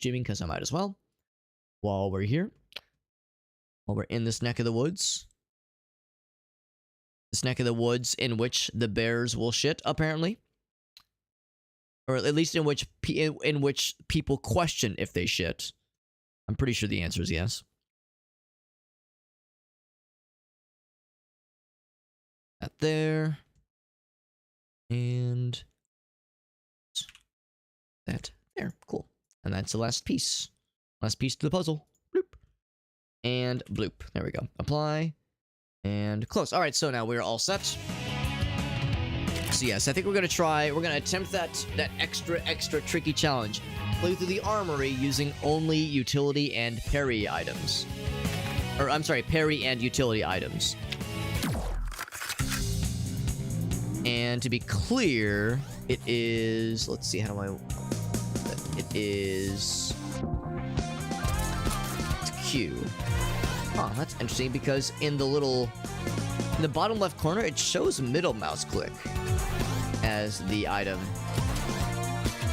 gymming because I might as well. While we're here. While we're in this neck of the woods. This neck of the woods in which the bears will shit, apparently. Or at least in which people question if they shit. I'm pretty sure the answer is yes. That there. And that there. Cool. And that's the last piece. Last piece to the puzzle. Bloop. And bloop. There we go. Apply. And close. Alright, so now we're all set. So yes, I think we're gonna attempt that extra tricky challenge. Play through the armory using only utility and parry items. Or, I'm sorry, parry and utility items. And to be clear, it is... Let's see, how do I... It is... It's Q. Huh, that's interesting because in the bottom left corner, it shows middle mouse click as the item.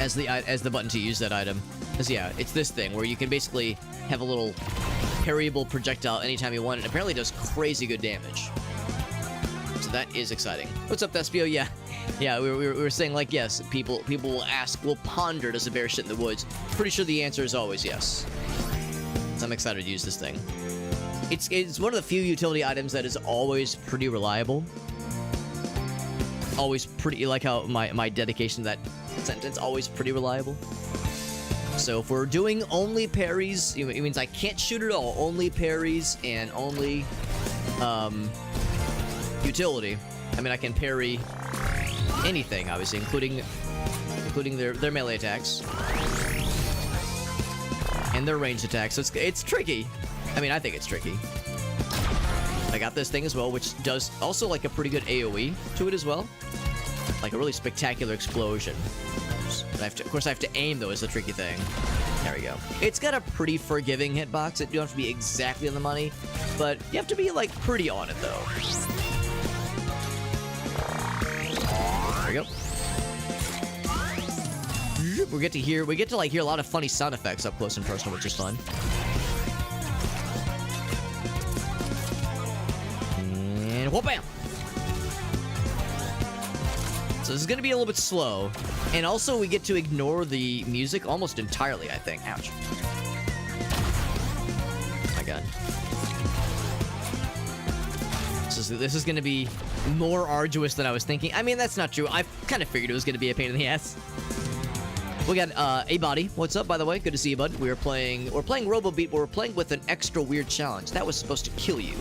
As the button to use that item. Because yeah, it's this thing where you can basically have a little parryable projectile anytime you want. It apparently does crazy good damage. So that is exciting. What's up, Thespio? Yeah, we were saying, like, yes, people will ask, will ponder, does a bear shit in the woods? Pretty sure the answer is always yes. So I'm excited to use this thing. It's one of the few utility items that is always pretty reliable. Always pretty, like how my dedication to that sentence, always pretty reliable. So if we're doing only parries, it means I can't shoot at all. Only parries and only utility. I mean, I can parry anything, obviously, including their melee attacks and their ranged attacks. So it's tricky. I mean, I think it's tricky. I got this thing as well, which does also like a pretty good AoE to it as well. Like a really spectacular explosion. Of course, I have to aim, though, is the tricky thing. There we go. It's got a pretty forgiving hitbox. You don't have to be exactly on the money, but you have to be, like, pretty on it, though. There we go. We get to hear a lot of funny sound effects up close and personal, which is fun. And whoop, bam! So this is going to be a little bit slow. And also, we get to ignore the music almost entirely, I think. Ouch. Oh my god. This is going to be more arduous than I was thinking. I mean, that's not true. I kind of figured it was going to be a pain in the ass. We got a body. What's up, by the way? Good to see you, bud. We're playing Robobeat, but we're playing with an extra weird challenge. That was supposed to kill you.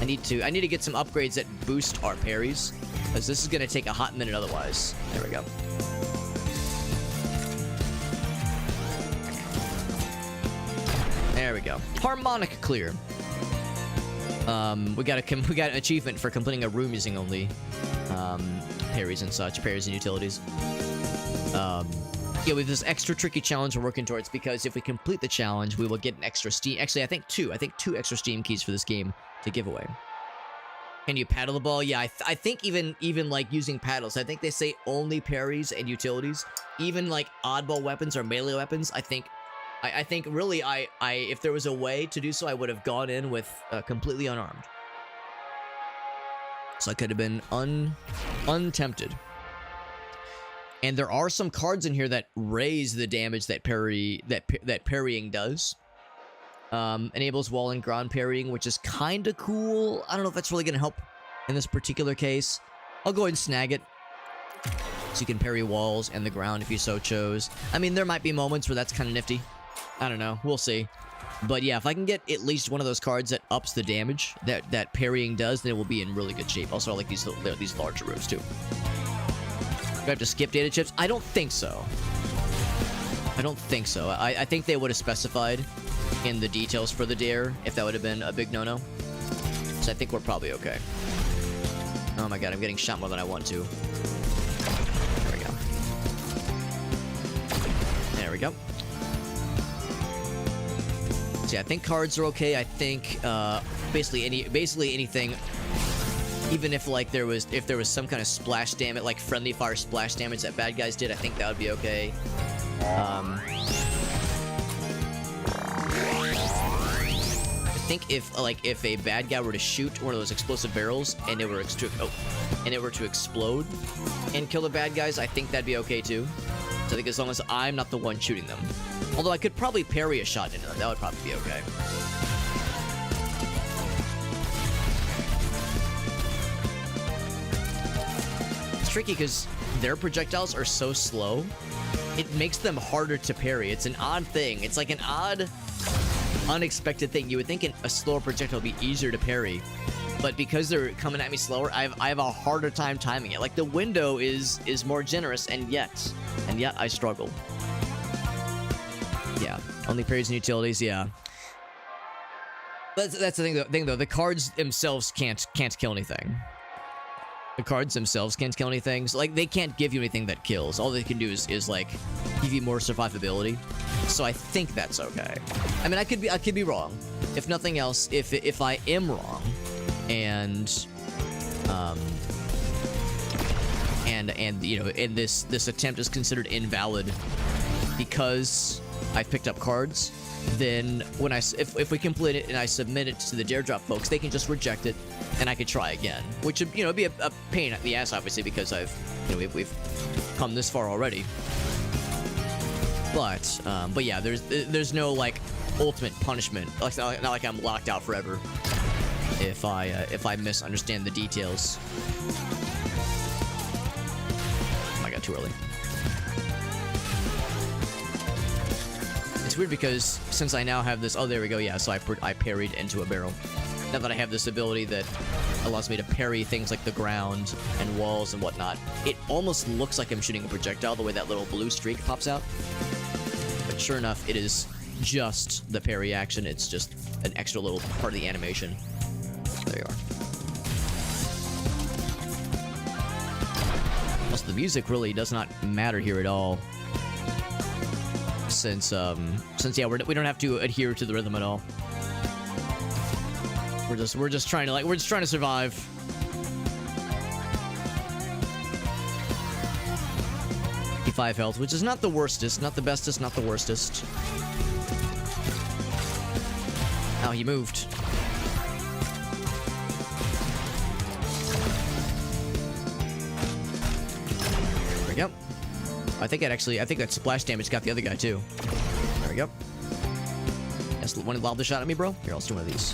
I need to get some upgrades that boost our parries, because this is going to take a hot minute otherwise. There we go. There we go. Harmonic clear. We got an achievement for completing a room using only parries and such, parries and utilities. Yeah, with this extra tricky challenge we're working towards, because if we complete the challenge, we will get an extra Steam. Actually, I think two extra Steam keys for this game to give away. Can you paddle the ball? Yeah, I think even like using paddles, I think they say only parries and utilities. Even like oddball weapons or melee weapons, I think really if there was a way to do so, I would have gone in with completely unarmed. So I could have been untempted. And there are some cards in here that raise the damage that parrying does. Enables wall and ground parrying, which is kind of cool. I don't know if that's really going to help in this particular case. I'll go ahead and snag it. So you can parry walls and the ground if you so chose. I mean, there might be moments where that's kind of nifty. I don't know. We'll see. But yeah, if I can get at least one of those cards that ups the damage that parrying does, then it will be in really good shape. Also, I like these larger roofs too. Do I have to skip data chips? I don't think so. I don't think so. I think they would have specified in the details for the dare if that would have been a big no-no. So I think we're probably okay. Oh my god, I'm getting shot more than I want to. There we go. There we go. So yeah, I think cards are okay. I think basically anything. Even if like there was some kind of splash damage, like friendly fire splash damage that bad guys did, I think that would be okay. think if a bad guy were to shoot one of those explosive barrels and it were to explode and kill the bad guys, I think that'd be okay too. So I think as long as I'm not the one shooting them. Although I could probably parry a shot into them. That would probably be okay. It's tricky because their projectiles are so slow. It makes them harder to parry. It's an odd thing. It's like an odd, unexpected thing. You would think a slower projectile would be easier to parry. But because they're coming at me slower, I have a harder time timing it. Like the window is more generous, and yet I struggle. Yeah, only parries and utilities. Yeah, that's the thing though. The cards themselves can't kill anything. The cards themselves can't kill anything. So, like, they can't give you anything that kills. All they can do is like give you more survivability. So I think that's okay. I mean, I could be wrong. If nothing else, if I am wrong, and you know, and this attempt is considered invalid because I've picked up cards, then when if we complete it and I submit it to the Daredrop folks, they can just reject it and I could try again, which would, you know, be a pain at the ass, obviously, because we've come this far already. But yeah, there's no like ultimate punishment. Like not like I'm locked out forever if I misunderstand the details. I got too early. It's weird because since I now have this, oh, there we go. Yeah, so I parried into a barrel. Now that I have this ability that allows me to parry things like the ground and walls and whatnot, it almost looks like I'm shooting a projectile the way that little blue streak pops out. But sure enough, it is just the parry action. It's just an extra little part of the animation. There you are. Also, the music really does not matter here at all. Since yeah, we don't have to adhere to the rhythm at all. We're just trying to survive. Five health, which is not the worstest, not the bestest, not the worstest. Oh, he moved. There we go. I think that splash damage got the other guy too. There we go. Yes, want to lob the shot at me, bro? Here, let's do one of these.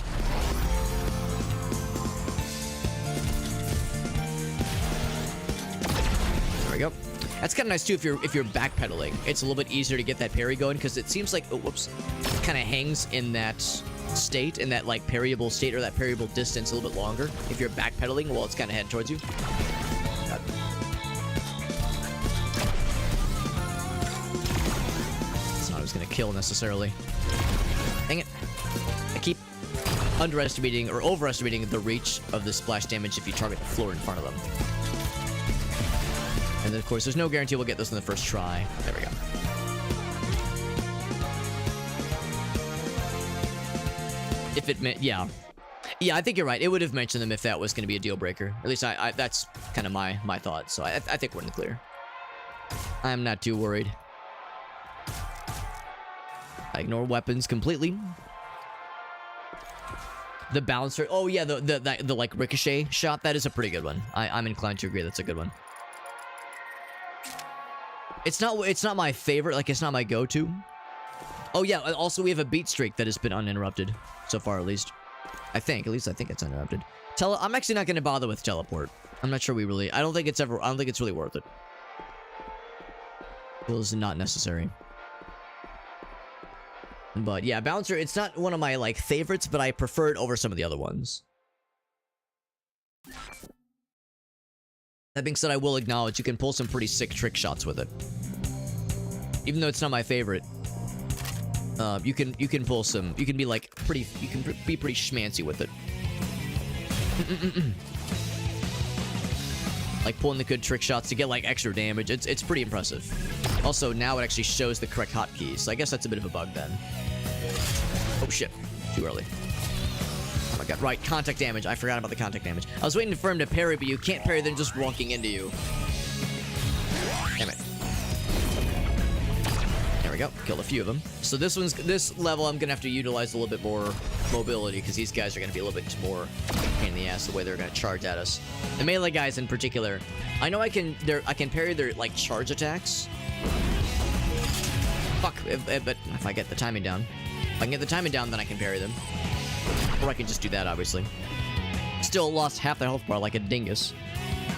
There we go. That's kind of nice too if you're backpedaling. It's a little bit easier to get that parry going because it seems like, oh, whoops, it kind of hangs in that state, in that like parryable state or that parryable distance a little bit longer if you're backpedaling while it's kind of heading towards you. It's not who's gonna kill necessarily. Dang it! I keep underestimating or overestimating the reach of the splash damage if you target the floor in front of them. And then, of course, there's no guarantee we'll get this in the first try. There we go. If it meant, yeah. Yeah, I think you're right. It would have mentioned them if that was going to be a deal breaker. At least that's kind of my thought. So I think we're in the clear. I'm not too worried. I ignore weapons completely. The balancer. Oh, yeah, the like ricochet shot. That is a pretty good one. I'm inclined to agree that's a good one. It's not my favorite, like it's not my go-to. Oh yeah, also we have a beat streak that has been uninterrupted so far, at least. I think it's uninterrupted. I'm actually not going to bother with teleport. I'm not sure I don't think it's really worth it. Feels not necessary. But yeah, Bouncer, it's not one of my like favorites, but I prefer it over some of the other ones. That being said, I will acknowledge you can pull some pretty sick trick shots with it. Even though it's not my favorite, you can pull some. You can be like pretty. You can be pretty schmancy with it. Like pulling the good trick shots to get like extra damage. It's pretty impressive. Also, now it actually shows the correct hotkeys. So I guess that's a bit of a bug then. Oh shit! Too early. Oh my god, right, contact damage. I forgot about the contact damage. I was waiting for him to parry, but you can't parry them just walking into you. Damn it. There we we go. Killed a few of them. So this level, I'm gonna have to utilize a little bit more mobility because these guys are gonna be a little bit more pain in the ass the way they're gonna charge at us. The melee guys in particular, I know I can parry their like charge attacks. Fuck, but if I get the timing down, if I can get the timing down, then I can parry them. Or I can just do that, obviously. Still lost half the health bar like a dingus.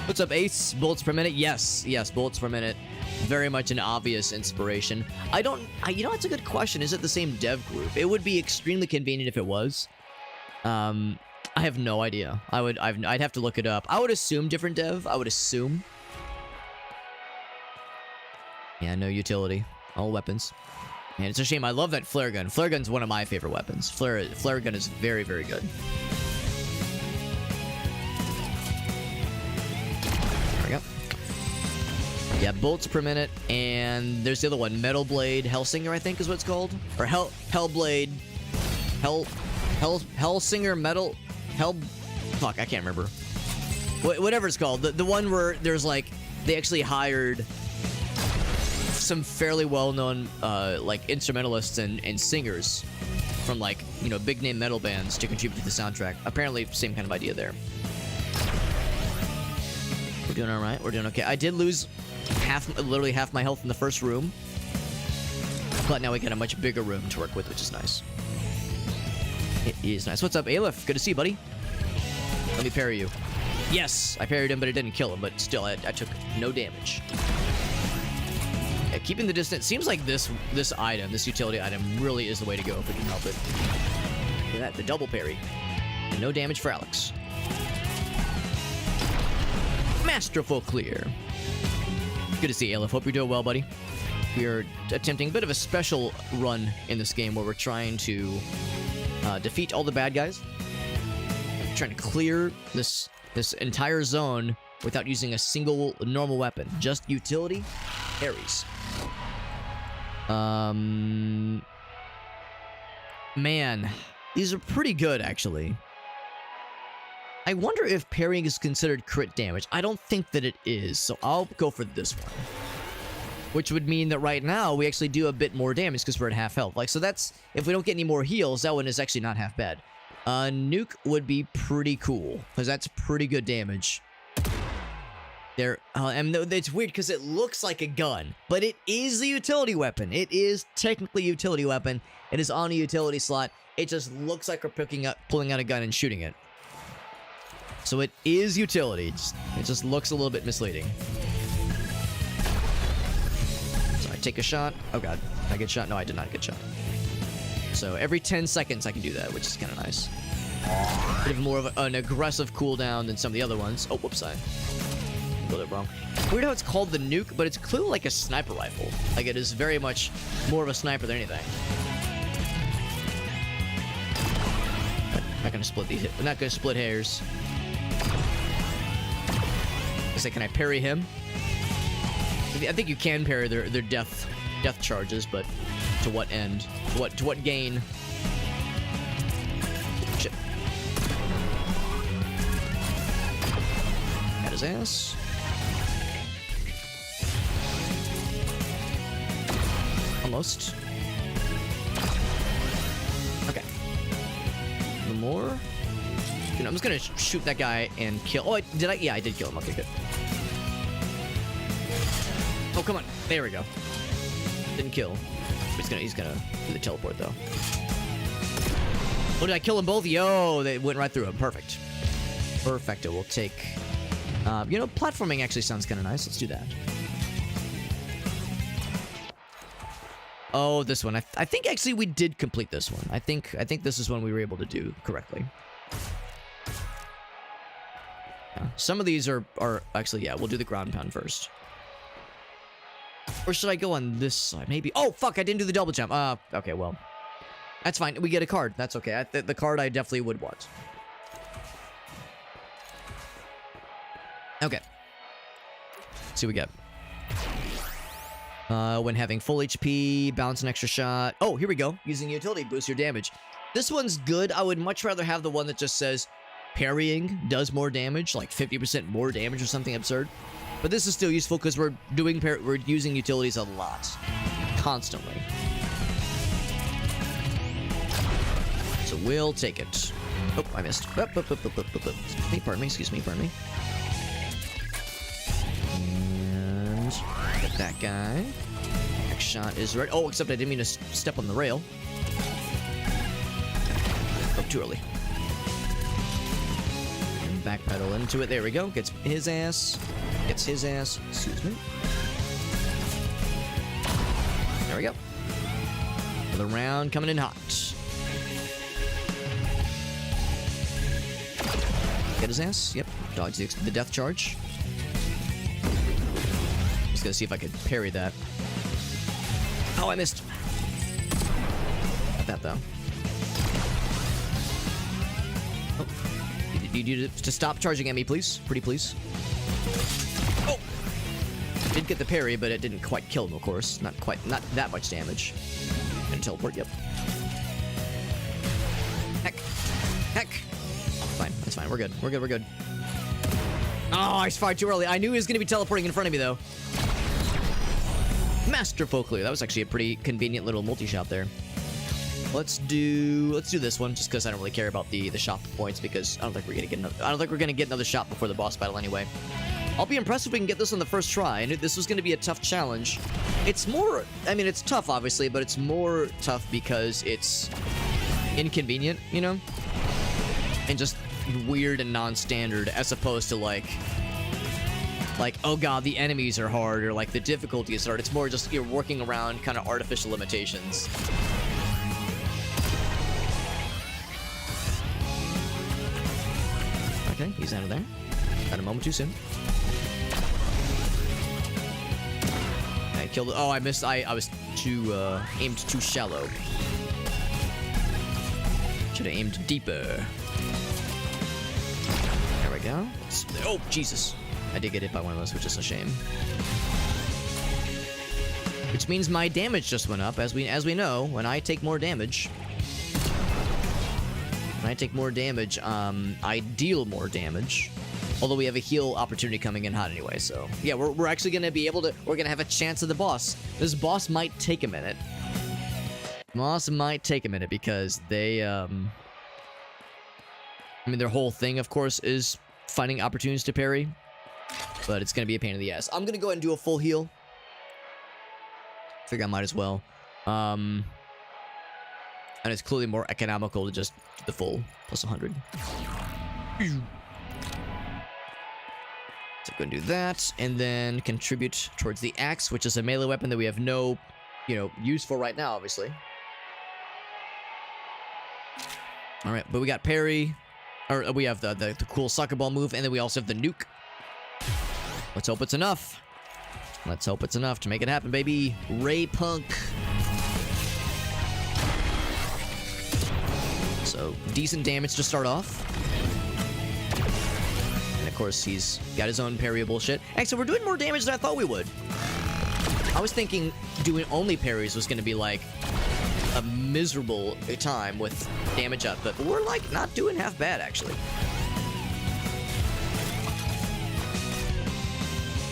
What's up, Ace? Bullets per minute? Yes, bullets per minute. Very much an obvious inspiration. You know, that's a good question. Is it the same dev group? It would be extremely convenient if it was. I have no idea. I'd have to look it up. I would assume different dev. I would assume. Yeah, no utility. All weapons. And it's a shame. I love that flare gun. Flare gun's one of my favorite weapons. Flare gun is very, very good. There we go. Yeah, bullets per minute. And there's the other one. Metal Blade Hellsinger, I think is what it's called. Or Hellblade. Hellsinger Metal... Fuck, I can't remember. Whatever it's called. The one where there's like... They actually hired... some fairly well-known like instrumentalists and singers from like, you know, big name metal bands to contribute to the soundtrack. Apparently same kind of idea there. We're doing all right. We're doing okay. I did lose literally half my health in the first room, but now we got a much bigger room to work with, which is nice. It is nice. What's up, Aleph? Good to see you, buddy. Let me parry you. Yes, I parried him, but it didn't kill him. But still, I took no damage. Yeah, keeping the distance seems like this utility item really is the way to go if we can help it. Look at that, the double parry. And no damage for Alex. Masterful clear. Good to see you, Aleph. Hope you're doing well, buddy. We are attempting a bit of a special run in this game where we're trying to defeat all the bad guys. We're trying to clear this entire zone without using a single normal weapon. Just utility parries. Man, these are pretty good, actually. I wonder if parrying is considered crit damage. I don't think that it is, so I'll go for this one. Which would mean that right now, we actually do a bit more damage because we're at half health. Like, so that's... If we don't get any more heals, that one is actually not half bad. Nuke would be pretty cool, because that's pretty good damage. There, and it's weird because it looks like a gun, but it is a utility weapon. It is technically a utility weapon. It is on a utility slot. It just looks like we're pulling out a gun and shooting it. So it is utility. It just looks a little bit misleading. So I take a shot. Oh god, I get shot? No, I did not get shot. So every 10 seconds I can do that, which is kind of nice. Bit of more of an aggressive cooldown than some of the other ones. Oh, whoops, I got it wrong. Weird how it's called the nuke, but it's clearly like a sniper rifle. Like, it is very much more of a sniper than anything. I'm not gonna split these. We're not gonna split hairs. I say, can I parry him? I think you can parry their death charges, but to what end? To what gain? Shit. Got his ass. Almost. Okay. One more. I'm just gonna shoot that guy and kill. Oh, did I? Yeah, I did kill him. Okay, good. Oh, come on. There we go. Didn't kill. He's gonna do the teleport though. Oh, did I kill them both? Yo, they went right through him. Perfect. Perfecto. We'll take. You know, platforming actually sounds kind of nice. Let's do that. Oh, this one. I think actually we did complete this one. I think this is one we were able to do correctly. Yeah. Some of these are actually, yeah, we'll do the ground pound first. Or should I go on this side? Maybe. Oh, fuck, I didn't do the double jump. Okay, well. That's fine. We get a card. That's okay. The card I definitely would want. Okay. Let's see what we get. When having full HP, bounce an extra shot. Oh, here we go. Using utility, boost your damage. This one's good. I would much rather have the one that just says parrying does more damage, like 50% more damage or something absurd. But this is still useful because we're using utilities a lot. constantly. So we'll take it. Oh, I missed. Excuse me, pardon me. And get that guy. Next shot is right. Oh, except I didn't mean to step on the rail. Oh, too early. And backpedal into it. There we go. Gets his ass. Gets his ass. Excuse me. There we go. Another round coming in hot. Get his ass. Yep. Dodge the death charge. Just gonna see if I could parry that. Oh, I missed. Got that though. Oh. You need to stop charging at me, please. Pretty please. Oh! Did get the parry, but it didn't quite kill him, of course. Not that much damage. And teleport, yep. Heck. Heck. Fine, that's fine. We're good. We're good, we're good. Oh, I fired too early. I knew he was going to be teleporting in front of me, though. Masterful clear. That was actually a pretty convenient little multi-shot there. Let's do this one, just because I don't really care about the shop points, because I don't think we're gonna get another shot before the boss battle anyway. I'll be impressed if we can get this on the first try. I knew this was gonna be a tough challenge. It's more, I mean, it's tough obviously, but it's more tough because it's inconvenient, you know, and just weird and non-standard, as opposed to like, oh god, the enemies are hard, or like the difficulty is hard. It's more just you're working around kind of artificial limitations. Okay, he's out of there. Got a moment too soon. I killed it. Oh, I missed. I was too aimed too shallow. Should have aimed deeper. There we go. Oh, Jesus. I did get hit by one of those, which is a shame. Which means my damage just went up. As we know, when I take more damage, I deal more damage. Although we have a heal opportunity coming in hot anyway, so yeah, we're actually gonna be able to. We're gonna have a chance at the boss. This boss might take a minute. Boss might take a minute because they, I mean, their whole thing, of course, is finding opportunities to parry. But it's going to be a pain in the ass. I'm going to go ahead and do a full heal. Figure I might as well. And it's clearly more economical to just do the full plus 100. So go and do that. And then contribute towards the axe, which is a melee weapon that we have no, use for right now, obviously. Alright, but we got parry. Or we have the cool soccer ball move. And then we also have the nuke. Let's hope it's enough. Let's hope it's enough to make it happen, baby. Ray Punk. So, decent damage to start off. And of course, he's got his own parry bullshit. Actually, we're doing more damage than I thought we would. I was thinking doing only parries was going to be like a miserable time with damage output, but we're like not doing half bad, actually.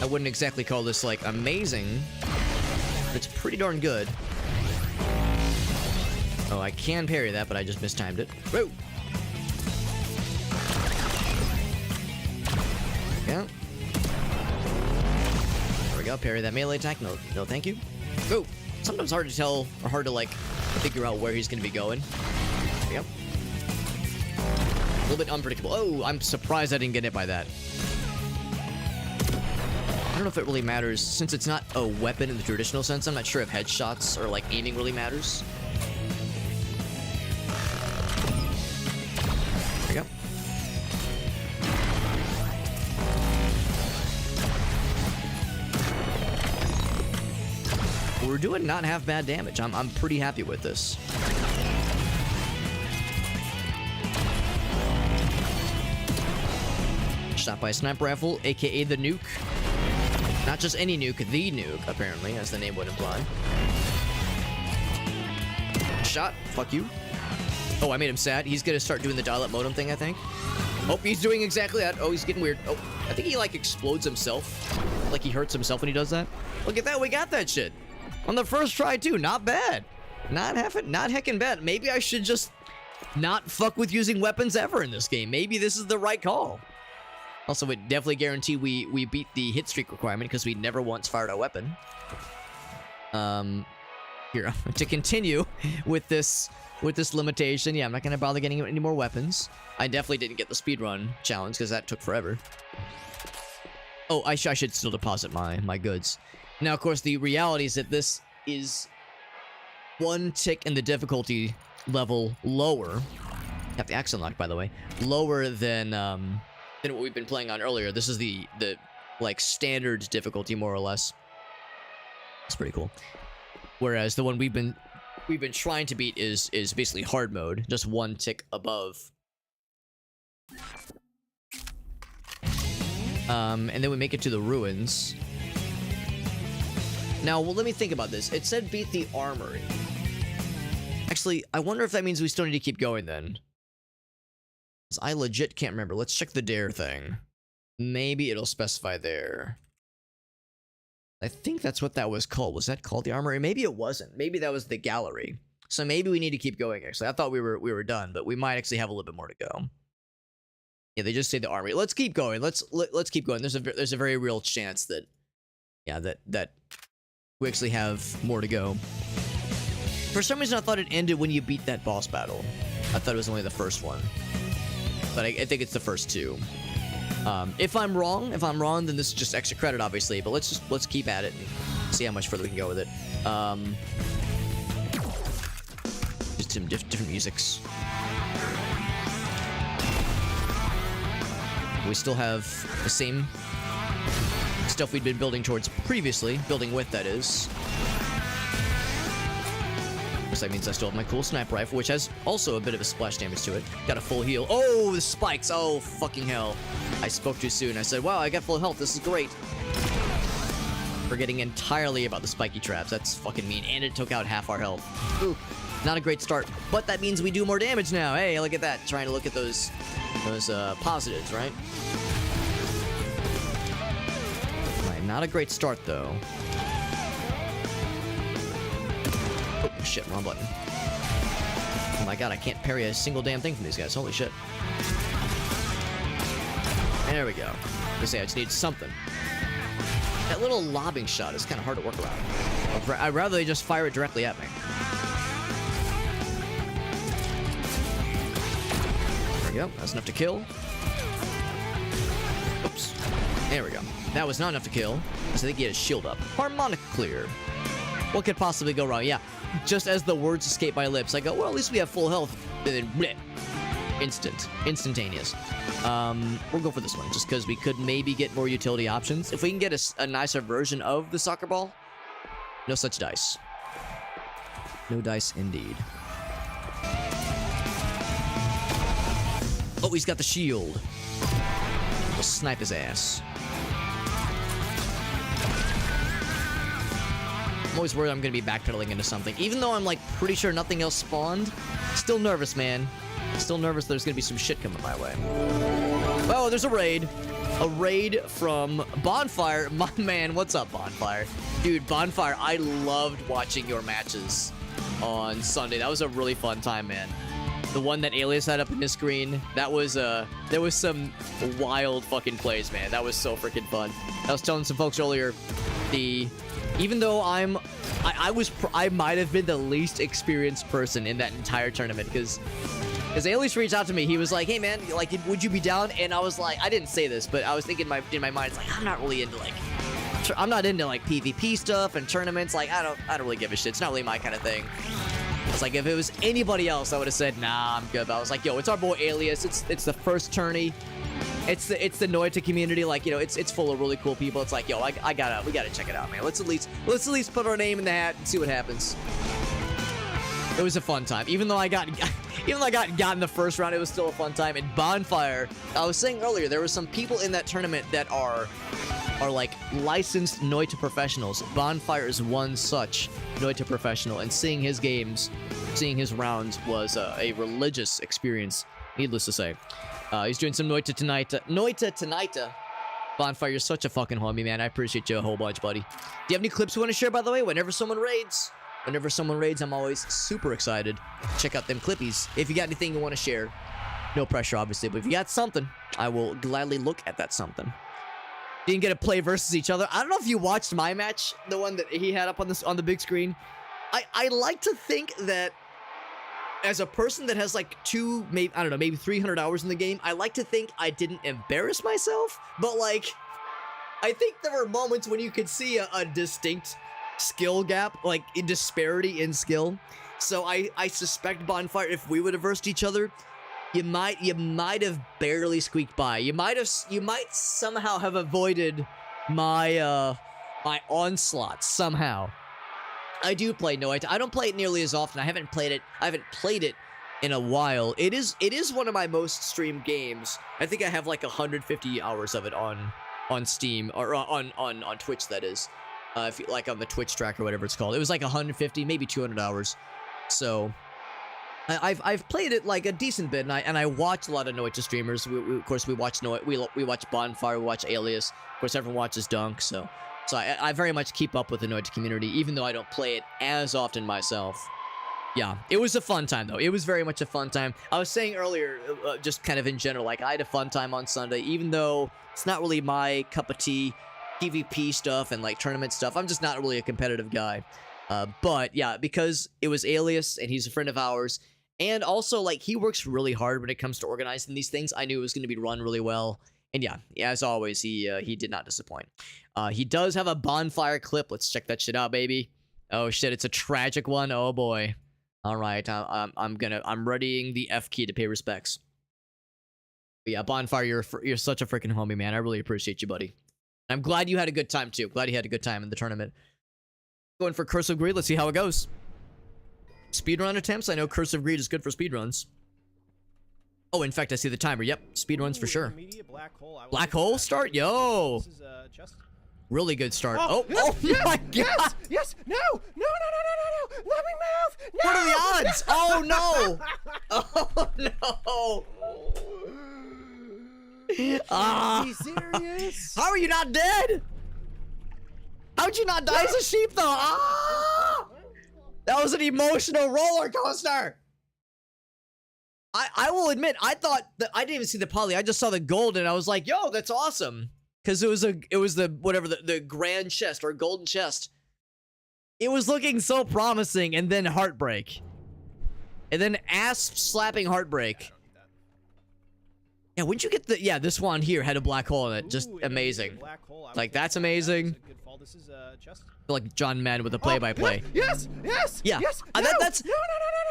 I wouldn't exactly call this, like, amazing, but it's pretty darn good. Oh, I can parry that, but I just mistimed it. Whoa! Yeah. There we go, parry that melee attack. No thank you. Oh! Sometimes hard to tell, or hard to, like, figure out where he's gonna be going. There we go. A little bit unpredictable. Oh, I'm surprised I didn't get hit by that. I don't know if it really matters, since it's not a weapon in the traditional sense. I'm not sure if headshots or like aiming really matters. There you go. We're doing not half bad damage. I'm pretty happy with this. Shot by a sniper rifle, aka the nuke. Not just any nuke, the nuke, apparently, as the name would imply. Shot. Fuck you. Oh, I made him sad. He's gonna start doing the dial-up modem thing, I think. Oh, he's doing exactly that. Oh, he's getting weird. Oh, I think he, like, explodes himself. Like, he hurts himself when he does that. Look at that. We got that shit. On the first try, too. Not bad. Not heckin' bad. Maybe I should just not fuck with using weapons ever in this game. Maybe this is the right call. Also, it definitely guarantee we beat the hit streak requirement because we never once fired a weapon. Here, to continue with this limitation, yeah, I'm not gonna bother getting any more weapons. I definitely didn't get the speedrun challenge because that took forever. Oh, I should still deposit my goods. Now, of course, the reality is that this is one tick in the difficulty level lower. Have the axe unlocked, by the way. Lower than what we've been playing on earlier. This is the like standard difficulty, more or less. It's pretty cool. Whereas the one we've been trying to beat is basically hard mode, just one tick above. And then we make it to the ruins. Now, well, let me think about this. It said beat the armory. Actually, I wonder if that means we still need to keep going then. 'Cause I legit can't remember. Let's check the dare thing. Maybe it'll specify there. I think that's what that was called. Was that called the armory? Maybe it wasn't. Maybe that was the gallery. So maybe we need to keep going, actually. I thought we were done, but we might actually have a little bit more to go. Yeah, they just say the armory. Let's keep going. Let's keep going. There's a very real chance that, yeah, that we actually have more to go. For some reason, I thought it ended when you beat that boss battle. I thought it was only the first one, but I think it's the first two. If I'm wrong, then this is just extra credit, obviously. But let's keep at it and see how much further we can go with it. Just some different musics. We still have the same stuff we'd been building towards previously, building with, that is. That means I still have my cool sniper rifle, which has also a bit of a splash damage to it. Got a full heal. Oh, the spikes. Oh, fucking hell. I spoke too soon. I said, wow, I got full health. This is great. Forgetting entirely about the spiky traps. That's fucking mean. And it took out half our health. Ooh, not a great start. But that means we do more damage now. Hey, look at that. Trying to look at those positives, right? Right, not a great start, though. Oh, shit, wrong button. Oh my god, I can't parry a single damn thing from these guys. Holy shit. There we go. I say I just need something. That little lobbing shot is kind of hard to work around. I'd rather they just fire it directly at me. There we go. That's enough to kill. Oops. There we go. That was not enough to kill, because I think he had his shield up. Harmonic clear. What could possibly go wrong? Yeah, just as the words escape my lips, I go, well, at least we have full health. And then, bleh, instantaneous. We'll go for this one, just because we could maybe get more utility options. If we can get a nicer version of the soccer ball, no such dice. No dice, indeed. Oh, he's got the shield. We'll snipe his ass. I'm always worried I'm going to be backpedaling into something. Even though I'm, like, pretty sure nothing else spawned. Still nervous, man. Still nervous there's going to be some shit coming my way. Oh, there's a raid. A raid from Bonfire. My man, what's up, Bonfire? Dude, Bonfire, I loved watching your matches on Sunday. That was a really fun time, man. The one that Alias had up in his screen, that was, there was some wild fucking plays, man. That was so freaking fun. I was telling some folks earlier, even though I might have been the least experienced person in that entire tournament, because Alias reached out to me. He was like, hey man, like, would you be down? And I was like, I didn't say this, but I was thinking in my mind, it's like, I'm not really into like PvP stuff and tournaments. Like, I don't really give a shit. It's not really my kind of thing. It's like, if it was anybody else, I would have said, nah, I'm good. But I was like, yo, it's our boy Alias. It's the first tourney. It's the Noita community. Like, you know, it's full of really cool people. It's like, yo, we gotta check it out, man. Let's at least put our name in the hat and see what happens. It was a fun time. Even though I got in the first round, it was still a fun time. And Bonfire, I was saying earlier, there were some people in that tournament that are like licensed Noita professionals. Bonfire is one such Noita professional, and seeing his games, seeing his rounds was a religious experience, needless to say. He's doing some Noita tonight. Bonfire, you're such a fucking homie, man. I appreciate you a whole bunch, buddy. Do you have any clips you want to share, by the way? Whenever someone raids, I'm always super excited. Check out them clippies. If you got anything you want to share, no pressure, obviously, but if you got something, I will gladly look at that something. Didn't get to play versus each other. I don't know if you watched my match, the one that he had up on the big screen. I like to think that as a person that has like maybe 300 hours in the game, I like to think I didn't embarrass myself, but like, I think there were moments when you could see a distinct skill gap, like a disparity in skill. So I suspect, Bonfire, if we would have versed each other, you might have barely squeaked by. You might somehow have avoided my my onslaught somehow. I do play Noite. I don't play it nearly as often. I haven't played it in a while. It is one of my most streamed games. I think I have like 150 hours of it on Steam, or on Twitch, that is. If you, like on the Twitch track or whatever it's called. It was like 150, maybe 200 hours. So I've played it like a decent bit, and I watch a lot of Noite streamers. Of course we watch Noite. We watch Bonfire. We watch Alias. Of course, everyone watches Dunk. So I very much keep up with the Noite community, even though I don't play it as often myself. Yeah, it was a fun time, though. It was very much a fun time. I was saying earlier, just kind of in general, like, I had a fun time on Sunday, even though it's not really my cup of tea, PvP stuff and, like, tournament stuff. I'm just not really a competitive guy. But, yeah, because it was Alias, and he's a friend of ours, and also, like, he works really hard when it comes to organizing these things. I knew it was going to be run really well. And yeah, as always, he did not disappoint. He does have a Bonfire clip. Let's check that shit out, baby. Oh shit, it's a tragic one. Oh boy. All right, I'm readying the F key to pay respects. But yeah, Bonfire, you're such a freaking homie, man. I really appreciate you, buddy. I'm glad you had a good time too. Glad you had a good time in the tournament. Going for Curse of Greed. Let's see how it goes. Speedrun attempts. I know Curse of Greed is good for speedruns. Oh, in fact, I see the timer. Yep, speedruns for sure. Black hole start? Yo! Really good start. Oh yes, my god! Yes! No! Let me move! No! What are the odds? Oh no! Oh no! Are you serious? How are you not dead? How'd you not die as a sheep though? Ah! That was an emotional roller coaster! I will admit, I thought that I didn't even see the poly. I just saw the gold and I was like, yo, that's awesome. Because it was the whatever, the grand chest or golden chest. It was looking so promising, and then heartbreak. And then ass slapping heartbreak. Yeah, wouldn't you get the this one here had a black hole in it. Just amazing. Like, that's amazing. This is just like John Madden with the play-by-play. Yes! Yeah. Yes! That's No!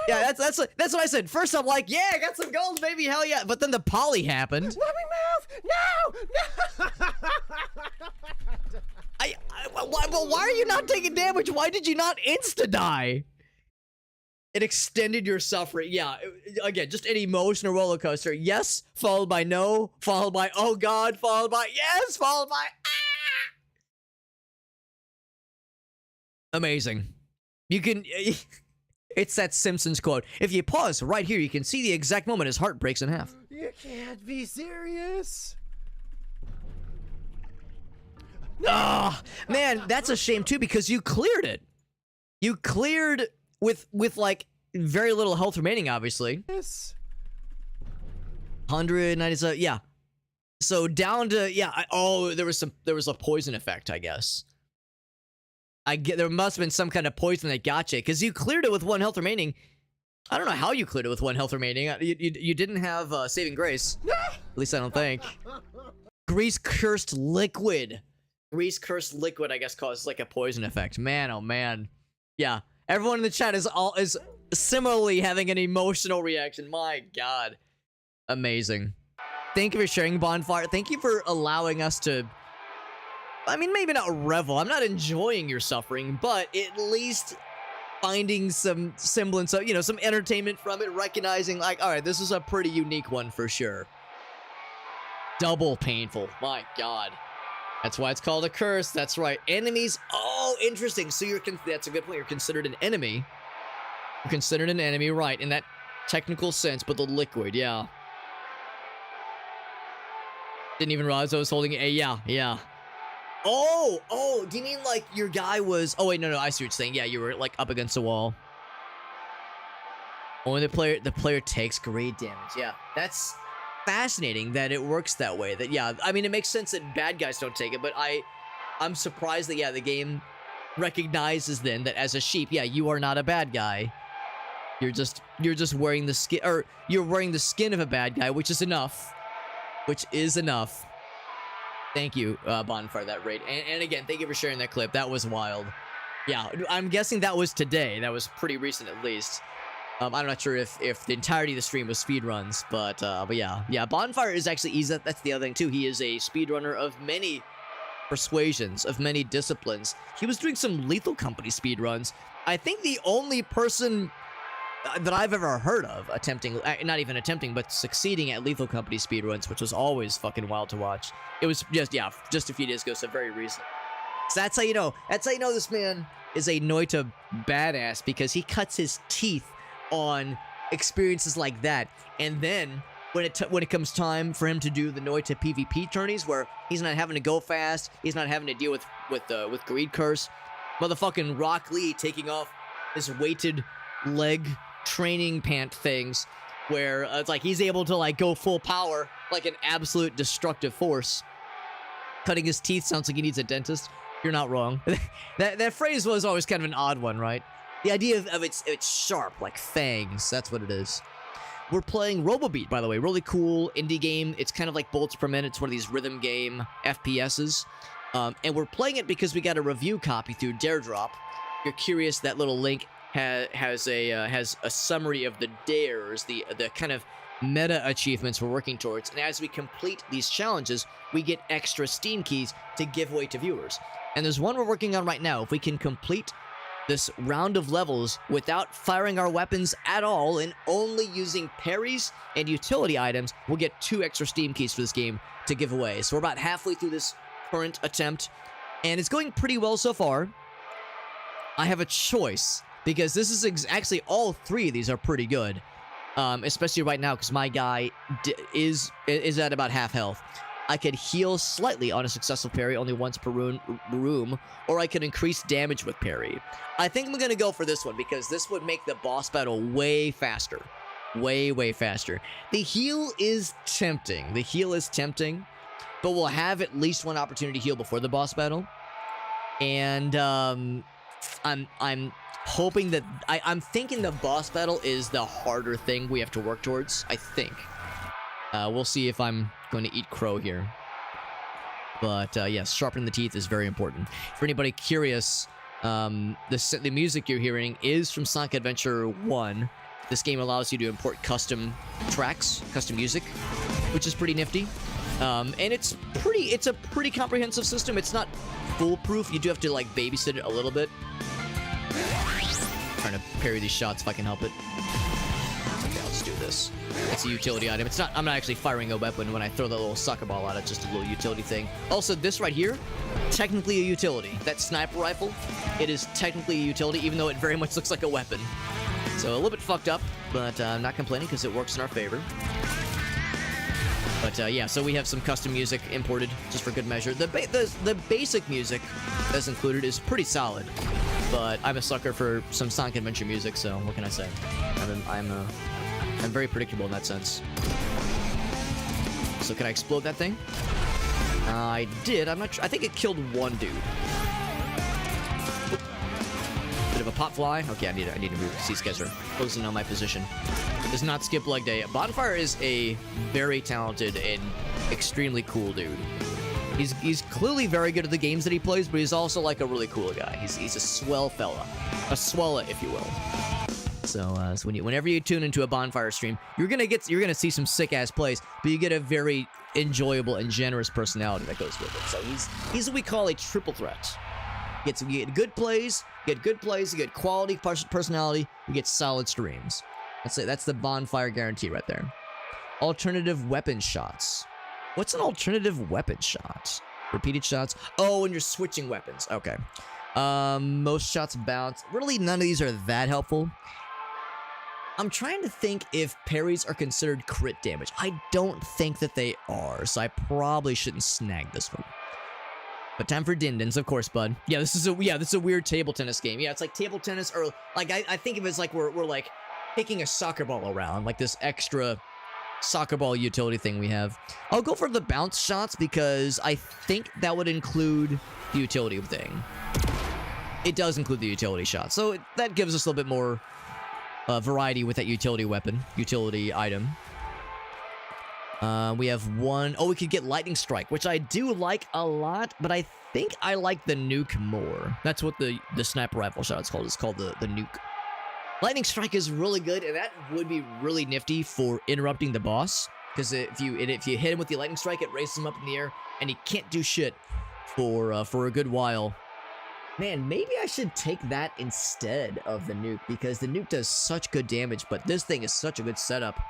Yeah, that's what I said. First I'm like, yeah, I got some gold, baby, hell yeah. But then the poly happened. Let me move! No! But why are you not taking damage? Why did you not insta-die? It extended your suffering. Yeah, again, just an emotional roller coaster. Yes, followed by no, followed by oh god, followed by yes, followed by ah! Amazing. You can... It's that Simpsons quote. If you pause right here, you can see the exact moment his heart breaks in half. You can't be serious. Ah, man, that's a shame too, because you cleared it. You cleared with like very little health remaining, obviously. Yes. 197. Yeah. So down to there was a poison effect, I guess. There must have been some kind of poison that got you, because you cleared it with 1 health remaining. I don't know how you cleared it with 1 health remaining. You didn't have saving grace. At least I don't think. Grease cursed liquid. Grease cursed liquid, I guess, causes like a poison effect. Man, oh man. Yeah. Everyone in the chat is similarly having an emotional reaction. My god. Amazing. Thank you for sharing, Bonfire. Thank you for allowing us to, I mean, maybe not revel. I'm not enjoying your suffering, but at least finding some semblance of, some entertainment from it, recognizing, like, all right, this is a pretty unique one for sure. Double painful. My god. That's why it's called a curse. That's right. Enemies. Oh, interesting. So that's a good point. You're considered an enemy. You're considered an enemy, right, in that technical sense, but the liquid, yeah. Didn't even realize I was holding it. Yeah, yeah. Oh, do you mean like your guy was... Oh, wait, no, I see what you're saying. Yeah, you were like up against the wall. Only the player takes great damage. Yeah, that's fascinating that it works that way. That, yeah, I mean, it makes sense that bad guys don't take it, but I'm surprised that, yeah, the game recognizes then that as a sheep, yeah, you are not a bad guy. You're just wearing the skin, or you're wearing the skin of a bad guy, which is enough. Which is enough. Thank you, Bonfire, that raid. And again, thank you for sharing that clip. That was wild. Yeah, I'm guessing that was today. That was pretty recent, at least. I'm not sure if the entirety of the stream was speedruns, but yeah. Bonfire is actually easy. That's the other thing, too. He is a speedrunner of many persuasions, of many disciplines. He was doing some Lethal Company speedruns. I think the only person that I've ever heard of attempting, not even attempting, but succeeding at Lethal Company speedruns, which was always fucking wild to watch. It was just a few days ago, so very recent. So that's how you know. That's how you know this man is a Noita badass, because he cuts his teeth on experiences like that. And then when it comes time for him to do the Noita PvP tourneys, where he's not having to go fast, he's not having to deal with Greed Curse, motherfucking Rock Lee taking off his weighted leg training pant things, where it's like he's able to like go full power like an absolute destructive force. Cutting his teeth sounds like he needs a dentist. You're not wrong. that phrase was always kind of an odd one, right? The idea of it's sharp, like fangs. That's what it is. We're playing Robobeat, by the way. Really cool indie game. It's kind of like bullets per minute. It's one of these rhythm game FPSs. And we're playing it because we got a review copy through Daredrop. If you're curious, that little link has a summary of the dares, the kind of meta achievements we're working towards. And as we complete these challenges, we get extra Steam keys to give away to viewers. And there's one we're working on right now. If we can complete this round of levels without firing our weapons at all and only using parries and utility items, we'll get 2 extra Steam keys for this game to give away. So we're about halfway through this current attempt, and it's going pretty well so far. I have a choice, because this is actually all 3 of these are pretty good, especially right now, because my guy is at about half health. I could heal slightly on a successful parry, only once per room, or I could increase damage with parry. I think I'm going to go for this one, because this would make the boss battle way faster. Way faster. The heal is tempting. But we'll have at least one opportunity to heal before the boss battle. And I'm hoping that... I'm thinking the boss battle is the harder thing we have to work towards, I think. We'll see if I'm going to eat crow here. But yes, sharpening the teeth is very important. For anybody curious, the music you're hearing is from Sonic Adventure 1. This game allows you to import custom tracks, custom music, which is pretty nifty. And it's a pretty comprehensive system. It's not foolproof. You do have to like babysit it a little bit. Trying to parry these shots if I can help it. Okay, I'll just do this. It's a utility item. I'm not actually firing a weapon when I throw the little soccer ball out. It's just a little utility thing. Also, this right here, technically a utility. That sniper rifle, it is technically a utility, even though it very much looks like a weapon. So a little bit fucked up, but I'm not complaining because it works in our favor. But yeah, so we have some custom music imported just for good measure. The basic music that's included is pretty solid, but I'm a sucker for some Sonic Adventure music, so what can I say? I'm very predictable in that sense. So can I explode that thing? I did. I'm not sure. I think it killed one dude. Bit of a pop fly. Okay, I need to move. Sea Sketcher. Closing on my position. Does not skip leg day. Bonfire is a very talented and extremely cool dude. He's clearly very good at the games that he plays, but he's also like a really cool guy. He's a swell fella. A swella, if you will. So whenever you tune into a Bonfire stream, you're gonna see some sick ass plays, but you get a very enjoyable and generous personality that goes with it. So he's what we call a triple threat. You get good plays, you get quality personality, you get solid streams. That's the Bonfire guarantee right there. Alternative weapon shots. What's an alternative weapon shot? Repeated shots. Oh, when you're switching weapons. Okay. Most shots bounce. Really, none of these are that helpful. I'm trying to think if parries are considered crit damage. I don't think that they are, so I probably shouldn't snag this one. But time for Dindins, of course, bud. Yeah, this is a weird table tennis game. Yeah, it's like table tennis, or like I think of it as like we're like kicking a soccer ball around, like this extra soccer ball utility thing we have. I'll go for the bounce shots because I think that would include the utility thing. It does include the utility shot, so that gives us a little bit more variety with that utility weapon, utility item. We have one. Oh, we could get Lightning Strike, which I do like a lot, but I think I like the nuke more. That's what the sniper rifle shot is called. It's called the nuke. Lightning Strike is really good, and that would be really nifty for interrupting the boss. Because if you hit him with the Lightning Strike, it raises him up in the air, and he can't do shit for a good while. Man, maybe I should take that instead of the nuke, because the nuke does such good damage, but this thing is such a good setup.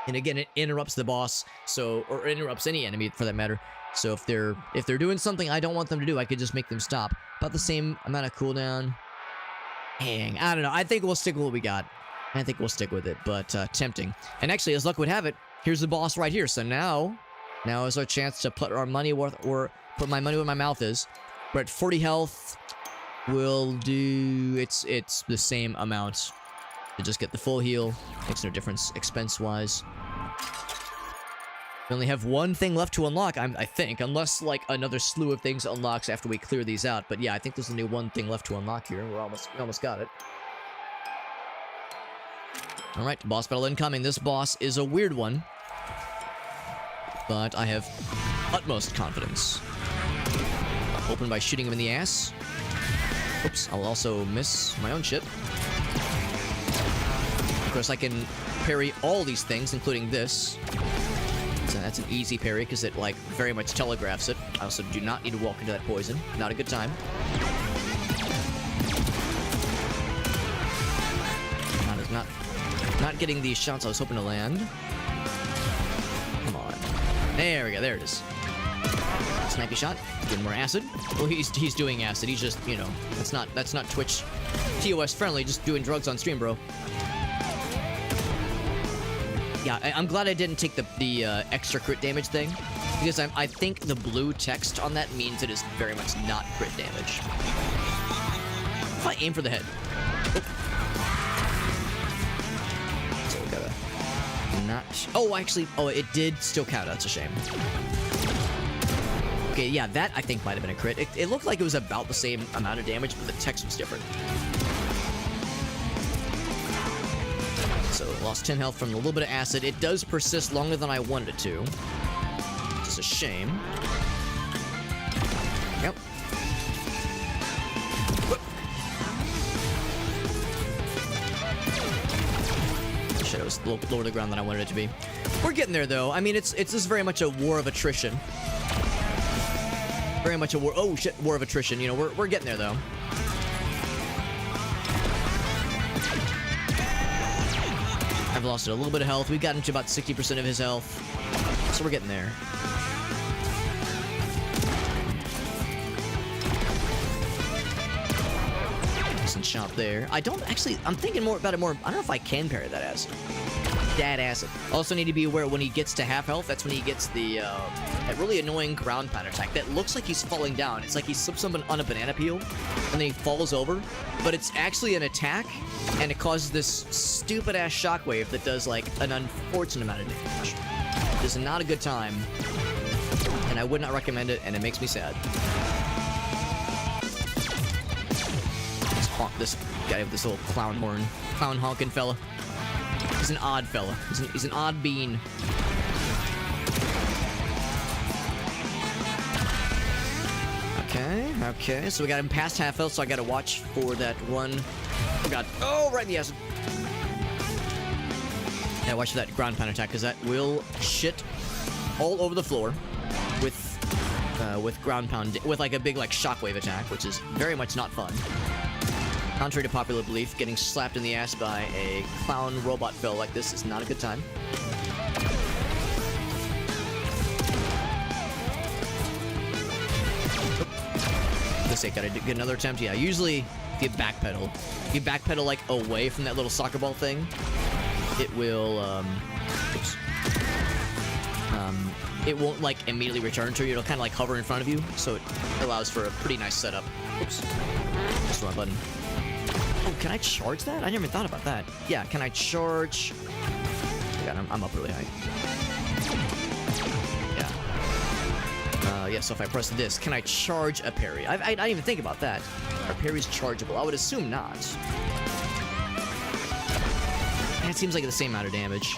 And again, it interrupts the boss, or interrupts any enemy for that matter. So if they're doing something I don't want them to do, I could just make them stop. About the same amount of cooldown. Dang, I don't know. I think we'll stick with what we got. I think we'll stick with it, but tempting. And actually, as luck would have it, here's the boss right here. So now is our chance to put our money worth, or put my money where my mouth is. We're at 40 health. We'll do it's the same amount to just get the full heal. Makes no difference expense-wise. We only have one thing left to unlock, I think, unless like another slew of things unlocks after we clear these out. But yeah, I think there's only one thing left to unlock here. We almost got it. All right, boss battle incoming. This boss is a weird one, but I have utmost confidence. Open by shooting him in the ass. Oops, I'll also miss my own shit. Of course, I can parry all these things, including this. So that's an easy parry, because it, like, very much telegraphs it. I also do not need to walk into that poison. Not a good time. Not getting these shots I was hoping to land. Come on. There we go, there it is. Snipey shot. Doing more acid. Well, he's doing acid. He's just, you know, that's not Twitch TOS friendly. Just doing drugs on stream, bro. Yeah, I'm glad I didn't take the extra crit damage thing, because I think the blue text on that means it is very much not crit damage. If I aim for the head. Oh. So we gotta not. Oh, actually, it did still count. That's a shame. Okay, yeah, that I think might have been a crit. It looked like it was about the same amount of damage, but the text was different. So, lost 10 health from a little bit of acid. It does persist longer than I wanted it to. Which is a shame. Yep. Shit, it was a little lower to the ground than I wanted it to be. We're getting there, though. I mean, it's just very much a war of attrition. Very much a war. Oh shit, war of attrition. You know, we're getting there though. I've lost a little bit of health. We got into about 60% of his health, so we're getting there. Decent shot there. I'm thinking more about it more. I don't know if I can parry that acid. That acid. Also need to be aware when he gets to half health, that's when he gets the that really annoying ground pound attack that looks like he's falling down. It's like he slips something on a banana peel and then he falls over, but it's actually an attack, and it causes this stupid ass shockwave that does like an unfortunate amount of damage. This is not a good time, and I would not recommend it, and it makes me sad. This guy with this little clown honking fella. He's an odd fella. He's an odd bean. Okay. So we got him past half health, so I gotta watch for that one. Oh god. Oh, right in the acid. Yeah, watch for that ground pound attack, because that will shit all over the floor with ground pound, with like a big like shockwave attack, which is very much not fun. Contrary to popular belief, getting slapped in the ass by a clown robot fella like this is not a good time. For this sake, gotta get another attempt. Yeah, usually if you backpedal like away from that little soccer ball thing, it will oops. It won't like immediately return to you. It'll kind of like hover in front of you, so it allows for a pretty nice setup. Oops, just the wrong button. Oh, can I charge that? I never even thought about that. Yeah, can I charge? God, I'm up really high. Yeah. Yeah, so if I press this, can I charge a parry? I didn't even think about that. Are parries chargeable? I would assume not. And it seems like the same amount of damage.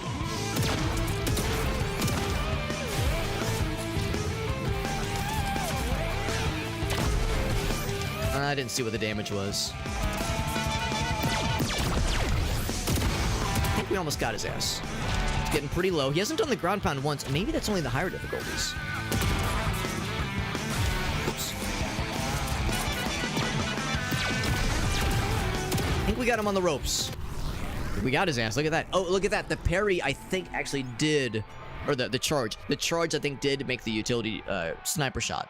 I didn't see what the damage was. I think we almost got his ass. It's getting pretty low. He hasn't done the ground pound once. Maybe that's only the higher difficulties. Oops. I think we got him on the ropes. We got his ass. Look at that. Oh, look at that. The parry, I think, actually did... Or the charge. The charge, I think, did make the utility sniper shot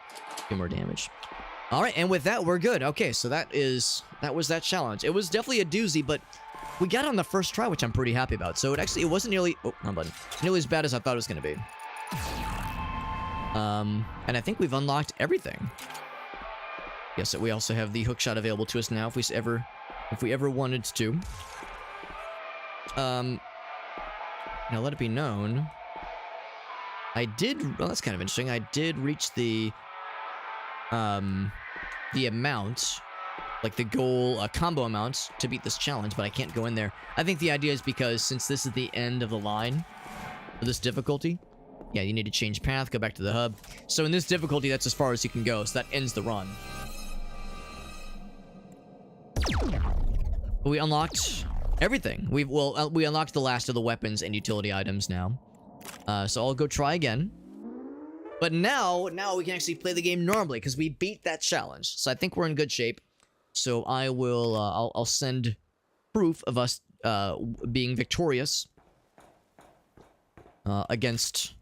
do more damage. All right, and with that, we're good. Okay, so that was that challenge. It was definitely a doozy, but we got it on the first try, which I'm pretty happy about. So it wasn't nearly... Oh, wrong button. Nearly as bad as I thought it was going to be. And I think we've unlocked everything. Yes, we also have the hook shot available to us now if we ever wanted to. Now let it be known, well, that's kind of interesting. I did reach the amount, like the goal combo amount to beat this challenge, but I can't go in there. I think the idea is because since this is the end of the line for this difficulty, yeah, you need to change path, go back to the hub. So in this difficulty, that's as far as you can go, so that ends the run. But we unlocked everything. We unlocked the last of the weapons and utility items now. So I'll go try again. But now we can actually play the game normally because we beat that challenge. So I think we're in good shape. So I will, I'll send proof of us being victorious against.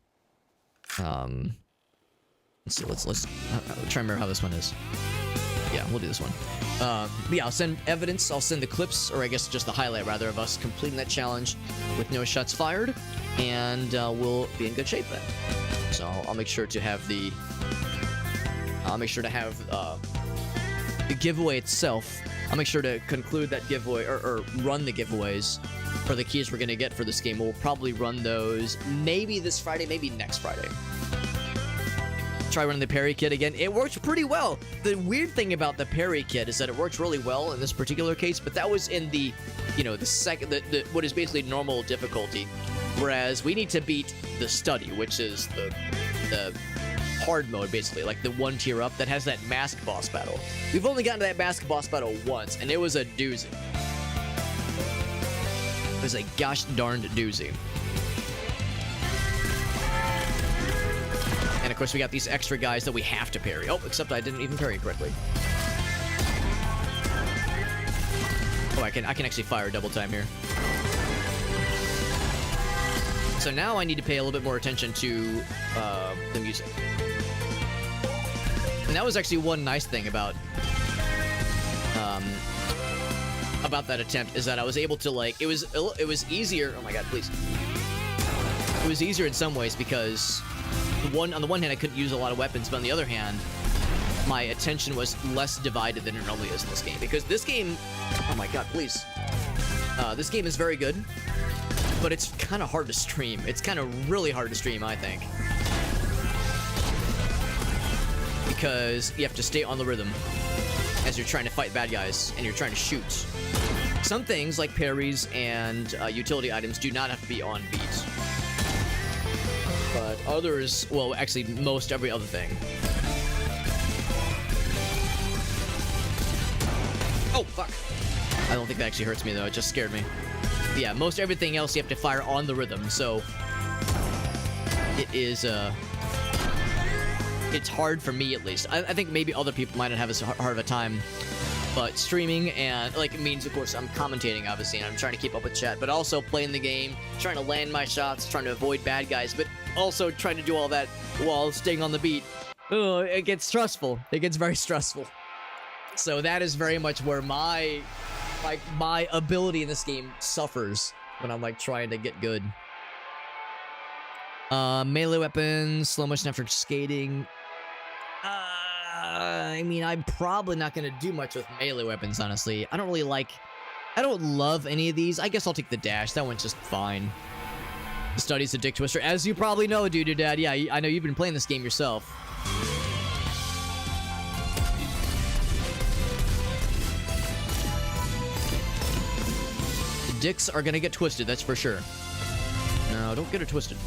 Let's see. Let's try and remember how this one is. Yeah, we'll do this one. But yeah, I'll send evidence. I'll send the clips, or I guess just the highlight rather, of us completing that challenge with no shots fired, and we'll be in good shape then. So I'll make sure to have the giveaway itself. I'll make sure to conclude that giveaway or run the giveaways for the keys we're gonna get for this game. We'll probably run those maybe this Friday, maybe next Friday. Try running the parry kit again. It worked pretty well. The weird thing about the parry kit is that it works really well in this particular case, but that was in the, the what is basically normal difficulty. Whereas we need to beat the study, which is the hard mode, basically, like the one tier up that has that mask boss battle. We've only gotten to that mask boss battle once, and it was a doozy. It was a gosh darned doozy. And of course, we got these extra guys that we have to parry. Oh, except I didn't even parry correctly. Oh, I can actually fire double time here. So now I need to pay a little bit more attention to the music. And that was actually one nice thing about that attempt, is that I was able to, like, it was easier. Oh my god, please. It was easier in some ways because on the one hand I couldn't use a lot of weapons, but on the other hand, my attention was less divided than it normally is in this game. Because this game, oh my god, please. This game is very good, but it's kind of hard to stream. It's kind of really hard to stream, I think. Because you have to stay on the rhythm as you're trying to fight bad guys and you're trying to shoot. Some things, like parries and utility items, do not have to be on beat. But others, well, actually, most every other thing. Oh, fuck. I don't think that actually hurts me, though. It just scared me. But yeah, most everything else you have to fire on the rhythm, so it is, it's hard for me, at least. I think maybe other people might not have as hard of a time, but streaming and, like, it means, of course, I'm commentating, obviously, and I'm trying to keep up with chat, but also playing the game, trying to land my shots, trying to avoid bad guys, but also trying to do all that while staying on the beat. It gets stressful. It gets very stressful. So that is very much where my ability in this game suffers when I'm like trying to get good. Melee weapons, slow motion after skating. I mean, I'm probably not gonna do much with melee weapons, honestly. I don't love any of these. I guess I'll take the dash. That one's just fine. The study's a dick twister, as you probably know, dude, dad. Yeah, I know you've been playing this game yourself. The dicks are gonna get twisted, that's for sure. No, don't get it twisted.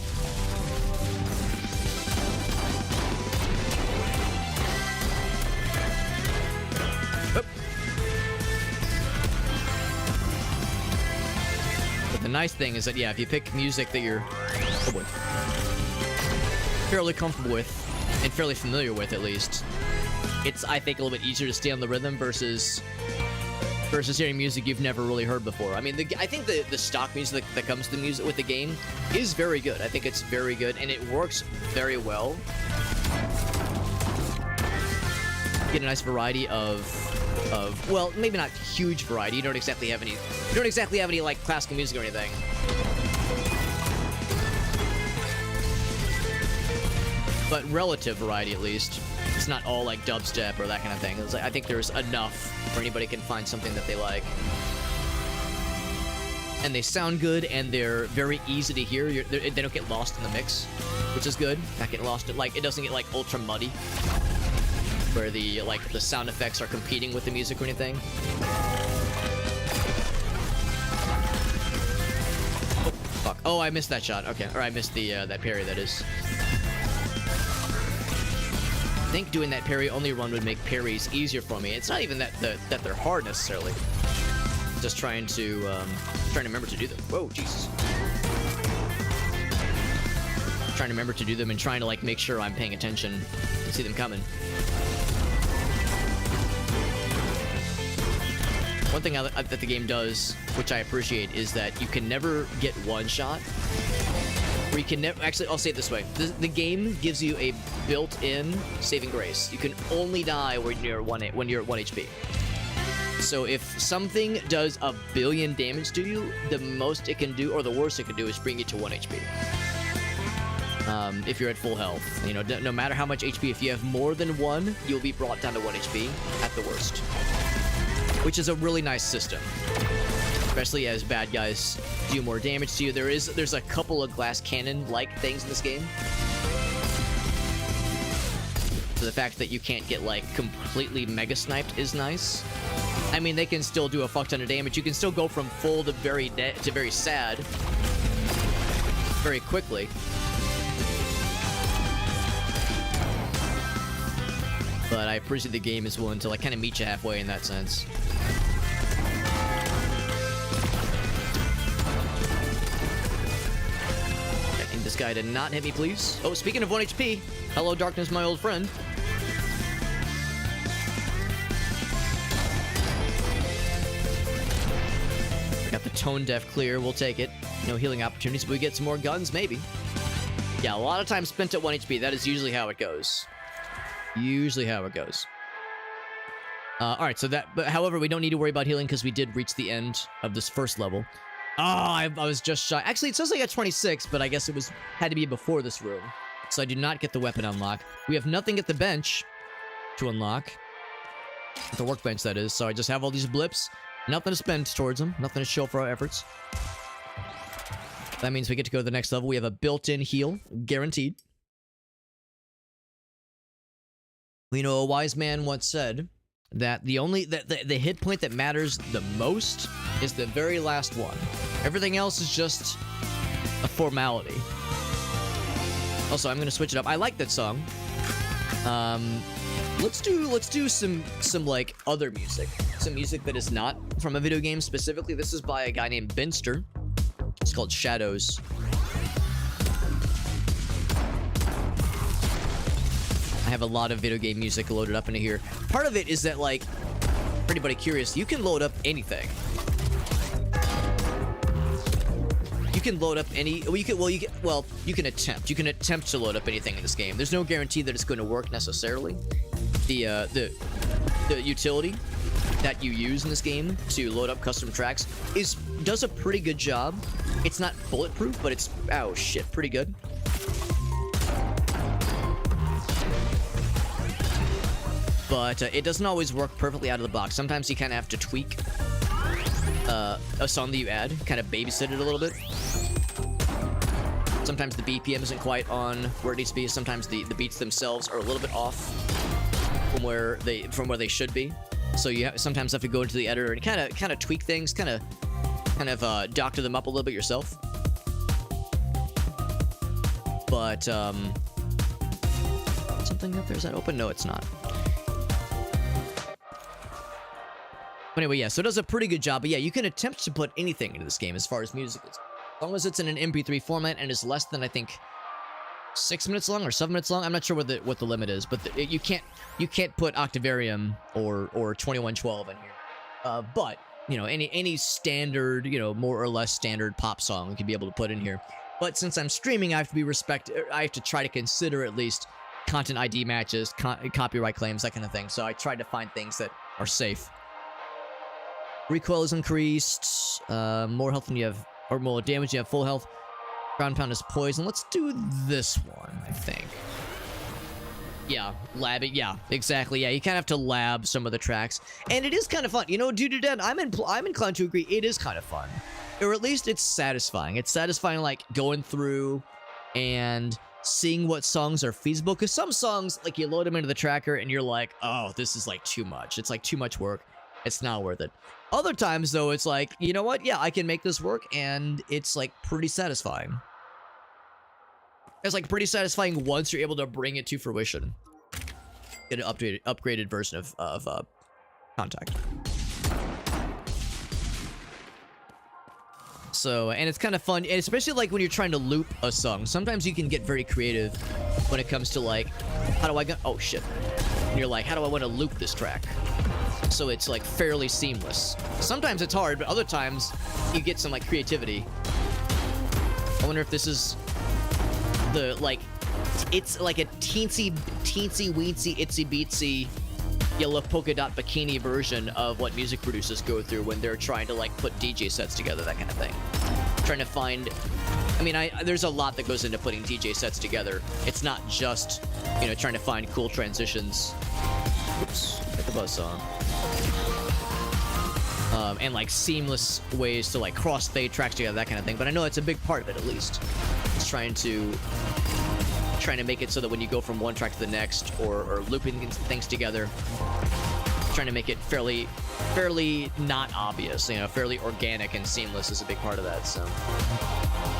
The nice thing is that, yeah, if you pick music that you're fairly comfortable with and fairly familiar with, at least, it's, I think, a little bit easier to stay on the rhythm versus hearing music you've never really heard before. I mean, I think the stock music that comes with the game is very good. I think it's very good, and it works very well. You get a nice variety of well, maybe not huge variety. You don't exactly have any like classical music or anything. But relative variety, at least. It's not all like dubstep or that kind of thing. It's like, I think there's enough where anybody can find something that they like. And they sound good, and they're very easy to hear. They don't get lost in the mix, which is good. Not getting lost, like, it doesn't get like ultra muddy, where the sound effects are competing with the music or anything. Oh, fuck. Oh, I missed that shot. Okay, or I missed the that parry, that is. I think doing that parry only run would make parries easier for me. It's not even that they're hard necessarily. Just trying to remember to do them. Whoa, Jesus. Trying to remember to do them and trying to like make sure I'm paying attention and see them coming. One thing that the game does, which I appreciate, is that you can never get one shot. Or you can never, actually, I'll say it this way. The game gives you a built-in saving grace. You can only die when you're at 1 HP. So if something does 1 billion damage to you, the most it can do, or the worst it can do, is bring you to 1 HP. If you're at full health. You know, no matter how much HP, if you have more than 1, you'll be brought down to 1 HP at the worst. Which is a really nice system. Especially as bad guys do more damage to you. There's a couple of glass cannon-like things in this game. So the fact that you can't get, like, completely mega sniped is nice. I mean, they can still do a fuck ton of damage. You can still go from full to very sad very quickly. But I appreciate the game is willing to, like, kind of meet you halfway in that sense. This guy did not hit me, please. Oh, speaking of 1 HP, hello, darkness, my old friend. Got the tone deaf clear. We'll take it. No healing opportunities, but we get some more guns, maybe. Yeah, a lot of time spent at 1 HP. That is usually how it goes. Usually how it goes. Alright, so but however, we don't need to worry about healing because we did reach the end of this first level. Oh, I was just shy. Actually, it says I got 26, but I guess it had to be before this room. So I do not get the weapon unlock. We have nothing at the bench to unlock. At the workbench, that is. So I just have all these blips. Nothing to spend towards them. Nothing to show for our efforts. That means we get to go to the next level. We have a built-in heal. Guaranteed. You know, a wise man once said that the hit point that matters the most is the very last one. Everything else is just a formality. Also, I'm gonna switch it up. I like that song. Let's do some like other music. Some music that is not from a video game specifically. This is by a guy named Binster. It's called Shadows. I have a lot of video game music loaded up into here. Part of it is that, like, for anybody curious, you can load up anything. You can load up any. You can attempt. You can attempt to load up anything in this game. There's no guarantee that it's going to work necessarily. The the utility that you use in this game to load up custom tracks does a pretty good job. It's not bulletproof, but it's, oh shit, pretty good. But it doesn't always work perfectly out of the box. Sometimes you kind of have to tweak a song that you add, kind of babysit it a little bit. Sometimes the BPM isn't quite on where it needs to be. Sometimes the beats themselves are a little bit off from where they should be. So you sometimes have to go into the editor and kind of tweak things, kind of doctor them up a little bit yourself. But something up there, is that open? No, it's not. But anyway, yeah, so it does a pretty good job. But yeah, you can attempt to put anything into this game as far as music is. As long as it's in an MP3 format and is less than, I think, 6 minutes long or 7 minutes long. I'm not sure what the limit is, but you can't put Octavarium or 2112 in here. But you know, any standard, you know, more or less standard pop song you can be able to put in here. But since I'm streaming, I have to try to consider at least content ID matches, copyright claims, that kind of thing. So I tried to find things that are safe. Recoil is increased. More health than you have, or more damage you have full health. Ground pound is poison. Let's do this one, I think. Yeah, lab it. Yeah, exactly. Yeah, you kind of have to lab some of the tracks, and it is kind of fun. You know, Dude to Dead, I'm inclined to agree. It is kind of fun, or at least it's satisfying. It's satisfying, like going through and seeing what songs are feasible. Because some songs, like, you load them into the tracker, and you're like, oh, this is like too much. It's like too much work. It's not worth it. Other times, though, it's like, you know what? Yeah, I can make this work, and it's like pretty satisfying. It's like pretty satisfying once you're able to bring it to fruition. Get an upgraded version of Contact. So, and it's kind of fun, and especially like when you're trying to loop a song. Sometimes you can get very creative when it comes to like, how do I go? Oh shit! And you're like, how do I want to loop this track? So it's like fairly seamless. Sometimes it's hard, but other times you get some like creativity. I wonder if this is the like, it's like a teensy weensy itsy bitsy yellow polka dot bikini version of what music producers go through when they're trying to like put DJ sets together, that kind of thing. Trying to find, I mean, there's a lot that goes into putting DJ sets together. It's not just, you know, trying to find cool transitions. Oops, hit the buzzsaw. And like seamless ways to like cross-fade tracks together, that kind of thing. But I know it's a big part of it, at least. It's trying to make it so that when you go from one track to the next, or looping things together, trying to make it fairly not obvious, you know, fairly organic and seamless is a big part of that. So,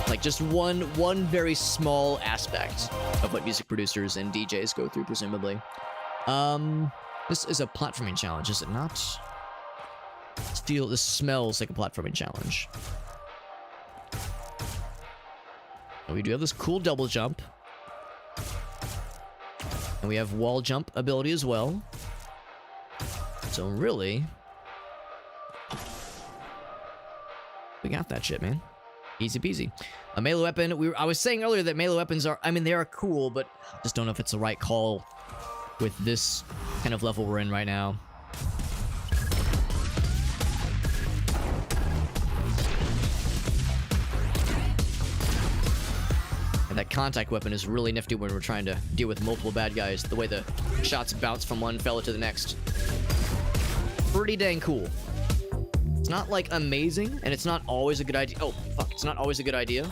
like, just one very small aspect of what music producers and DJs go through, presumably. This is a platforming challenge, is it not? This smells like a platforming challenge. And we do have this cool double jump. And we have wall jump ability as well. So really, we got that shit, man. Easy peasy. A melee weapon. I was saying earlier that melee weapons are, I mean, they are cool, but I just don't know if it's the right call with this kind of level we're in right now. That contact weapon is really nifty when we're trying to deal with multiple bad guys. The way the shots bounce from one fella to the next. Pretty dang cool. It's not, like, amazing, and it's not always a good idea. Oh, fuck. It's not always a good idea.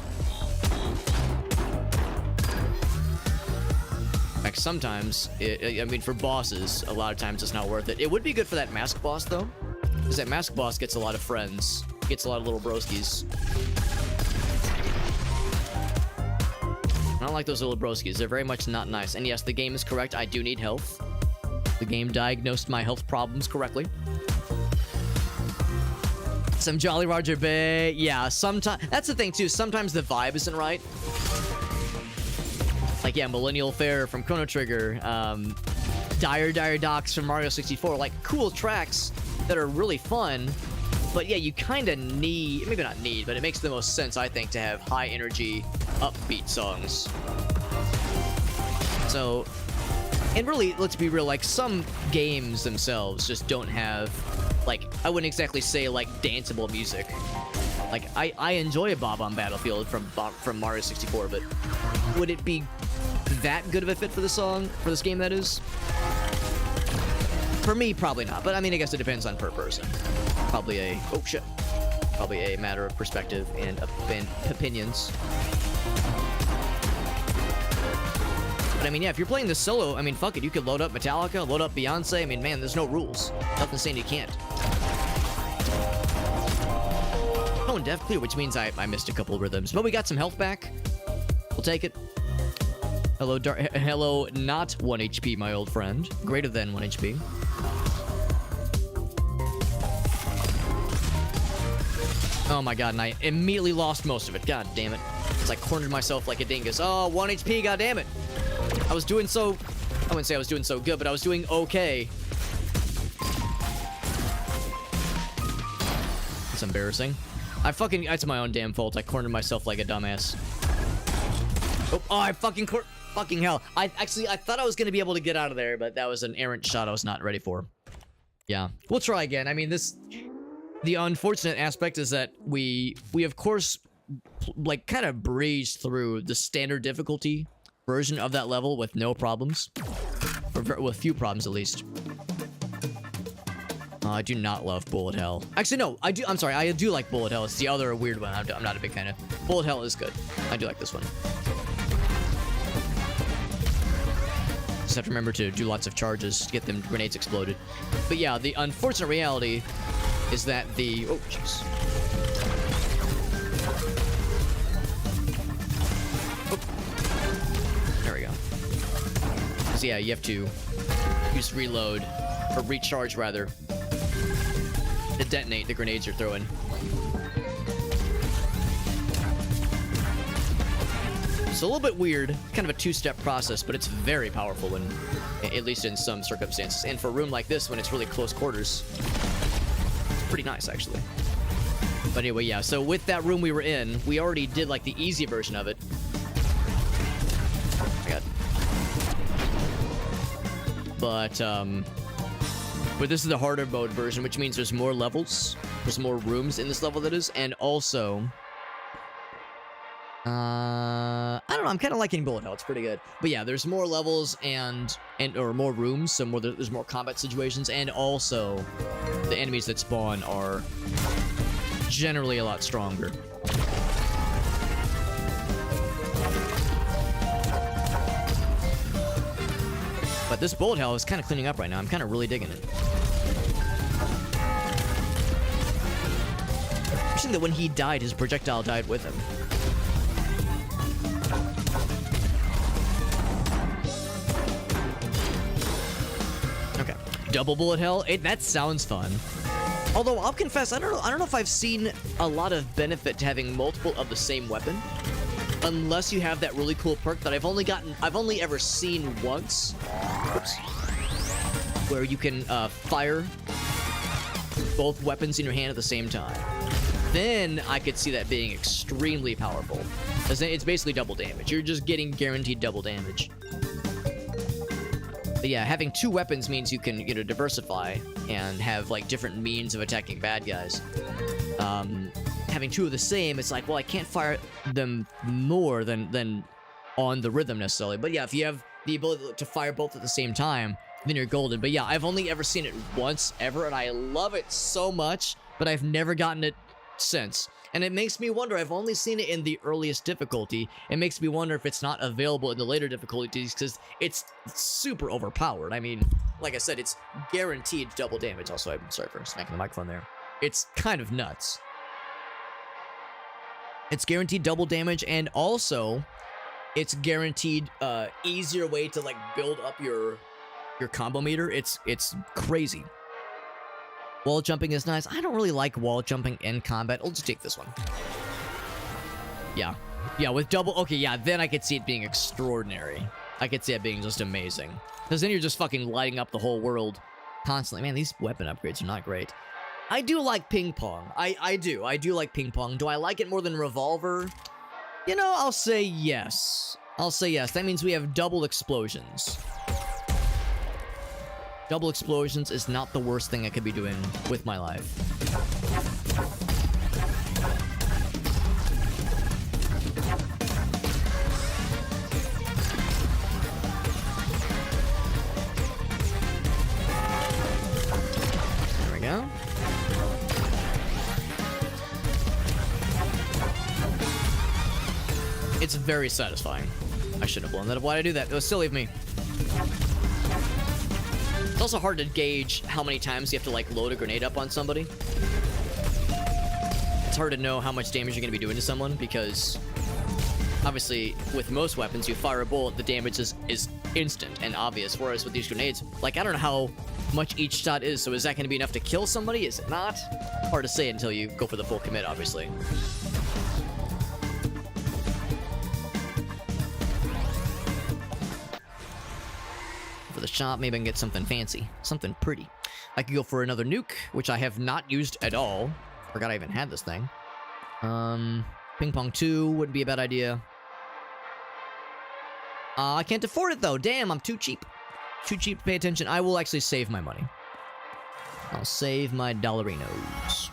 Like, sometimes, I mean, for bosses, a lot of times it's not worth it. It would be good for that mask boss, though. Because that mask boss gets a lot of friends. Gets a lot of little broskies. I don't like those little broskies. They're very much not nice. And yes, the game is correct. I do need health. The game diagnosed my health problems correctly. Some Jolly Roger Bay. Yeah, sometimes. That's the thing, too. Sometimes the vibe isn't right. Like, yeah, Millennial Fair from Chrono Trigger. Dire Docks from Mario 64. Like, cool tracks that are really fun. But yeah, you kind of need, maybe not need, but it makes the most sense, I think, to have high energy, upbeat songs. So, And really, let's be real, like, some games themselves just don't have, like, I wouldn't exactly say, like, danceable music. Like, I enjoy a Bob on Battlefield from Mario 64, but would it be that good of a fit for the song, for this game, that is? For me, probably not, but I mean, I guess it depends on per person. Probably a, oh shit, probably a matter of perspective and opinions. But I mean, yeah, if you're playing this solo, I mean, fuck it, you could load up Metallica, load up Beyonce, I mean, man, there's no rules. Nothing saying you can't. Oh, and Dev Clear, which means I missed a couple of rhythms, but we got some health back. We'll take it. Hello, hello, not 1 HP, my old friend. Greater than 1 HP. Oh my god, and I immediately lost most of it. God damn it. It's like cornered myself like a dingus. Oh, 1 HP, god damn it. I was doing so... I wouldn't say I was doing so good, but I was doing okay. It's embarrassing. It's my own damn fault. I cornered myself like a dumbass. Oh, I fucking hell. I thought I was going to be able to get out of there, but that was an errant shot I was not ready for. Yeah. We'll try again. I mean, the unfortunate aspect is that we of course, like, kind of breezed through the standard difficulty version of that level with no problems. Or with few problems, at least. I do not love Bullet Hell. Actually, no, I'm sorry, I do like Bullet Hell. It's the other weird one I'm not a big fan of. Bullet Hell is good. I do like this one. Just have to remember to do lots of charges to get them grenades exploded. But yeah, the unfortunate reality is that the... Oh, jeez. Oh. There we go. So yeah, you have to use reload, or recharge rather, to detonate the grenades you're throwing. It's a little bit weird, kind of a two-step process, but it's very powerful, when, at least in some circumstances. And for a room like this, when it's really close quarters, it's pretty nice, actually. But anyway, yeah, so with that room we were in, we already did, like, the easy version of it. Oh my god. But this is the harder mode version, which means there's more levels. There's more rooms in this level, that is. And also... I don't know, I'm kind of liking Bullet Hell. It's pretty good. But yeah, there's more levels or more rooms, so there's more combat situations, and also the enemies that spawn are generally a lot stronger. But this Bullet Hell is kind of cleaning up right now. I'm kind of really digging it. Interesting that when he died, his projectile died with him. Okay, double Bullet Hell. That sounds fun. Although I'll confess, I don't know if I've seen a lot of benefit to having multiple of the same weapon, unless you have that really cool perk that I've only ever seen once. Oops. Where you can fire both weapons in your hand at the same time. Then I could see that being extremely powerful. It's basically double damage. You're just getting guaranteed double damage. But yeah, having two weapons means you can, diversify and have, like, different means of attacking bad guys. Having two of the same, it's like, well, I can't fire them more than on the rhythm necessarily. But yeah, if you have the ability to fire both at the same time, then you're golden. But yeah, I've only ever seen it once ever, and I love it so much, but I've never gotten it since. And it makes me wonder, I've only seen it in the earliest difficulty. It makes me wonder if it's not available in the later difficulties, because it's super overpowered. I mean, like I said, it's guaranteed double damage. Also, I'm sorry for smacking the microphone there. It's kind of nuts. It's guaranteed double damage, and also it's guaranteed easier way to, like, build up your combo meter. It's crazy. Wall jumping is nice. I don't really like wall jumping in combat. I'll just take this one. Yeah. Yeah, with double... Okay, yeah, then I could see it being extraordinary. I could see it being just amazing. Because then you're just fucking lighting up the whole world constantly. Man, these weapon upgrades are not great. I do like ping pong. I do. I do like ping pong. Do I like it more than revolver? You know, I'll say yes. I'll say yes. That means we have double explosions. Double explosions is not the worst thing I could be doing with my life. There we go. It's very satisfying. I shouldn't have blown that up. Why'd I do that? It was silly of me. It's also hard to gauge how many times you have to, like, load a grenade up on somebody. It's hard to know how much damage you're going to be doing to someone because, obviously, with most weapons, you fire a bullet, the damage is instant and obvious. Whereas with these grenades, like, I don't know how much each shot is, so is that going to be enough to kill somebody? Is it not? Hard to say until you go for the full commit, obviously. For the shop, maybe I can get something fancy, something pretty. I could go for another nuke, which I have not used at all. Forgot I even had this thing. Ping pong 2 wouldn't be a bad idea. I can't afford it though. Damn, I'm too cheap. Too cheap to pay attention. I will actually save my money. I'll save my dollarinos.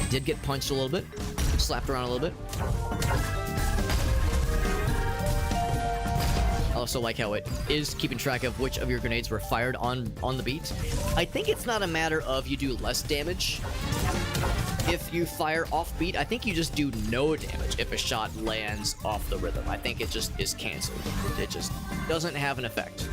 Did get punched a little bit. Slapped around a little bit. I also like how it is keeping track of which of your grenades were fired on the beat. I think it's not a matter of you do less damage if you fire off beat. I think you just do no damage if a shot lands off the rhythm. I think it just is canceled. It just doesn't have an effect.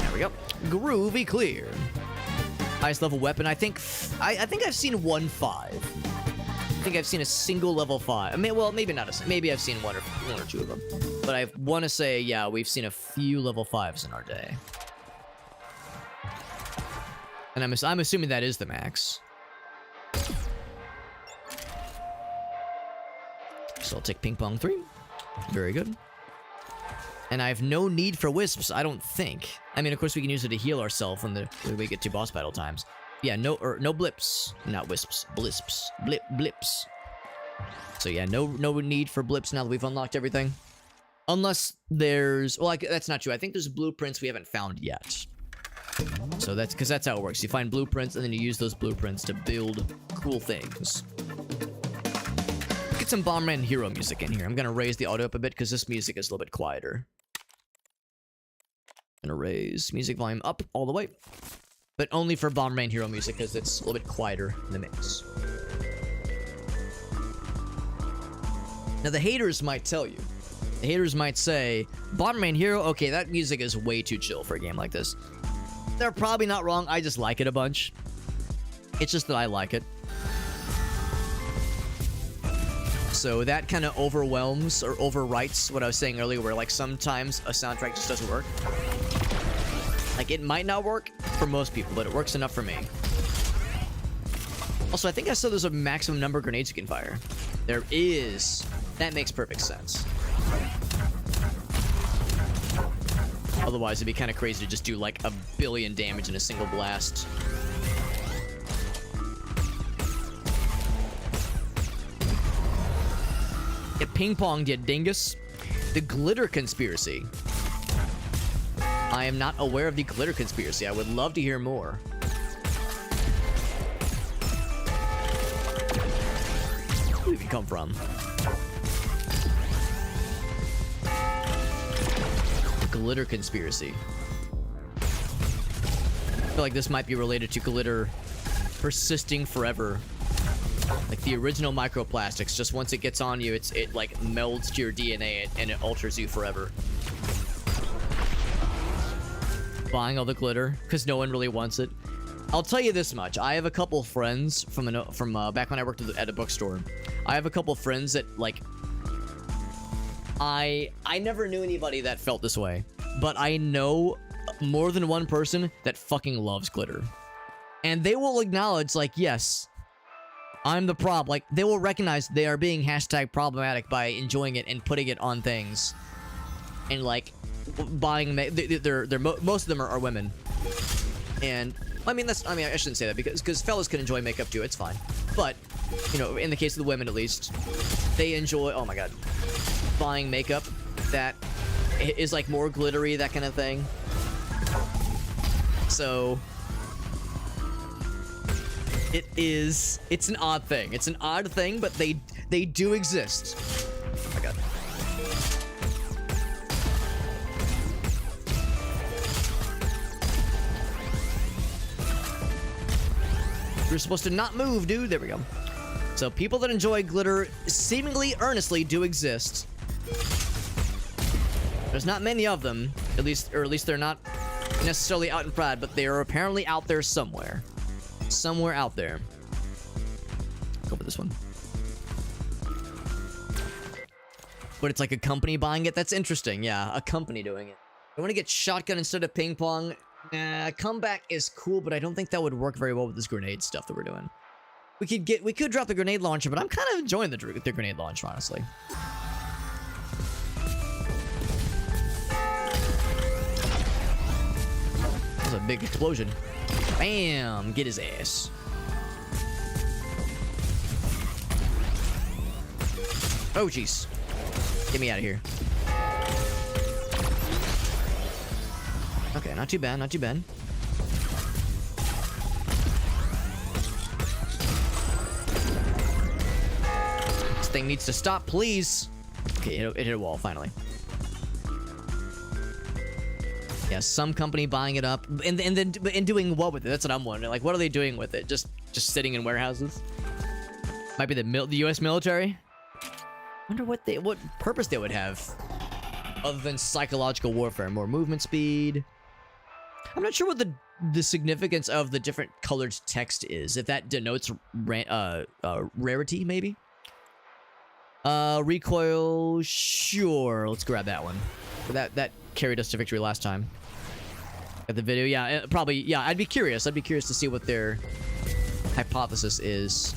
There we go. Groovy clear. Highest level weapon, I think I've seen 1 5. I think I've seen a single level 5. I mean, well, maybe not a. Maybe I've seen one or two of them. But I want to say, yeah, we've seen a few level 5s in our day. And I'm assuming that is the max. So I'll take ping pong 3. Very good. And I have no need for wisps, I don't think. I mean, of course, we can use it to heal ourselves when we get to boss battle times. Yeah, no blips. Not wisps. Blisps. Blips. So yeah, no need for blips now that we've unlocked everything. Unless there's... Well, that's not true. I think there's blueprints we haven't found yet. So that's... Because that's how it works. You find blueprints, and then you use those blueprints to build cool things. Get some Bomberman Hero music in here. I'm gonna raise the audio up a bit, because this music is a little bit quieter. Gonna raise music volume up all the way, but only for Bomberman Hero music because it's a little bit quieter in the mix. Now the haters might tell you, the haters might say, Bomberman Hero, okay, that music is way too chill for a game like this. They're probably not wrong. I just like it a bunch. It's just that I like it. So that kind of overwhelms or overwrites what I was saying earlier, where like sometimes a soundtrack just doesn't work. Like it might not work for most people, but it works enough for me. Also, I think I said there's a maximum number of grenades you can fire. There is. That makes perfect sense. Otherwise, it'd be kind of crazy to just do like 1 billion damage in a single blast. It ping-ponged you, dingus. The glitter conspiracy. I am not aware of the glitter conspiracy. I would love to hear more. Where did it come from? The glitter conspiracy. I feel like this might be related to glitter persisting forever. Like the original microplastics, just once it gets on you, it like melds to your DNA and it alters you forever. Buying all the glitter because no one really wants it. I'll tell you this much: I have a couple friends from back when I worked at a bookstore. I have a couple friends that like. I never knew anybody that felt this way, but I know more than one person that fucking loves glitter, and they will acknowledge like, yes, I'm the problem. Like, they will recognize they are being hashtag problematic by enjoying it and putting it on things. And, like, buying... most of them are women. And I mean, I shouldn't say that because fellas can enjoy makeup too. It's fine. But, you know, in the case of the women at least, they enjoy, oh my god, buying makeup that is like more glittery, that kind of thing. So it's an odd thing. It's an odd thing, but they do exist. Oh my god. You're supposed to not move, dude. There we go. So people that enjoy glitter seemingly earnestly do exist. There's not many of them, at least they're not necessarily out in pride, but they are apparently out there somewhere. Somewhere out there. Go for this one. But it's like a company buying it? That's interesting. Yeah, a company doing it. I want to get shotgun instead of ping pong. Comeback is cool, but I don't think that would work very well with this grenade stuff that we're doing. We could drop the grenade launcher, but I'm kind of enjoying the grenade launcher, honestly. That was a big explosion. Bam! Get his ass. Oh, jeez. Get me out of here. Okay, not too bad, not too bad. This thing needs to stop, please. Okay, it hit a wall, finally. Yeah, some company buying it up, and doing what with it? That's what I'm wondering. Like, what are they doing with it? Just sitting in warehouses? Might be the U.S. military. Wonder what purpose they would have, other than psychological warfare. More movement speed. I'm not sure what the significance of the different colored text is. If that denotes rarity, maybe. Recoil. Sure, let's grab that one. That carried us to victory last time. At the video, yeah, probably, yeah. I'd be curious. I'd be curious to see what their hypothesis is.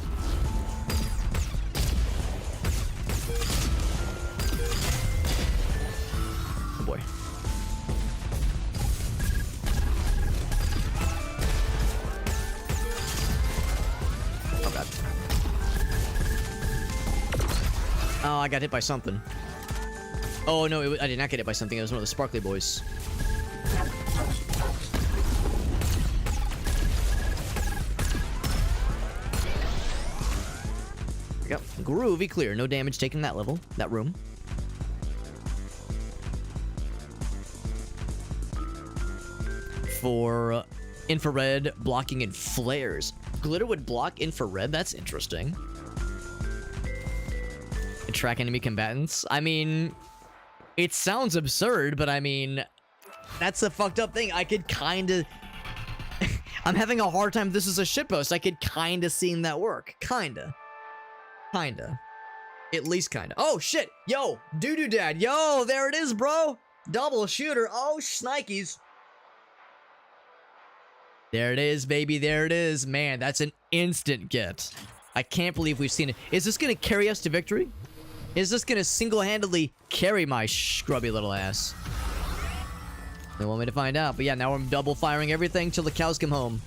Oh boy. Oh god. Oh, I got hit by something. Oh no, I did not get hit by something. It was one of the sparkly boys. Yep, groovy clear. No damage taken that level, that room. For infrared blocking and flares. Glitter would block infrared? That's interesting. Track enemy combatants. I mean, it sounds absurd, but I mean, that's a fucked up thing. I could kind of... I'm having a hard time. This is a shitpost. I could kind of see that work. Kinda. At least kinda. Oh, shit. Yo, doo-doo dad. Yo, there it is, bro. Double shooter. Oh, shnikes. There it is, baby. There it is. Man, that's an instant get. I can't believe we've seen it. Is this going to carry us to victory? Is this going to single-handedly carry my scrubby little ass? They want me to find out. But yeah, now I'm double firing everything till the cows come home.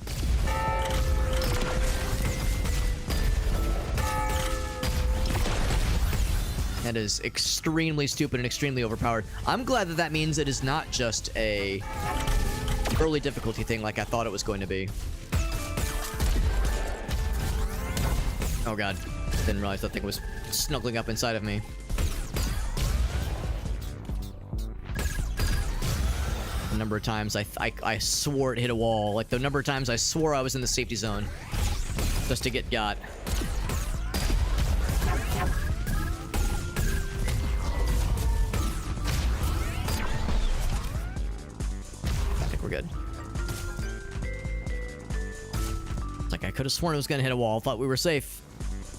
That is extremely stupid and extremely overpowered. I'm glad that that means it is not just a early difficulty thing like I thought it was going to be. Oh god. Didn't realize that thing was snuggling up inside of me. The number of times I swore it hit a wall. Like the number of times I swore I was in the safety zone. Just to get got. I think we're good. It's like I could have sworn it was gonna hit a wall. Thought we were safe.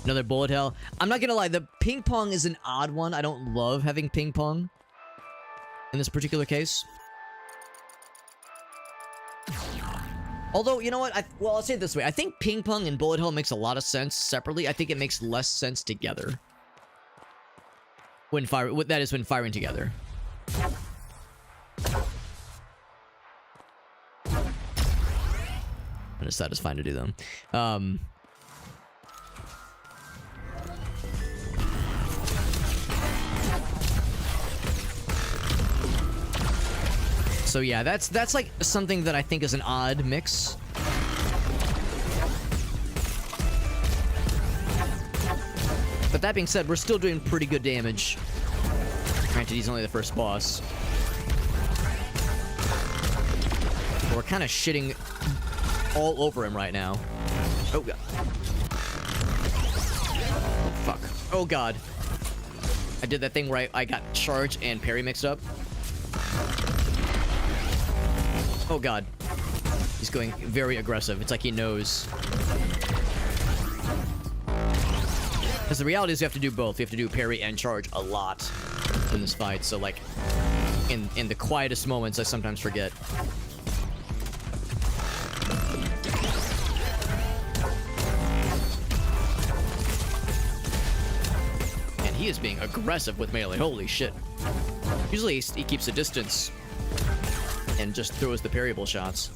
Another bullet hell. I'm not gonna lie, the ping pong is an odd one. I don't love having ping pong in this particular case. Although, you know what? Well, I'll say it this way. I think ping pong and bullet hell makes a lot of sense separately. I think it makes less sense together. When firing together. satisfying to do them. So yeah, that's like something that I think is an odd mix. But that being said, we're still doing pretty good damage. Granted, he's only the first boss. We're kind of shitting all over him right now. Oh, God. Oh, fuck. Oh, God. I did that thing where I got charge and parry mixed up. Oh, God. He's going very aggressive. It's like he knows. Because the reality is you have to do both. You have to do parry and charge a lot in this fight. So, like, in the quietest moments, I sometimes forget. And he is being aggressive with melee. Holy shit. Usually he keeps a distance and just throws the parryable shots.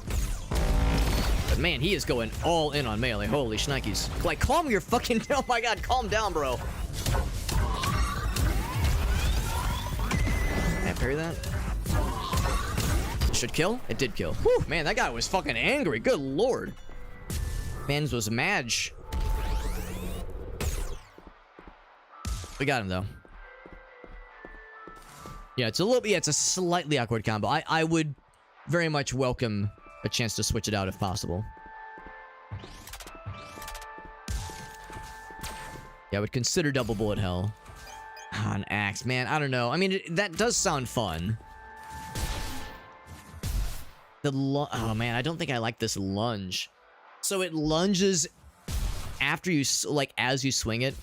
But man, he is going all in on melee. Holy shnikes. Like, calm your fucking... Oh my god, calm down, bro. Can I parry that? Should kill? It did kill. Whew, man, that guy was fucking angry. Good lord. Mans was madge. We got him, though. Yeah, it's a little... Yeah, it's a slightly awkward combo. I would very much welcome a chance to switch it out if possible. Yeah, I would consider double bullet hell. Ah, an axe, man. I don't know. I mean, that does sound fun. Oh man, I don't think I like this lunge. So it lunges after you, like, as you swing it.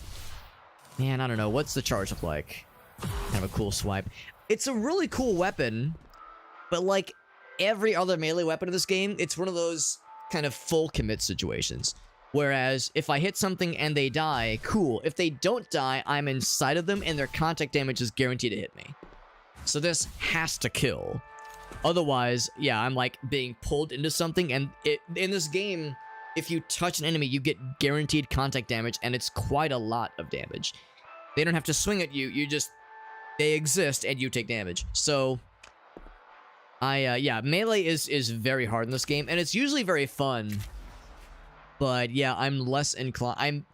Man, I don't know. What's the charge look like? Kind of a cool swipe. It's a really cool weapon, but like every other melee weapon in this game, it's one of those kind of full commit situations. Whereas if I hit something and they die, cool. If they don't die, I'm inside of them and their contact damage is guaranteed to hit me. So this has to kill. Otherwise, yeah, I'm like being pulled into something, and in this game, if you touch an enemy, you get guaranteed contact damage, and it's quite a lot of damage. They don't have to swing at you, they exist and you take damage. So yeah, melee is very hard in this game, and it's usually very fun. But yeah, I'm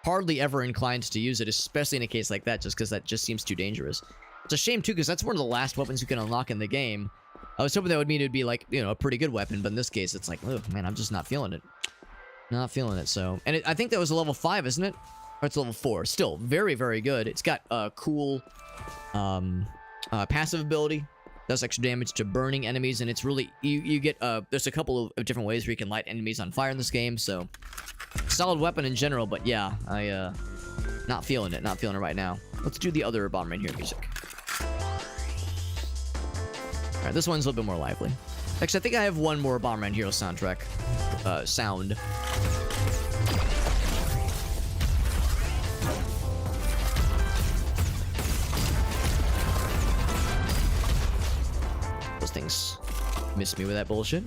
hardly ever inclined to use it, especially in a case like that, just because that just seems too dangerous. It's a shame too, because that's one of the last weapons you can unlock in the game. I was hoping that would mean it'd be like, you know, a pretty good weapon, but in this case, it's like, oh man, I'm just not feeling it. Not feeling it. So, and I think that was a level 5, isn't it? Or it's level 4. Still very, very good. It's got a cool passive ability. Does extra damage to burning enemies, and it's really, you get, there's a couple of different ways where you can light enemies on fire in this game, so solid weapon in general, but yeah, not feeling it right now. Let's do the other Bomberman Hero music. Alright, this one's a little bit more lively. Actually, I think I have one more Bomberman Hero soundtrack, sound. Those things miss me with that bullshit.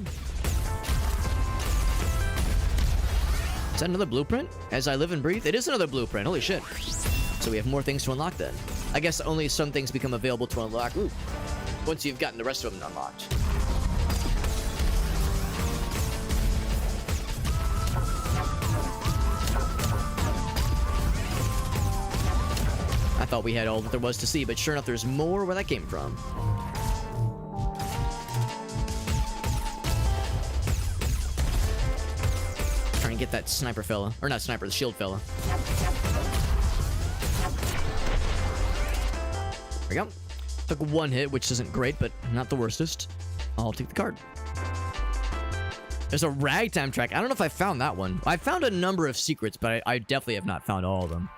Is that another blueprint? As I live and breathe? It is another blueprint. Holy shit. So we have more things to unlock then. I guess only some things become available to unlock. Ooh. Once you've gotten the rest of them unlocked. I thought we had all that there was to see, but sure enough, there's more where that came from. Trying to get that sniper fella. Or not sniper, the shield fella. There we go. Took one hit, which isn't great, but not the worstest. I'll take the card. There's a ragtime track. I don't know if I found that one. I found a number of secrets, but I definitely have not found all of them.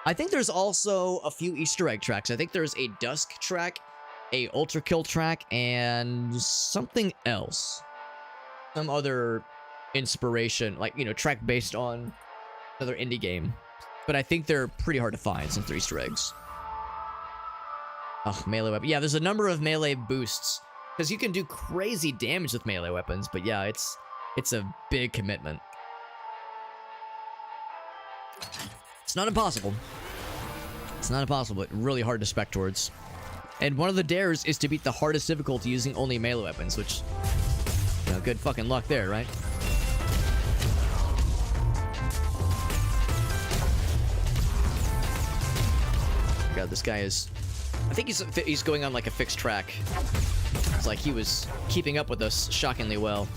I think there's also a few Easter egg tracks. I think there's a Dusk track, a Ultra Kill track, and something else. Some other inspiration, like, you know, track based on another indie game. But I think they're pretty hard to find since they're Easter eggs. Oh, melee weapon. Yeah, there's a number of melee boosts. Because you can do crazy damage with melee weapons. But yeah, it's It's a big commitment. It's not impossible. It's not impossible, but really hard to spec towards. And one of the dares is to beat the hardest difficulty using only melee weapons, which, you know, good fucking luck there, right? God, this guy is... I think he's going on like a fixed track. It's like he was keeping up with us shockingly well.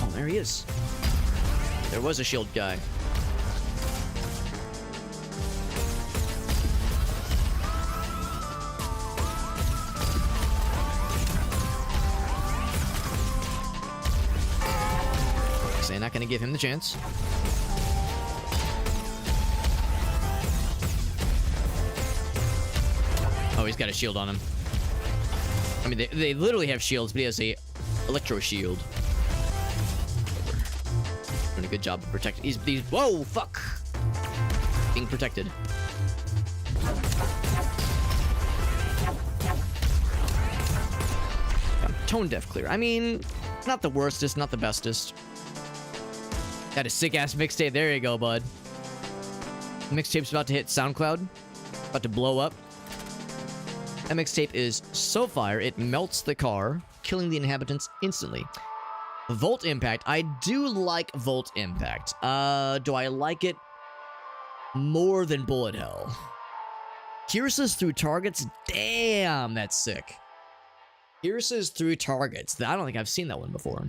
Oh, there he is. There was a shield guy. So not gonna give him the chance. Oh, he's got a shield on him. I mean, they literally have shields, but he has a electro shield. Doing a good job of protecting. He's whoa, fuck! Being protected. Tone deaf clear. I mean, not the worstest, not the bestest. Got a sick ass mixtape. There you go, bud. Mixtape's about to hit SoundCloud. About to blow up. That mixtape is so fire, it melts the car, killing the inhabitants instantly. Volt Impact. I do like Volt Impact. Do I like it more than Bullet Hell? Pierces through targets? Damn, that's sick. Pierces through targets. I don't think I've seen that one before.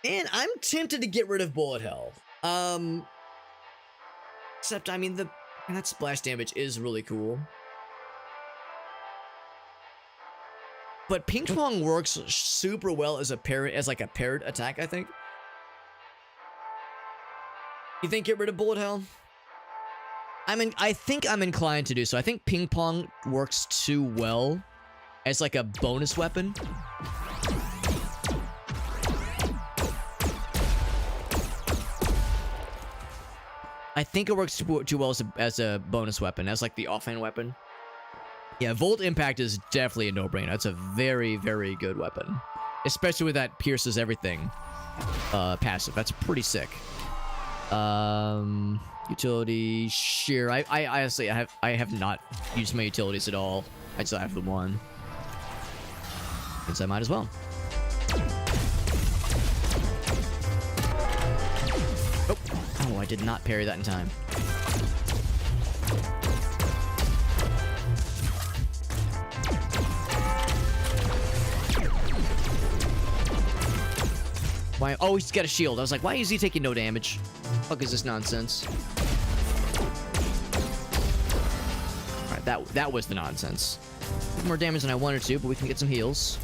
And I'm tempted to get rid of Bullet Hell. Except, I mean, that splash damage is really cool. But Ping Pong works super well as a parry, as like a parried attack, I think. You think get rid of Bullet Hell? I think I'm inclined to do so. I think Ping Pong works too well as like a bonus weapon. I think it works too well as a bonus weapon, as like the offhand weapon. Yeah, Volt Impact is definitely a no-brainer. That's a very, very good weapon. Especially with that pierces everything passive. That's pretty sick. Utility, sure. I honestly, I have not used my utilities at all. I just have the one. Guess I might as well. Oh, I did not parry that in time. Why? Oh, he's got a shield. I was like, why is he taking no damage? What the fuck is this nonsense? Alright, that was the nonsense. More damage than I wanted to, but we can get some heals.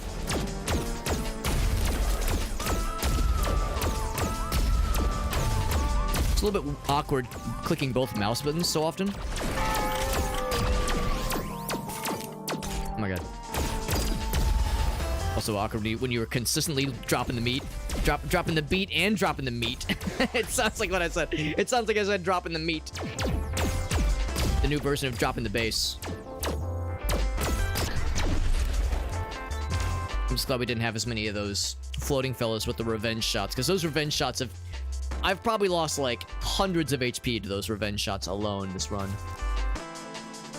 It's a little bit awkward clicking both mouse buttons so often. Oh my god. Also awkward when you were consistently dropping the meat. Dropping the beat and dropping the meat. It sounds like what I said. It sounds like I said dropping the meat. The new version of dropping the bass. I'm just glad we didn't have as many of those floating fellas with the revenge shots, because those revenge shots have... I've probably lost like hundreds of HP to those revenge shots alone this run.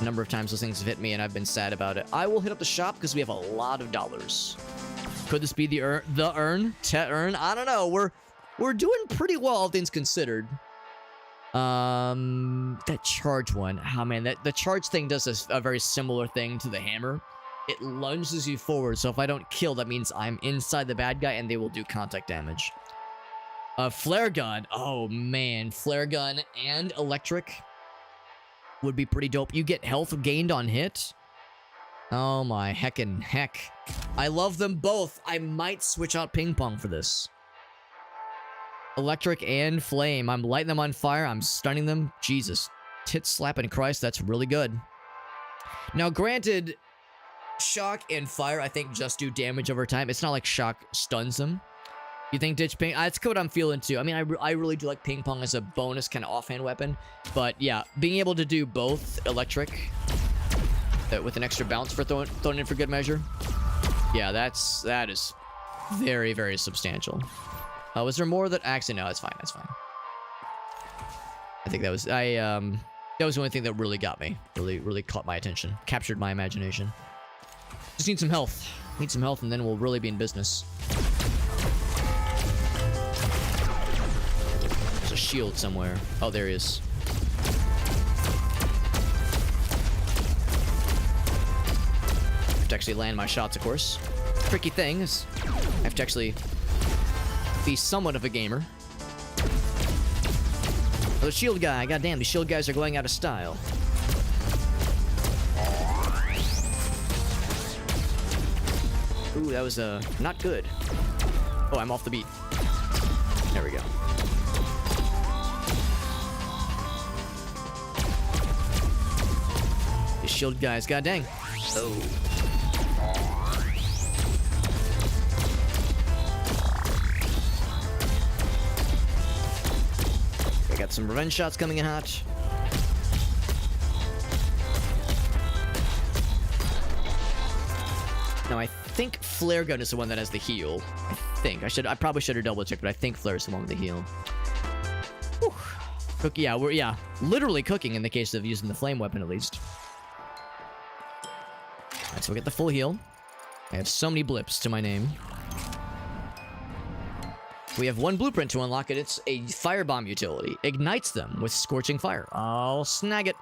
A number of times those things have hit me and I've been sad about it. I will hit up the shop because we have a lot of dollars. Could this be the urn? I don't know. We're doing pretty well, all things considered. That charge one. Oh man, the charge thing does a very similar thing to the hammer. It lunges you forward, so if I don't kill, that means I'm inside the bad guy and they will do contact damage. Flare gun. Oh man, flare gun and electric would be pretty dope. You get health gained on hit. Oh my heckin' heck. I love them both. I might switch out ping pong for this. Electric and flame. I'm lighting them on fire. I'm stunning them. Jesus. Tit slapping Christ. That's really good. Now, granted, shock and fire, I think, just do damage over time. It's not like shock stuns them. You think ditch ping? That's what I'm feeling too. I mean, I really do like ping pong as a bonus kind of offhand weapon. But yeah, being able to do both electric with an extra bounce for throwing in for good measure. Yeah, that is very, very substantial. Was there more that actually no, that's fine, that's fine. I think that was that was the only thing that really got me. Really caught my attention. Captured my imagination. Just need some health. Need some health and then we'll really be in business. There's a shield somewhere. Oh, there he is. I have to actually land my shots, of course. Tricky thing is I have to actually be somewhat of a gamer. Oh, the shield guy. Goddamn, these shield guys are going out of style. Ooh, that was not good. Oh, I'm off the beat. There we go. These shield guys, god dang. Oh. Got some revenge shots coming in hot. Now I think flare gun is the one that has the heal. I probably should have double checked, but I think flare is the one with the heal. Whew. Yeah, we're literally cooking in the case of using the flame weapon at least. Alright, so we get the full heal. I have so many blips to my name. We have one blueprint to unlock it. It's a firebomb utility. Ignites them with scorching fire. I'll snag it.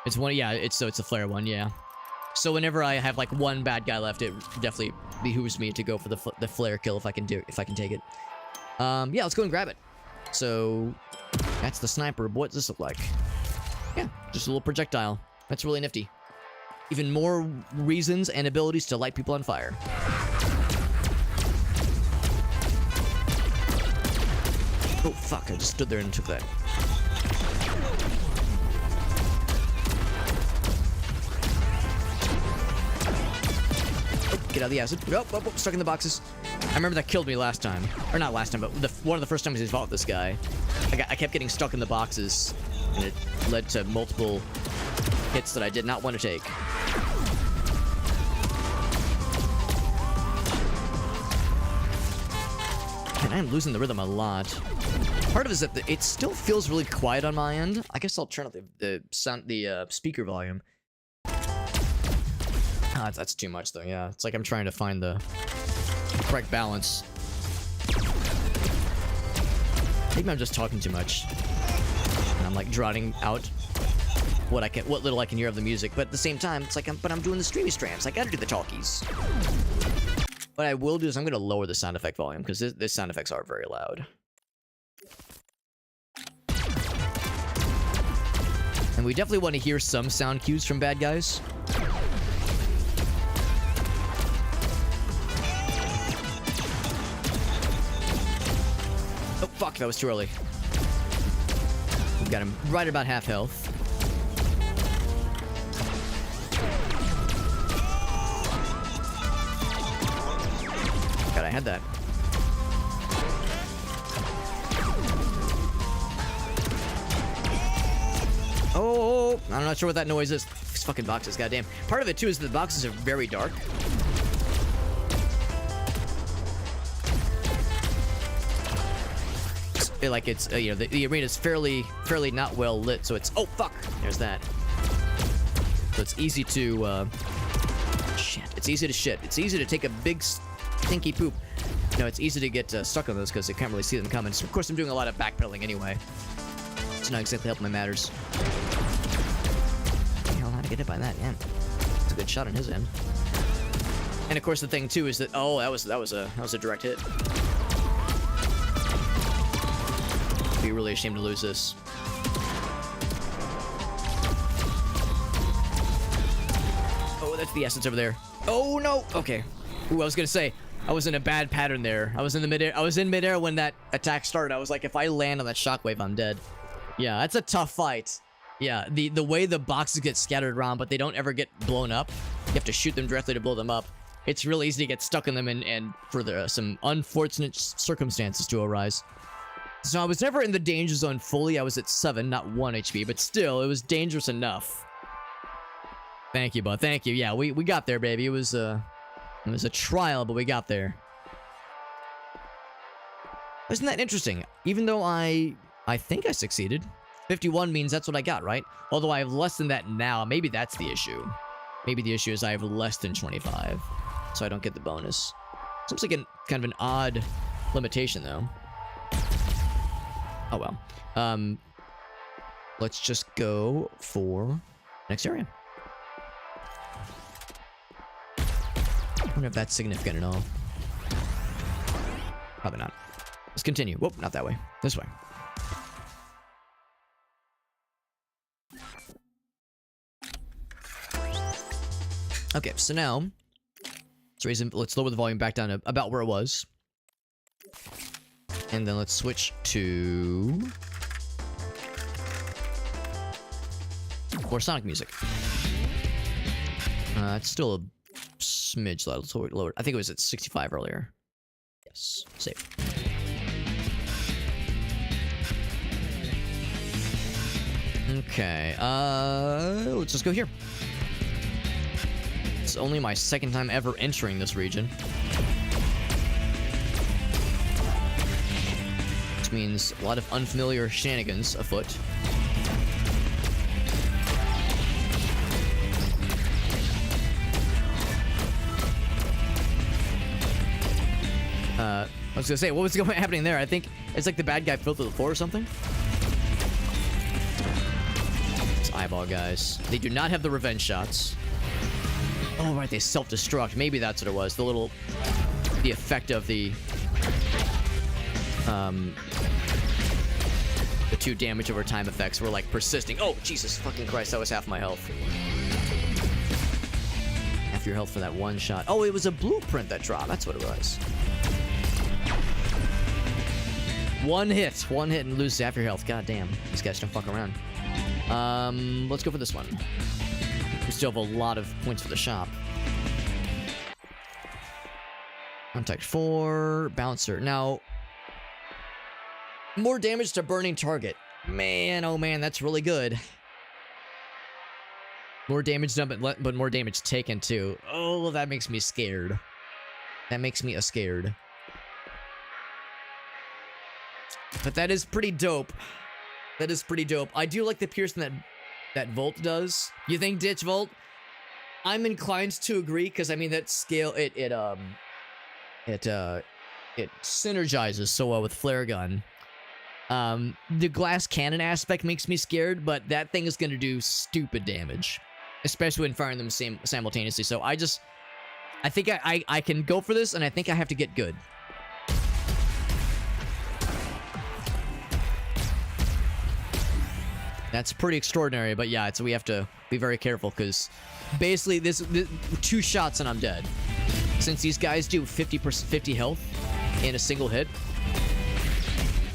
It's one, yeah, it's a flare one, yeah. So whenever I have like one bad guy left, it definitely behooves me to go for the flare kill if I can take it. Yeah, let's go and grab it. So that's the sniper. What does this look like? Yeah, just a little projectile. That's really nifty. Even more reasons and abilities to light people on fire. Oh, fuck, I just stood there and took that. Oh, get out of the acid. Oh, stuck in the boxes. I remember that killed me last time. Or not last time, but one of the first times I fought this guy. I kept getting stuck in the boxes, and it led to multiple hits that I did not want to take. And I'm losing the rhythm a lot. Part of it is that it still feels really quiet on my end. I guess I'll turn up the speaker volume. Ah, that's too much though. Yeah, it's like I'm trying to find the correct balance. Maybe I'm just talking too much. And I'm like drowning out what little I can hear of the music. But at the same time, it's like I'm doing the streamy strands. I gotta do the talkies. What I will do is I'm gonna lower the sound effect volume because this sound effects are very loud. And we definitely want to hear some sound cues from bad guys. Oh, fuck, that was too early. We got him right about half health. God, I had that. Oh, I'm not sure what that noise is. These fucking boxes, goddamn. Part of it, too, is the boxes are very dark. It's you know, the arena's fairly not well lit, so it's... Oh, fuck! There's that. So it's easy to, shit. It's easy to shit. It's easy to take a big, stinky poop. No, it's easy to get stuck on those because I can't really see them coming. So, of course, I'm doing a lot of backpedaling anyway. It's not exactly helping my matters. Hell, how to get hit by that? Yeah, it's a good shot on his end. And of course, the thing too is that that was a direct hit. I'd be really ashamed to lose this. Oh, that's the essence over there. Oh no. Okay. Ooh, I was gonna say. I was in a bad pattern there. I was in midair when that attack started. I was like, if I land on that shockwave, I'm dead. Yeah, that's a tough fight. Yeah, the way the boxes get scattered around, but they don't ever get blown up. You have to shoot them directly to blow them up. It's real easy to get stuck in them and for some unfortunate circumstances to arise. So I was never in the danger zone fully. I was at 7, not 1 HP, but still, it was dangerous enough. Thank you, bud. Thank you. Yeah, we got there, baby. It was It was a trial, but we got there. Isn't that interesting? Even though I think I succeeded. 51 means that's what I got, right? Although I have less than that now. Maybe that's the issue. Maybe the issue is I have less than 25. So I don't get the bonus. Seems like kind of an odd limitation, though. Oh, well. Let's just go for next area. I wonder if that's significant at all. Probably not. Let's continue. Whoop, not that way. This way. Okay, so now let's lower the volume back down to about where it was. And then let's switch to more Sonic music. It's still a smidge lower. I think it was at 65 earlier. Yes, save. Okay, let's just go here. It's only my second time ever entering this region. Which means a lot of unfamiliar shenanigans afoot. I was gonna say, what was happening there? I think it's like the bad guy fell through the floor or something. It's eyeball guys. They do not have the revenge shots. Oh, right, they self-destruct. Maybe that's what it was. The effect of the 2 damage over time effects were like persisting. Oh, Jesus fucking Christ, that was half my health. Half your health for that one shot. Oh, it was a blueprint that dropped. That's what it was. One hit and lose half your health. God damn, these guys don't fuck around. Let's go for this one. We still have a lot of points for the shop. Contact 4, bouncer. Now, more damage to burning target. Man, oh man, that's really good. More damage done, but more damage taken too. Oh, that makes me scared. That makes me scared. But that is pretty dope. That is pretty dope. I do like the piercing that Volt does. You think Ditch Volt? I'm inclined to agree because I mean that scale it synergizes so well with Flare Gun. The glass cannon aspect makes me scared, but that thing is going to do stupid damage, especially when firing them simultaneously. So I think I can go for this, and I think I have to get good. That's pretty extraordinary, but yeah, we have to be very careful because basically this 2 shots and I'm dead. Since these guys do 50 health in a single hit,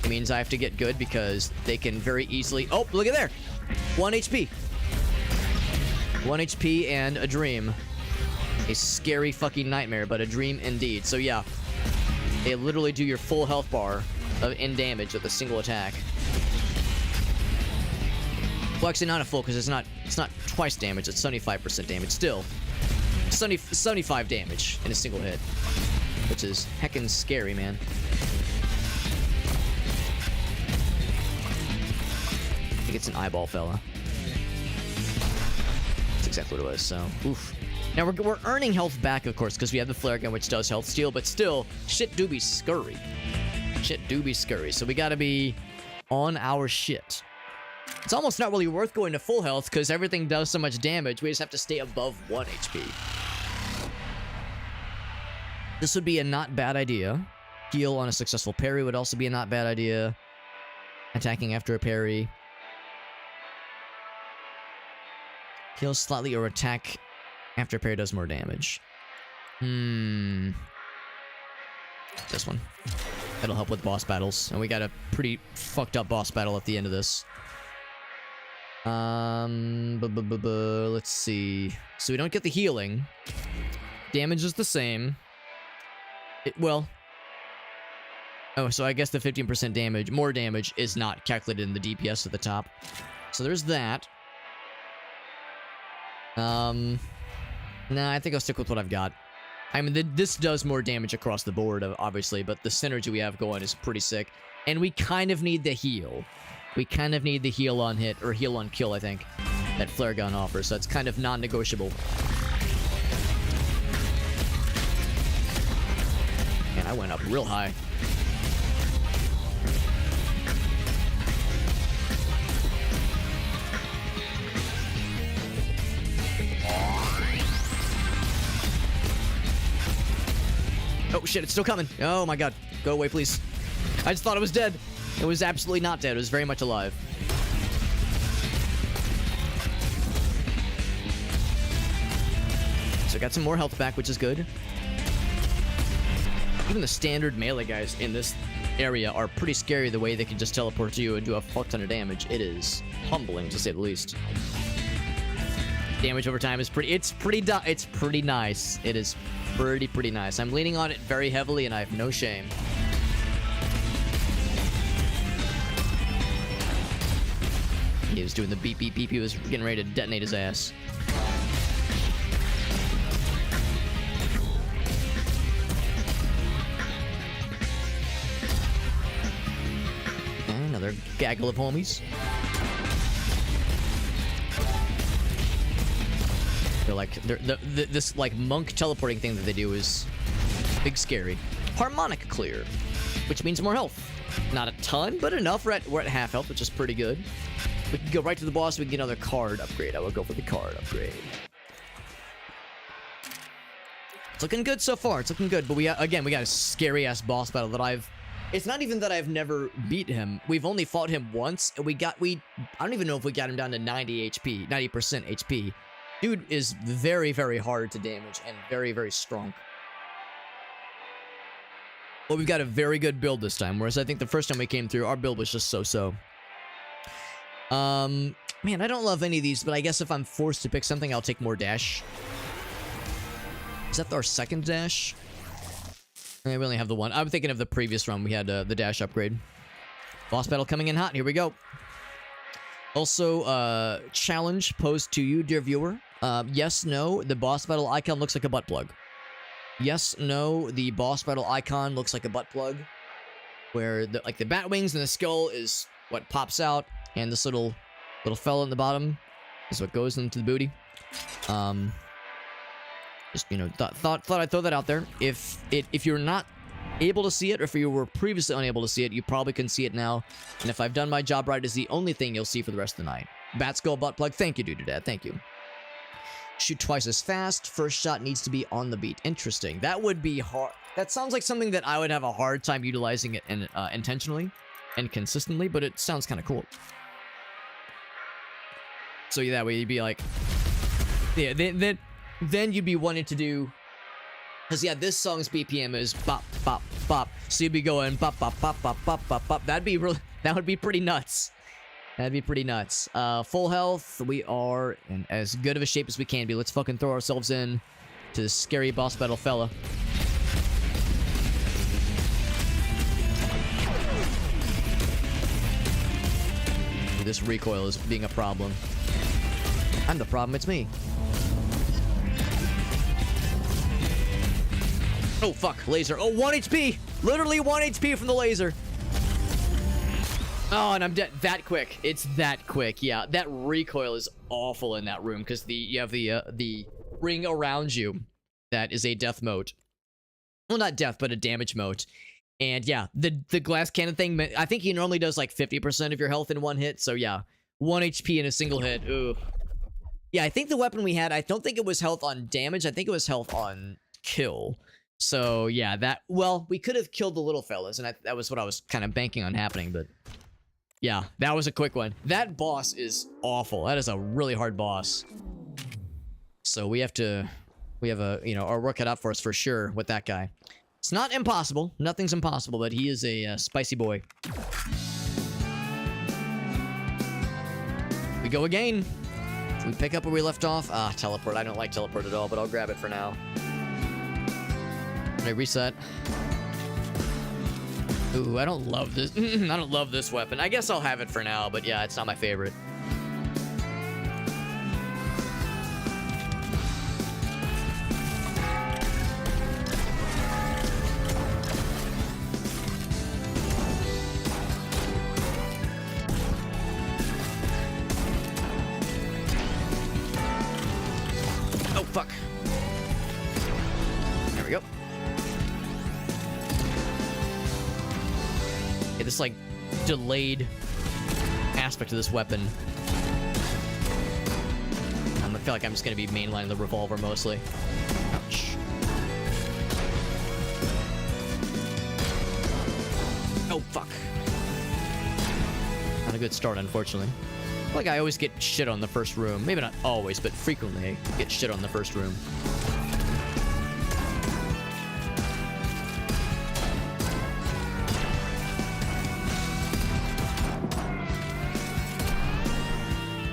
it means I have to get good because they can very easily. Oh, look at there, 1 HP, 1 HP and a dream, a scary fucking nightmare, but a dream indeed. So yeah, they literally do your full health bar in damage with a single attack. Well, actually not a full, because it's not twice damage, it's 75% damage. Still, 75 damage in a single hit, which is heckin' scary, man. I think it's an eyeball fella. That's exactly what it was, so, oof. Now, we're earning health back, of course, because we have the flare gun, which does health steal, but still, shit do be scurry. Shit do be scurry, so we gotta be on our shit. It's almost not really worth going to full health because everything does so much damage. We just have to stay above 1 HP. This would be a not bad idea. Heal on a successful parry would also be a not bad idea. Attacking after a parry. Heal slightly or attack after a parry does more damage. This one. That'll help with boss battles. And we got a pretty fucked up boss battle at the end of this. Let's see. So we don't get the healing. Damage is the same. Well. Oh, so I guess the 15% damage, more damage, is not calculated in the DPS at the top. So there's that. Nah, I think I'll stick with what I've got. I mean, this does more damage across the board, obviously, but the synergy we have going is pretty sick. And we kind of need the heal. We kind of need the heal on hit, or heal on kill, I think, that flare gun offers, so it's kind of non-negotiable. Man, I went up real high. Oh shit, it's still coming. Oh my god. Go away, please. I just thought it was dead. It was absolutely not dead. It was very much alive. So I got some more health back, which is good. Even the standard melee guys in this area are pretty scary the way they can just teleport to you and do a fuck ton of damage. It is humbling, to say the least. Damage over time is pretty nice. It is pretty nice. I'm leaning on it very heavily and I have no shame. He was doing the beep beep beep. He was getting ready to detonate his ass. And another gaggle of homies. They're like this like monk teleporting thing that they do is big scary. Harmonic clear, which means more health. Not a ton, but enough. We're at half health, which is pretty good. We can go right to the boss. We can get another card upgrade. I will go for the card upgrade. It's looking good so far. It's looking good, but we got a scary ass boss battle that it's not even that I've never beat him. We've only fought him once, and I don't even know if we got him down to 90 HP, 90% HP. Dude is very, very hard to damage and very, very strong. But we've got a very good build this time, whereas I think the first time we came through, our build was just so-so. Man, I don't love any of these, but I guess if I'm forced to pick something, I'll take more dash. Is that our second dash? We only have the one. I'm thinking of the previous run. We had the dash upgrade. Boss battle coming in hot. Here we go. Also, challenge posed to you, dear viewer. Yes, no, the boss battle icon looks like a butt plug. Yes, no, the boss battle icon looks like a butt plug. Where the bat wings and the skull is what pops out. And this little fella in the bottom is what goes into the booty. Just, you know, thought I'd throw that out there. If you're not able to see it, or if you were previously unable to see it, you probably can see it now. And if I've done my job right, is the only thing you'll see for the rest of the night. Bat skull butt plug. Thank you, dude, Dad. Thank you. Shoot twice as fast. First shot needs to be on the beat. Interesting. That would be hard. That sounds like something that I would have a hard time utilizing it intentionally and consistently, but it sounds kind of cool. So yeah, that way you'd be like, yeah, then you'd be wanting to do, because yeah, this song's BPM is bop bop bop, so you'd be going bop bop bop bop bop bop bop. That would be pretty nuts. That'd be pretty nuts. Full health. We are in as good of a shape as we can be. Let's fucking throw ourselves in to the scary boss battle fella. This recoil is being a problem. I'm the problem, it's me. Oh, fuck. Laser. Oh, 1 HP! Literally 1 HP from the laser. Oh, and I'm dead that quick. It's that quick, yeah. That recoil is awful in that room, because you have the ring around you that is a death moat. Well, not death, but a damage moat. And yeah, the glass cannon thing, I think he normally does like 50% of your health in one hit, so yeah. 1 HP in a single hit, ooh. Yeah, I think the weapon we had, I don't think it was health on damage, I think it was health on kill. So yeah, well, we could have killed the little fellas, and that was what I was kind of banking on happening, but yeah, that was a quick one. That boss is awful. That is a really hard boss. So we have a, you know, our work cut out for us for sure with that guy. It's not impossible. Nothing's impossible, but he is a spicy boy. We go again. We pick up where we left off. Ah, teleport. I don't like teleport at all, but I'll grab it for now. Let me reset. Ooh, I don't love this. I don't love this weapon. I guess I'll have it for now, but yeah, it's not my favorite. fuck. There we go. Yeah, this, like, delayed aspect of this weapon. I feel like I'm just going to be mainlining the revolver mostly. Ouch. Oh, fuck. Not a good start, unfortunately. I feel like I always get shit on the first room. Maybe not always, but frequently I get shit on the first room.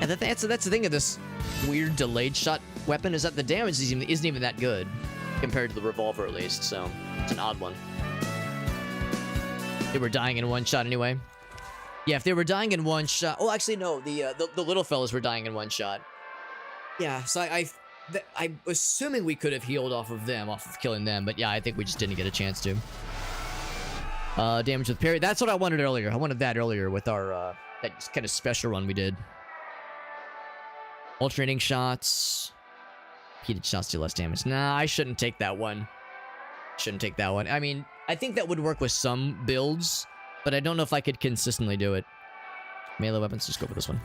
And that's the thing of this weird delayed shot weapon, is that the damage isn't even that good compared to the revolver, at least. So it's an odd one. They were dying in one shot anyway. Yeah, if they were dying in one shot. Oh, actually, no. The little fellas were dying in one shot. Yeah, so I'm assuming we could have healed off of killing them, but yeah, I think we just didn't get a chance to. Damage with parry. That's what I wanted earlier. I wanted that earlier with our that kind of special run we did. Alternating shots. Heated shots do less damage. Nah, I shouldn't take that one. Shouldn't take that one. I mean, I think that would work with some builds, but I don't know if I could consistently do it. Melee weapons, just go for this one.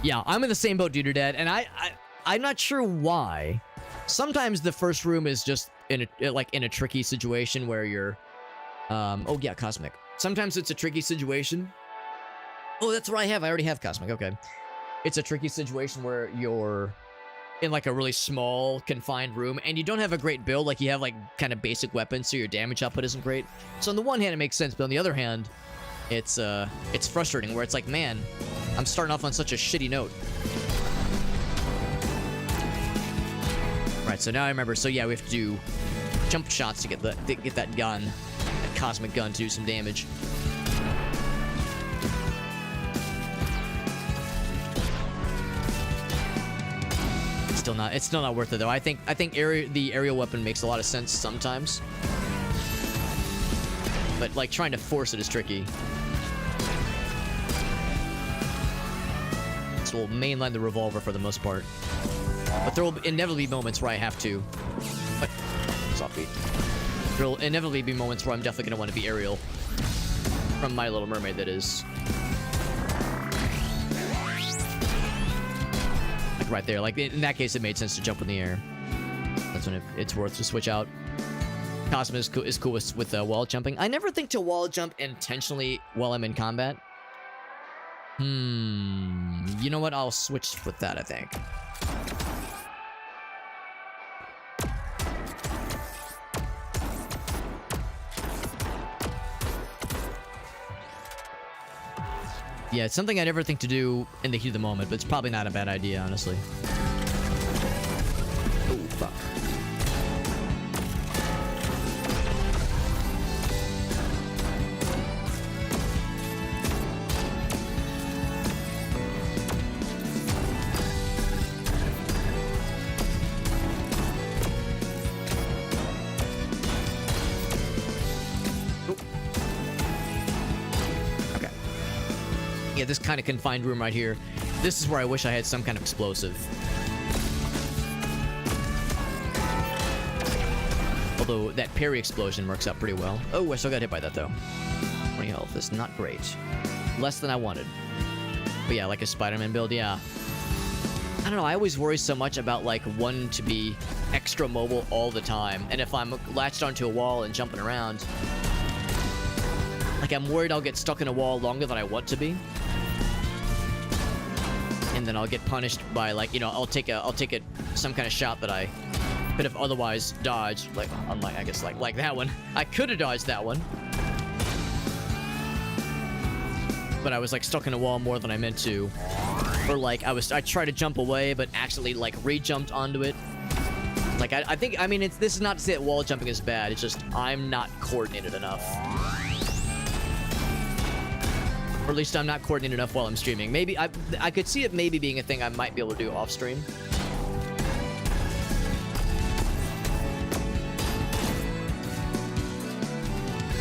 Yeah, I'm in the same boat, Dude, Dad, and I'm not sure why. Sometimes the first room is just in a tricky situation where you're oh yeah, Cosmic. Sometimes it's a tricky situation. Oh, that's what I have. I already have Cosmic. Okay. It's a tricky situation where you're in like a really small, confined room, and you don't have a great build. Like, you have like kind of basic weapons, so your damage output isn't great. So on the one hand, it makes sense, but on the other hand, it's frustrating where it's like, man, I'm starting off on such a shitty note. Right, so now I remember. So yeah, we have to do jump shots to get that gun, that cosmic gun, to do some damage. It's still not worth it though. I think the aerial weapon makes a lot of sense sometimes, but like trying to force it is tricky. So we'll mainline the revolver for the most part, but there will inevitably be moments where I have to. But soft beat. There will inevitably be moments where I'm definitely gonna want to be aerial. From My Little Mermaid, that is. Right there, like in that case, it made sense to jump in the air. That's when it's worth to switch out. Cosmic is cool with wall jumping. I never think to wall jump intentionally while I'm in combat. You know what? I'll switch with that, I think. Yeah, it's something I never think to do in the heat of the moment, but it's probably not a bad idea, honestly. Oh, fuck. Yeah, this kind of confined room right here. This is where I wish I had some kind of explosive. Although that parry explosion works out pretty well. Oh, I still got hit by that though. 20 health is not great. Less than I wanted. But yeah, like a Spider-Man build, yeah. I don't know, I always worry so much about like wanting to be extra mobile all the time. And if I'm latched onto a wall and jumping around, like I'm worried I'll get stuck in a wall longer than I want to be. And then I'll get punished by, like, you know, I'll take some kind of shot that I could have otherwise dodged, like, unlike, I guess, like that one. I could have dodged that one, but I was like stuck in a wall more than I meant to, or like I tried to jump away, but actually like re-jumped onto it. Like I think, I mean, this is not to say that wall jumping is bad. It's just I'm not coordinated enough. Or at least I'm not coordinated enough while I'm streaming. Maybe I could see it maybe being a thing I might be able to do off stream.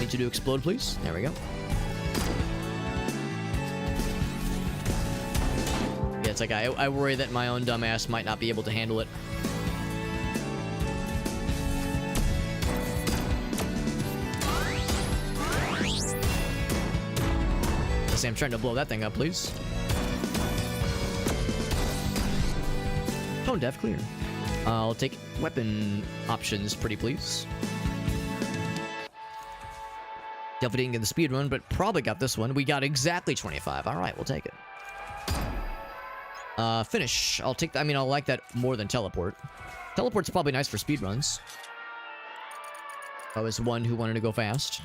Need you to explode, please. There we go. Yeah, It's like I worry that my own dumbass might not be able to handle it. I'm trying to blow that thing up, please. Tone deaf, clear. I'll take weapon options, pretty please. Definitely didn't get the speed run, but probably got this one. We got exactly 25. All right, we'll take it. Finish. I'll take. I mean, I'll like that more than teleport. Teleport's probably nice for speed runs. I was one who wanted to go fast.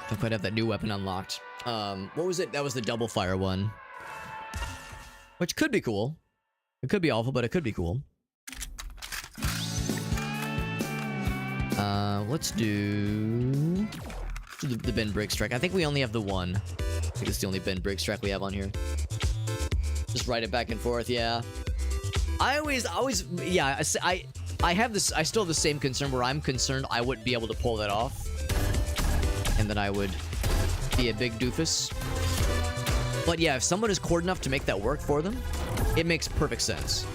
Don't quite have that new weapon unlocked. What was it? That was the double fire one. Which could be cool. It could be awful, but it could be cool. Let's do the bend break strike. I think we only have the one. I think it's the only bend break strike we have on here. Just ride it back and forth, yeah. I always, yeah, I have this, I still have the same concern where I'm concerned I wouldn't be able to pull that off. And then I would be a big doofus. But yeah, if someone is cord enough to make that work for them, it makes perfect sense.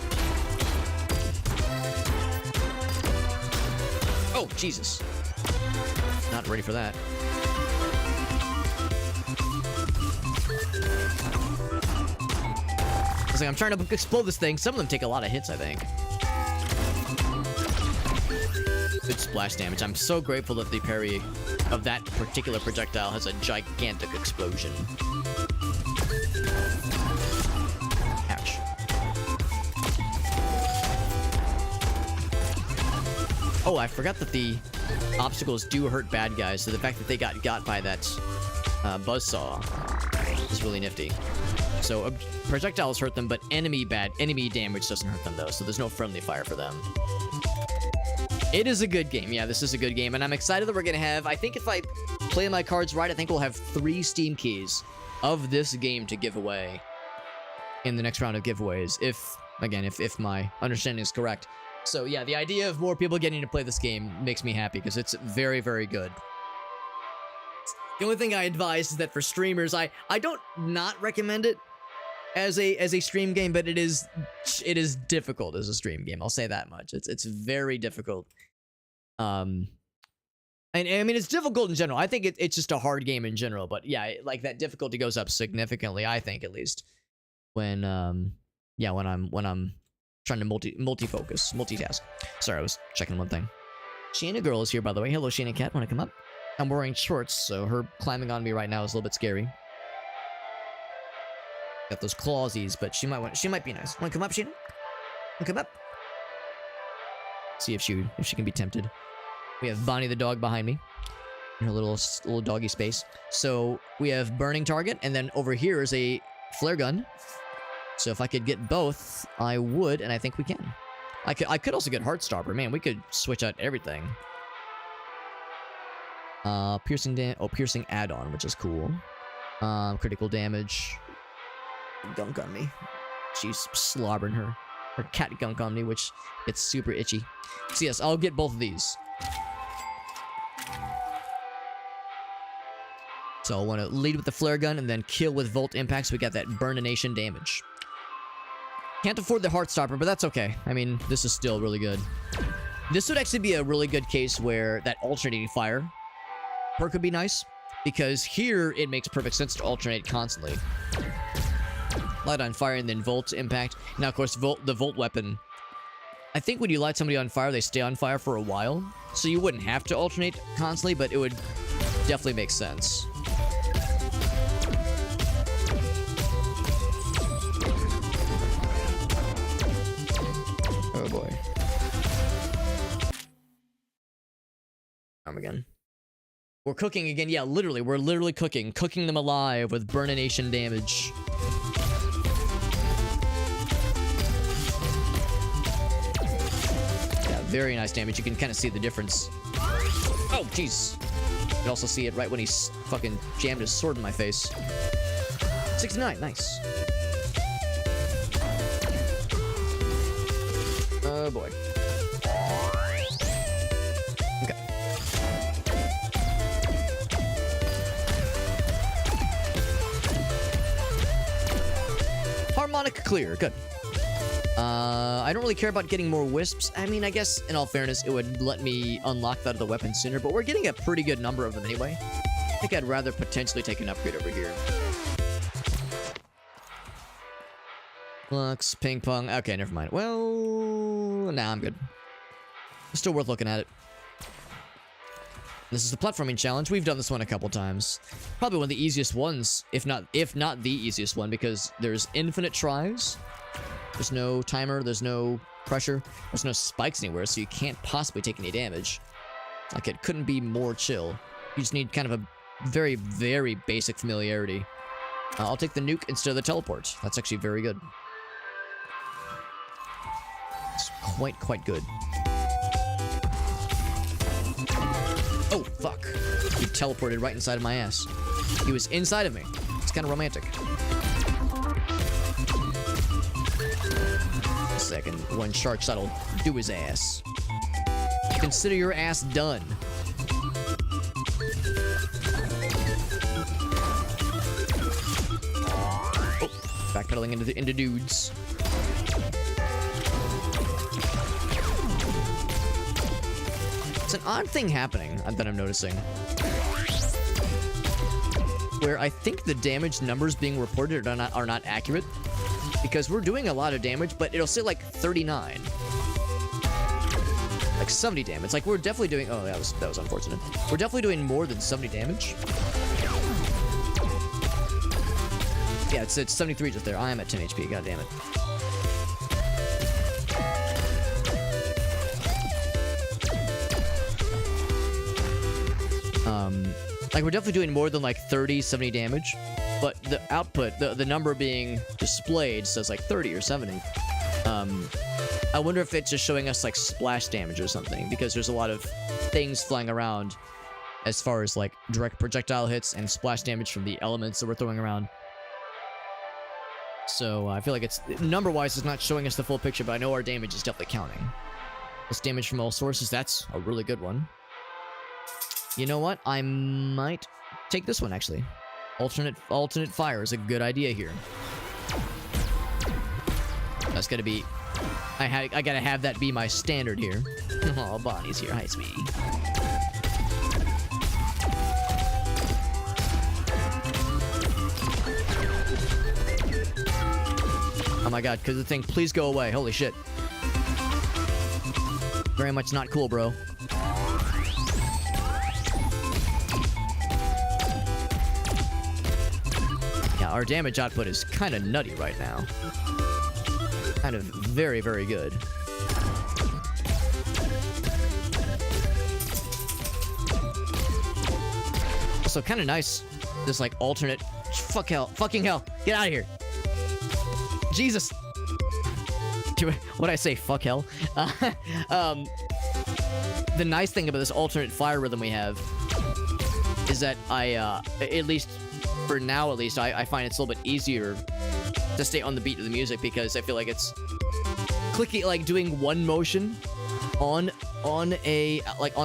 Oh, Jesus. Not ready for that. I was like, I'm trying to explode this thing. Some of them take a lot of hits, I think. Good splash damage. I'm so grateful that the parry of that particular projectile has a gigantic explosion. Ouch. Oh, I forgot that the obstacles do hurt bad guys, so the fact that they got by that buzzsaw is really nifty. So projectiles hurt them, but enemy damage doesn't hurt them though, so there's no friendly fire for them. It is a good game. Yeah, this is a good game, and I'm excited that we're gonna have, I think if I play my cards right, I think we'll have 3 Steam keys of this game to give away in the next round of giveaways, if my understanding is correct. So yeah, the idea of more people getting to play this game makes me happy, because it's very, very good. The only thing I advise is that for streamers, I don't not recommend it as a stream game, but it is difficult as a stream game. I'll say that much. It's very difficult. And I mean, it's difficult in general. I think it's just a hard game in general, but yeah, like that difficulty goes up significantly, I think, at least when I'm trying to multitask. Sorry, I was checking one thing. Shana Girl is here, by the way. Hello, Shana Cat. Want to come up? I'm wearing shorts, so her climbing on me right now is a little bit scary. Got those clawsies, but she might be nice. Want to come up, Shana? Want to come up? See if she can be tempted. We have Bonnie the dog behind me in her little doggy space. So we have burning target, and then over here is a flare gun. So if I could get both, I would, and I think we can. I could also get Heartstopper. Man, we could switch out everything. Piercing add-on, which is cool. Critical damage. Gunk on me. She's slobbering her cat gunk on me, which gets super itchy. So yes, I'll get both of these. So I want to lead with the flare gun and then kill with volt impact, so we got that burnination damage. Can't afford the Heartstopper, but that's okay. I mean, this is still really good. This would actually be a really good case where that alternating fire perk could be nice, because here it makes perfect sense to alternate constantly. Light on fire and then volt impact. Now, of course, the volt weapon. I think when you light somebody on fire, they stay on fire for a while, so you wouldn't have to alternate constantly, but it would definitely make sense. Oh boy. Again. We're cooking again. Yeah, literally. We're literally cooking them alive with burnination damage. Yeah, very nice damage. You can kind of see the difference. Oh, jeez. You can also see it right when he fucking jammed his sword in my face. 69, nice. Oh boy. Okay. harmonica clear. Good. I don't really care about getting more wisps. I mean, I guess, in all fairness, it would let me unlock that other weapon sooner, but we're getting a pretty good number of them anyway. I think I'd rather potentially take an upgrade over here. Lux, ping pong. Okay, never mind. Well, nah, I'm good. Still worth looking at it. This is the platforming challenge. We've done this one a couple times. Probably one of the easiest ones, if not the easiest one, because there's infinite tries. There's no timer, there's no pressure, there's no spikes anywhere, so you can't possibly take any damage. Like, it couldn't be more chill. You just need kind of a very, very basic familiarity. I'll take the nuke instead of the teleport. That's actually very good. It's quite good. Oh, fuck. He teleported right inside of my ass. He was inside of me. It's kind of romantic. Second, one shark shot'll do his ass. Consider your ass done. Oh, backpedaling into dudes. It's an odd thing happening that I'm noticing, where I think the damage numbers being reported are not accurate, because we're doing a lot of damage, but it'll say like 39, like 70 damage. Like, we're definitely doing. Oh, that was unfortunate. We're definitely doing more than 70 damage. Yeah, it's 73 just there. I am at 10 HP. God damn it. Like, we're definitely doing more than like 30, 70 damage, but the output, the number being displayed says like 30 or 70. I wonder if it's just showing us like splash damage or something, because there's a lot of things flying around as far as like direct projectile hits and splash damage from the elements that we're throwing around. So I feel like it's, number-wise, it's not showing us the full picture, but I know our damage is definitely counting. This damage from all sources, that's a really good one. You know what? I might take this one, actually. Alternate fire is a good idea here. That's gotta be... I gotta have that be my standard here. Oh, Bonnie's here. Hi, sweetie. Oh my god, because the thing, please go away. Holy shit. Very much not cool, bro. Yeah, our damage output is kind of nutty right now. Kind of very, very good. Also, kind of nice. This, like, alternate... Fucking hell. Get out of here. Jesus. What'd I say? Fuck hell. The nice thing about this alternate fire rhythm we have is that at least for now, at least, I find it's a little bit easier to stay on the beat of the music, because I feel like it's clicking, like doing one motion on a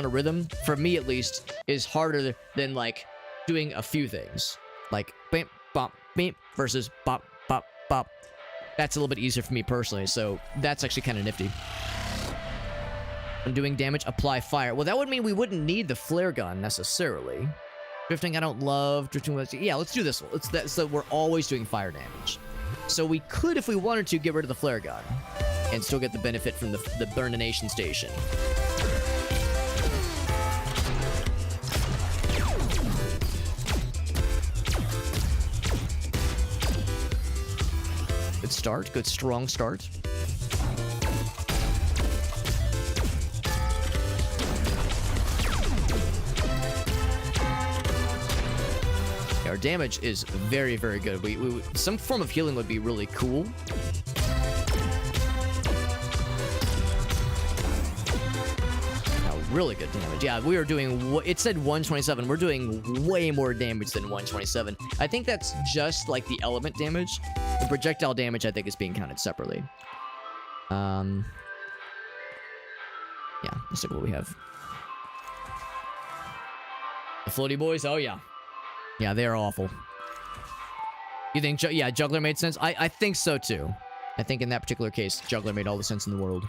rhythm, for me at least, is harder than like doing a few things, like bam bop beep versus bop bop bop. That's a little bit easier for me personally, so that's actually kind of nifty. When doing damage, apply fire. Well, that would mean we wouldn't need the flare gun necessarily. Drifting, I don't love. Drifting, yeah, let's do this one. So we're always doing fire damage. So we could, if we wanted to, get rid of the flare gun and still get the benefit from the Burnination Station. Good start. Good strong start. Our damage is very, very good. Some form of healing would be really cool. Really good damage. Yeah, we are doing... It said 127. We're doing way more damage than 127. I think that's just like the element damage. The projectile damage, I think, is being counted separately. Yeah, let's look at what we have. The floaty boys? Oh, yeah. Yeah, they are awful. You think, yeah, Juggler made sense? I think so too. I think in that particular case, Juggler made all the sense in the world.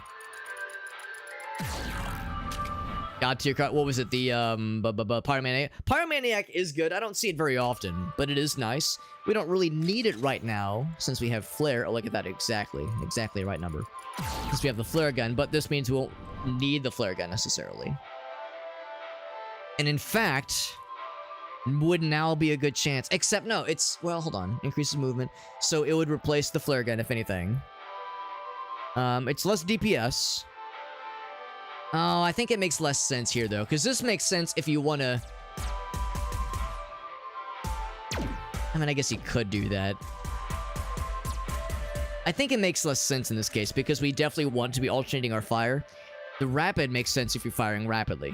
God tier cut. What was it? The Pyromaniac. Pyromaniac is good. I don't see it very often, but it is nice. We don't really need it right now since we have flare. Oh, look at that. Exactly the right number. Since we have the flare gun, but this means we won't need the flare gun necessarily. And in fact, would now be a good chance. Except no, it's, well, hold on. Increases movement. So it would replace the flare gun if anything. It's less DPS. Oh, I think it makes less sense here, though, because this makes sense if you want to... I mean, I guess you could do that. I think it makes less sense in this case, because we definitely want to be alternating our fire. The rapid makes sense if you're firing rapidly.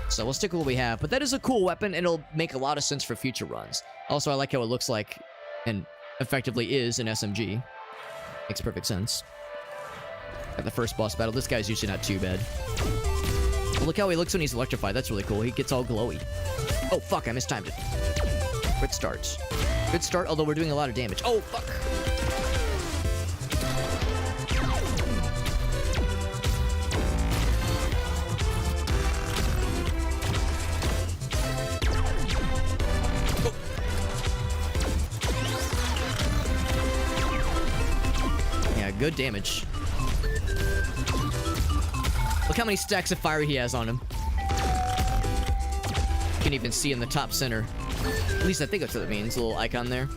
So we'll stick with what we have, but that is a cool weapon, and it'll make a lot of sense for future runs. Also, I like how it looks like, and effectively is, an SMG. Makes perfect sense. At the first boss battle, this guy's usually not too bad. Look how he looks when he's electrified. That's really cool. He gets all glowy. Oh, fuck. I mistimed it. Quick start. Good start, although we're doing a lot of damage. Oh, fuck. Oh. Yeah, good damage. Look how many stacks of fire he has on him. You can even see in the top center. At least I think that's what it means. A little icon there.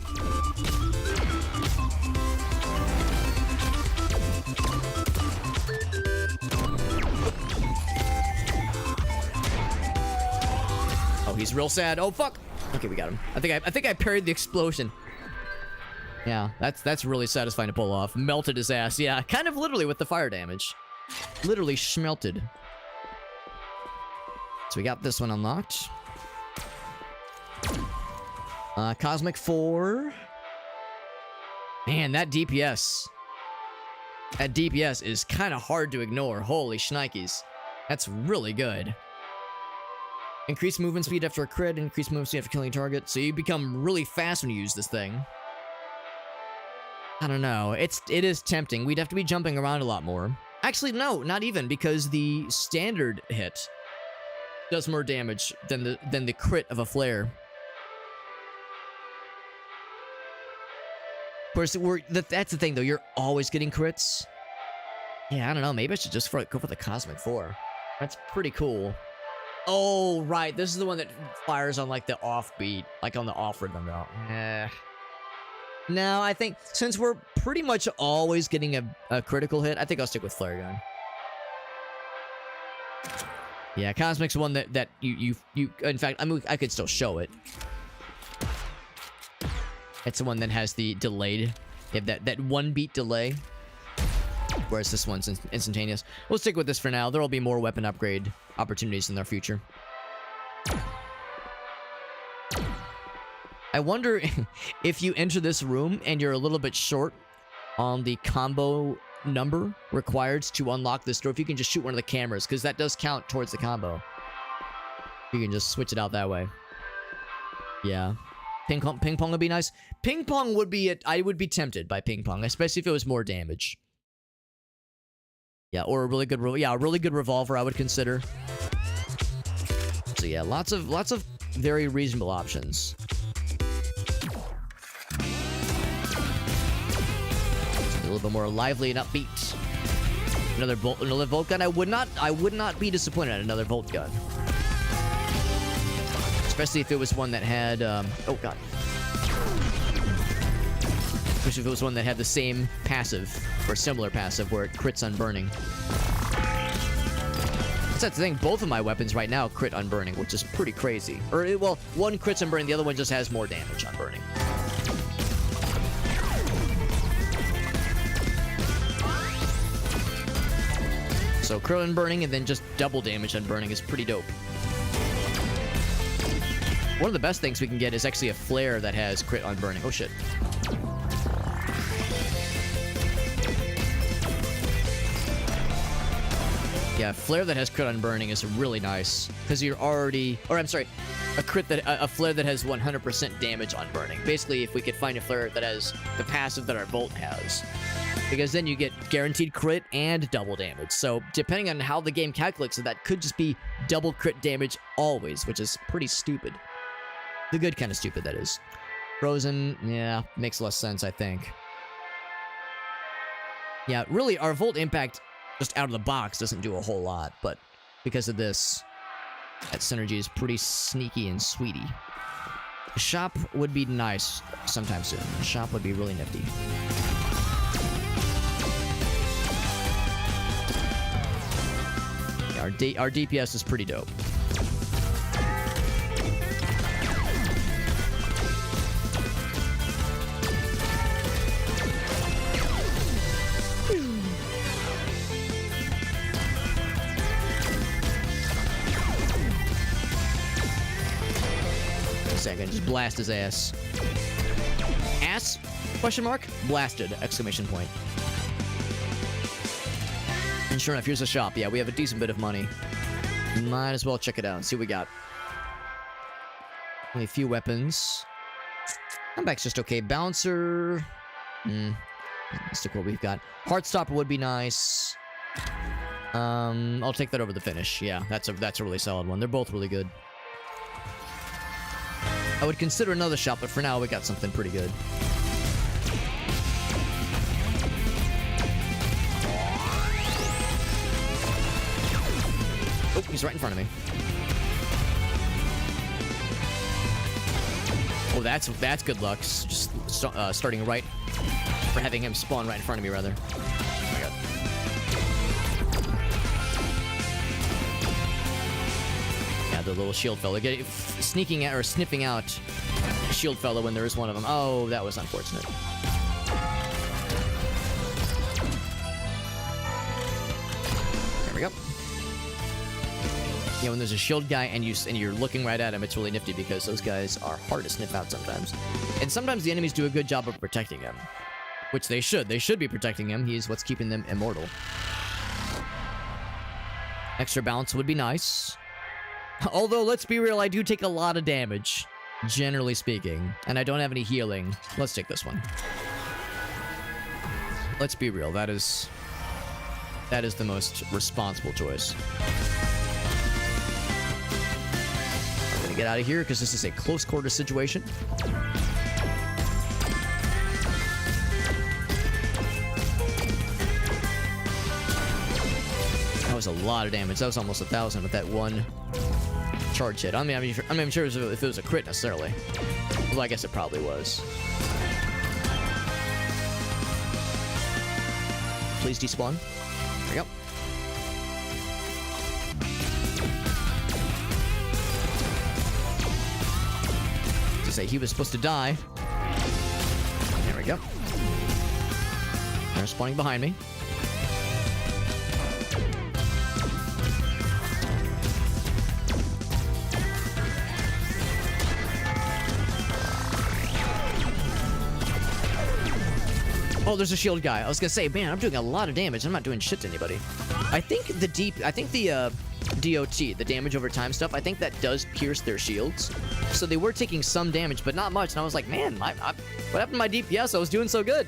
Oh, he's real sad. Oh, fuck. Okay, we got him. I think I parried the explosion. Yeah, that's really satisfying to pull off. Melted his ass. Yeah, kind of literally with the fire damage. Literally schmelted. So we got this one unlocked. Cosmic 4. Man, that DPS. That DPS is kind of hard to ignore. Holy shnikes. That's really good. Increased movement speed after a crit. Increased movement speed after killing a target. So you become really fast when you use this thing. I don't know. It is tempting. We'd have to be jumping around a lot more. Actually, no, not even, because the standard hit does more damage than the crit of a flare. Of course, that's the thing, though. You're always getting crits. Yeah, I don't know. Maybe I should just go for the Cosmic 4. That's pretty cool. Oh, right. This is the one that fires on, like, the offbeat. Like, on the off rhythm, though. No, I think since we're pretty much always getting a critical hit, I think I'll stick with flare gun. Yeah, Cosmic's one that you in fact, I mean, I could still show it. It's the one that has the delayed, you have that 1 beat delay, whereas this one's instantaneous. We'll stick with this for now. There will be more weapon upgrade opportunities in the future. I wonder if you enter this room and you're a little bit short on the combo number required to unlock this door, if you can just shoot one of the cameras, because that does count towards the combo. You can just switch it out that way. Yeah. Ping pong would be nice. Ping pong would be it. I would be tempted by ping pong, especially if it was more damage. Yeah, or a really good, a really good revolver I would consider. So yeah, lots of very reasonable options. A little bit more lively and upbeat. Another bolt gun. I would not be disappointed at another bolt gun. Especially if it was one that had oh god. Especially if it was one that had the same passive or similar passive where it crits on burning. That's the thing, both of my weapons right now crit on burning, which is pretty crazy. Or well, one crits on burning, the other one just has more damage on burning. So crit on burning and then just double damage on burning is pretty dope. One of the best things we can get is actually a flare that has crit on burning. Oh shit. Yeah, flare that has crit on burning is really nice. Because you're already... Or I'm sorry. a flare that has 100% damage on burning. Basically, if we could find a flare that has the passive that our Volt has. Because then you get guaranteed crit and double damage. So depending on how the game calculates it, that could just be double crit damage always, which is pretty stupid. The good kind of stupid, that is. Frozen, yeah, makes less sense, I think. Yeah, really, our Volt Impact just out of the box doesn't do a whole lot, but because of this, that synergy is pretty sneaky and sweetie. A shop would be nice sometime soon. A shop would be really nifty. Yeah, our DPS is pretty dope. Second, just blast his ass. Ass? Question mark? Blasted! Exclamation point. And sure enough, here's a shop. Yeah, we have a decent bit of money. Might as well check it out and see what we got. Only a few weapons. Comeback's just okay. Bouncer. Let's look what we've got. Heartstopper would be nice. I'll take that over the finish. Yeah, that's a really solid one. They're both really good. I would consider another shop, but for now we got something pretty good. Oh, he's right in front of me. Oh, that's good luck. Just starting right, or having him spawn right in front of me, rather. Oh my god. Yeah, the little shield fella sneaking out or sniffing out a shield fella when there is one of them. Oh, that was unfortunate. There we go. Yeah, when there's a shield guy and you're looking right at him, it's really nifty because those guys are hard to sniff out sometimes. And sometimes the enemies do a good job of protecting him. Which they should. They should be protecting him. He's what's keeping them immortal. Extra bounce would be nice. Although, let's be real, I do take a lot of damage, generally speaking. And I don't have any healing. Let's take this one. Let's be real, that is the most responsible choice. I'm gonna get out of here because this is a close quarter situation. That was a lot of damage. That was almost 1,000 with that one charge hit. I'm not even sure if it was a crit necessarily. Well, I guess it probably was. Please despawn. There we go. To say he was supposed to die. There we go. They're spawning behind me. Oh, there's a shield guy. I was gonna say, man, I'm doing a lot of damage. I'm not doing shit to anybody. I think the DOT, the damage over time stuff, I think that does pierce their shields. So they were taking some damage, but not much. And I was like, man, what happened to my DPS? I was doing so good.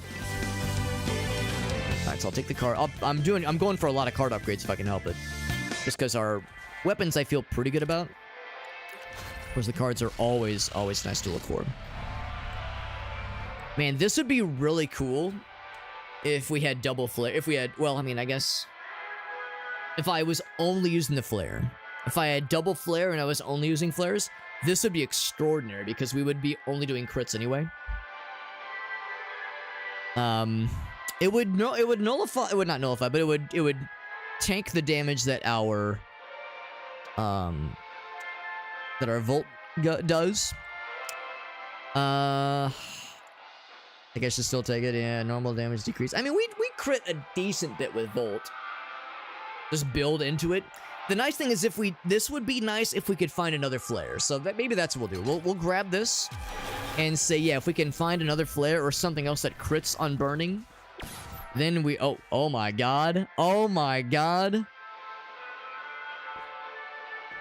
All right, so I'll take the card. I'm going for a lot of card upgrades if I can help it. Just because our weapons I feel pretty good about. Of course, the cards are always nice to look for. Man, this would be really cool if we had double flare. If we had, well, I mean, I guess if I was only using the flare. If I had double flare and I was only using flares, this would be extraordinary because we would be only doing crits anyway. It would nullify. It would not nullify, but it would tank the damage that our Volt does. I guess you still take it. Yeah, normal damage decrease. I mean, we crit a decent bit with Volt. Just build into it. The nice thing is this would be nice if we could find another flare. So maybe that's what we'll do. We'll grab this and say, yeah, if we can find another flare or something else that crits on burning, then we... Oh my god. Oh my god.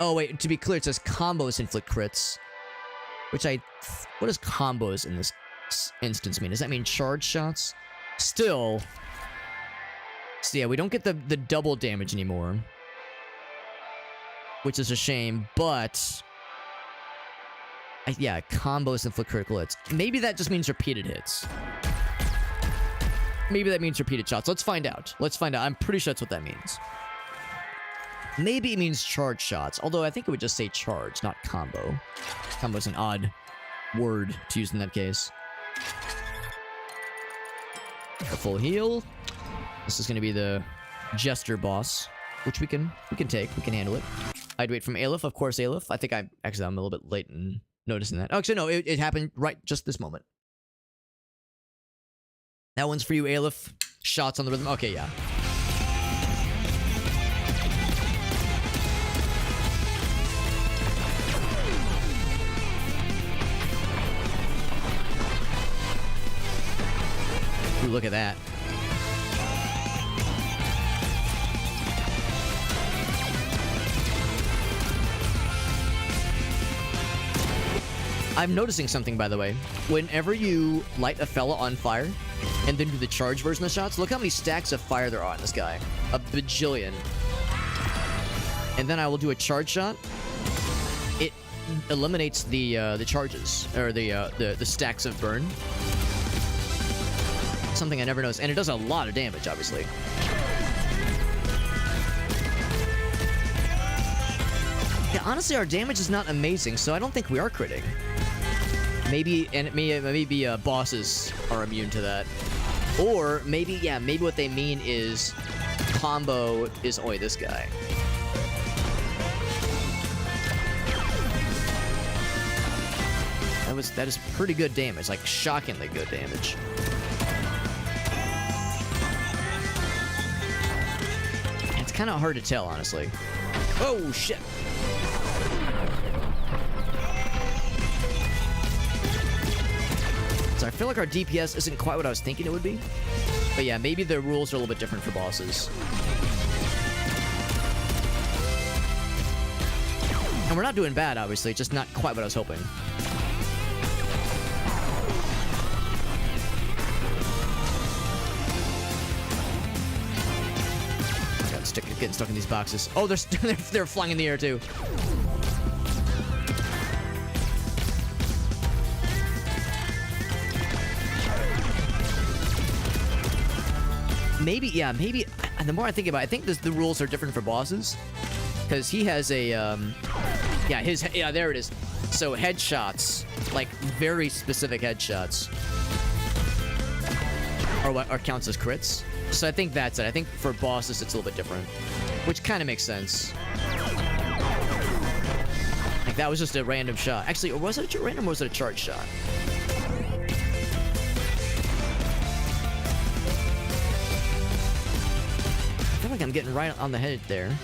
Oh, wait, to be clear, it says combos inflict crits. Which what does combos in this instance mean? Does that mean charge shots? Still. So yeah, we don't get the double damage anymore. Which is a shame, but... yeah, combos inflict critical hits. Maybe that just means repeated hits. Maybe that means repeated shots. Let's find out. Let's find out. I'm pretty sure that's what that means. Maybe it means charge shots, although I think it would just say charge, not combo. Combo's an odd word to use in that case. A full heal. This is going to be the Jester boss, which we can take. We can handle it. I'd wait from Aleph, of course, Aleph. I think I'm a little bit late in noticing that. Oh, actually, no, it happened right just this moment. That one's for you, Aleph. Shots on the rhythm. Okay, yeah. Ooh, look at that. I'm noticing something, by the way. Whenever you light a fella on fire and then do the charge version of the shots, look how many stacks of fire there are on this guy. A bajillion. And then I will do a charge shot. It eliminates the charges, or the stacks of burn. Something I never noticed. And it does a lot of damage, obviously. Yeah, honestly, our damage is not amazing, so I don't think we are critting. Maybe bosses are immune to that. Or maybe what they mean is combo is only this guy. That is pretty good damage, like shockingly good damage. It's kind of hard to tell, honestly. Oh shit. So I feel like our DPS isn't quite what I was thinking it would be. But yeah, maybe the rules are a little bit different for bosses. And we're not doing bad, obviously, just not quite what I was hoping. Getting stuck in these boxes. Oh, they're flying in the air too. Maybe, the more I think about it, I think the rules are different for bosses. Because he has a, there it is. So headshots, like very specific headshots, are counts as crits. So I think that's it. I think for bosses, it's a little bit different. Which kind of makes sense. Like, that was just a random shot. Actually, was it a random or was it a charge shot? I feel like I'm getting right on the head there.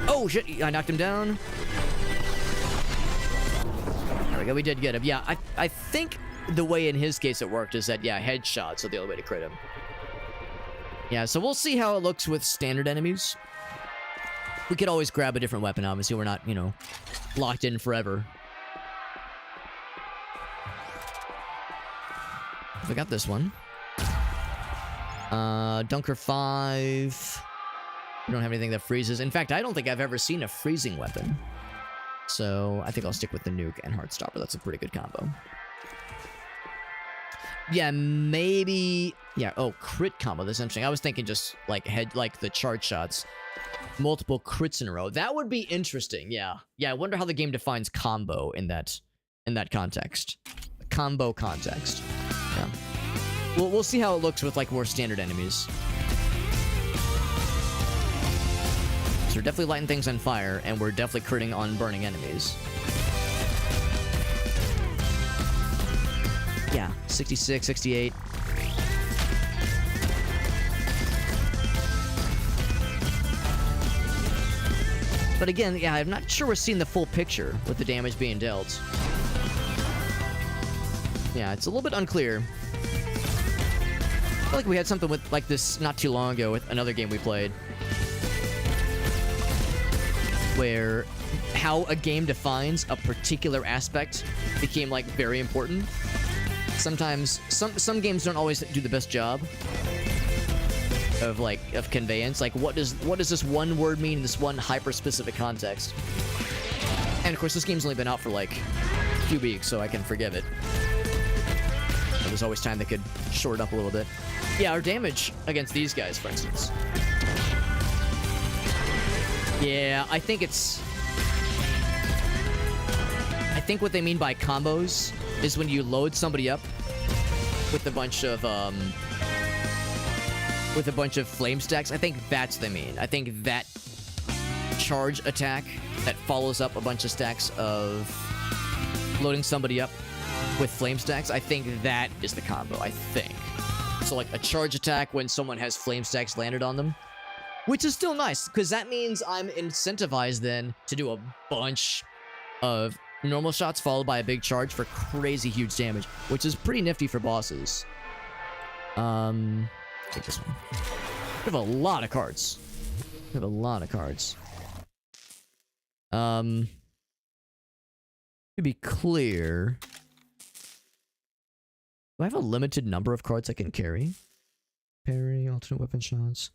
Oh shit, I knocked him down. There we go, we did get him. Yeah, I think the way in his case it worked is that, yeah, headshots are the only way to crit him. Yeah, so we'll see how it looks with standard enemies. We could always grab a different weapon, obviously. We're not, locked in forever. I got this one. Dunker 5. We don't have anything that freezes. In fact, I don't think I've ever seen a freezing weapon. So I think I'll stick with the nuke and Heartstopper. That's a pretty good combo. Yeah, maybe... Yeah, oh, crit combo. That's interesting. I was thinking just like the charge shots. Multiple crits in a row. That would be interesting, yeah. Yeah, I wonder how the game defines combo in that context. Combo context. Yeah. We'll see how it looks with like more standard enemies. So we're definitely lighting things on fire, and we're definitely critting on burning enemies. Yeah, 66, 68. But again, yeah, I'm not sure we're seeing the full picture with the damage being dealt. Yeah, it's a little bit unclear. I feel like we had something with like this not too long ago with another game we played, where how a game defines a particular aspect became like very important. Sometimes some games don't always do the best job of conveyance. Like what does this one word mean in this one hyper specific context? And of course this game's only been out for like a few weeks, so I can forgive it. But there's always time they could short up a little bit. Yeah, our damage against these guys, for instance. Yeah, I think what they mean by combos is when you load somebody up with a bunch of flame stacks. I think that's what they mean. I think that charge attack that follows up a bunch of stacks of loading somebody up with flame stacks, I think that is the combo, I think. So like a charge attack when someone has flame stacks landed on them, which is still nice, because that means I'm incentivized then to do a bunch of normal shots followed by a big charge for crazy huge damage, which is pretty nifty for bosses. Take this one. We have a lot of cards. To be clear, do I have a limited number of cards I can carry? Parry, alternate weapon shots.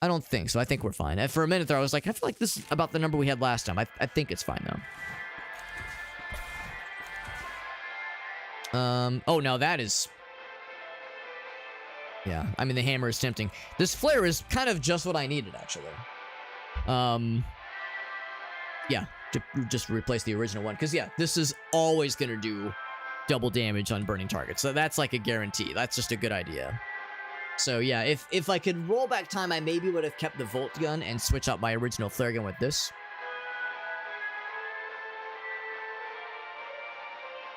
I don't think so. I think we're fine. And for a minute there, I was like, I feel like this is about the number we had last time. I think it's fine though. Oh, now that is... Yeah, I mean, the hammer is tempting. This flare is kind of just what I needed, actually. Yeah, to just replace the original one. Because, yeah, this is always going to do double damage on burning targets. So that's like a guarantee. That's just a good idea. So, yeah, if I could roll back time, I maybe would have kept the Volt gun and switch out my original flare gun with this.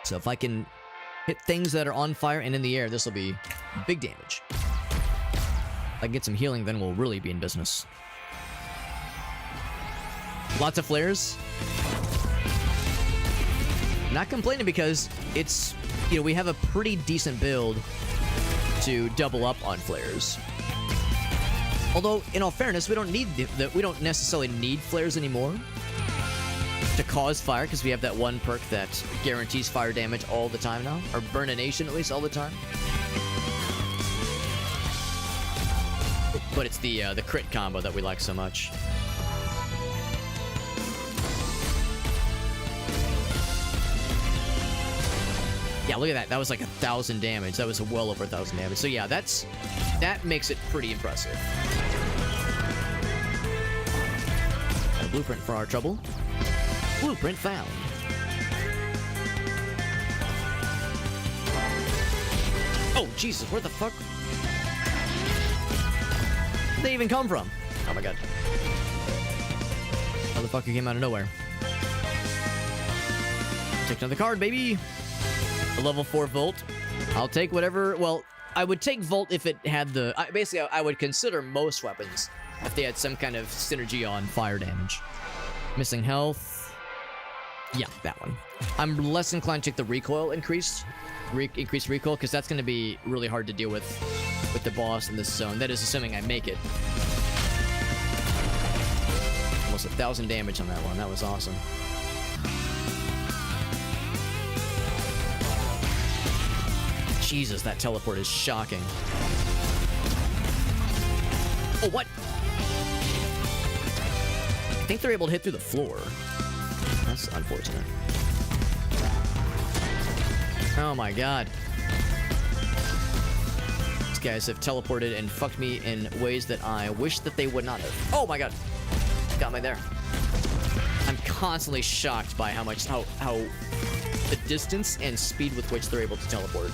So if I can hit things that are on fire and in the air, this will be big damage. If I can get some healing, then we'll really be in business. Lots of flares. Not complaining because it's, you know, we have a pretty decent build to double up on flares. Although, in all fairness, we don't need we don't necessarily need flares anymore to cause fire, because we have that one perk that guarantees fire damage all the time now, or burnination at least all the time. But it's the crit combo that we like so much. Yeah, look at that. That was like 1,000 damage. That was well over 1,000 damage. So yeah, that makes it pretty impressive. A blueprint for our trouble. Blueprint found. Oh, Jesus, where the fuck? Where'd they even come from? Oh my god. Motherfucker came out of nowhere. Take another card, baby. A level 4 Volt. I'll take whatever... Well, I would take Volt if it had the... Basically, I would consider most weapons if they had some kind of synergy on fire damage. Missing health. Yeah, that one. I'm less inclined to take the recoil increased recoil, because that's going to be really hard to deal with the boss in this zone. That is assuming I make it. Almost 1,000 damage on that one. That was awesome. Jesus, that teleport is shocking. Oh, what? I think they're able to hit through the floor. That's unfortunate. Oh my god. These guys have teleported and fucked me in ways that I wish that they would not have. Oh my god. Got me there. I'm constantly shocked by how the distance and speed with which they're able to teleport.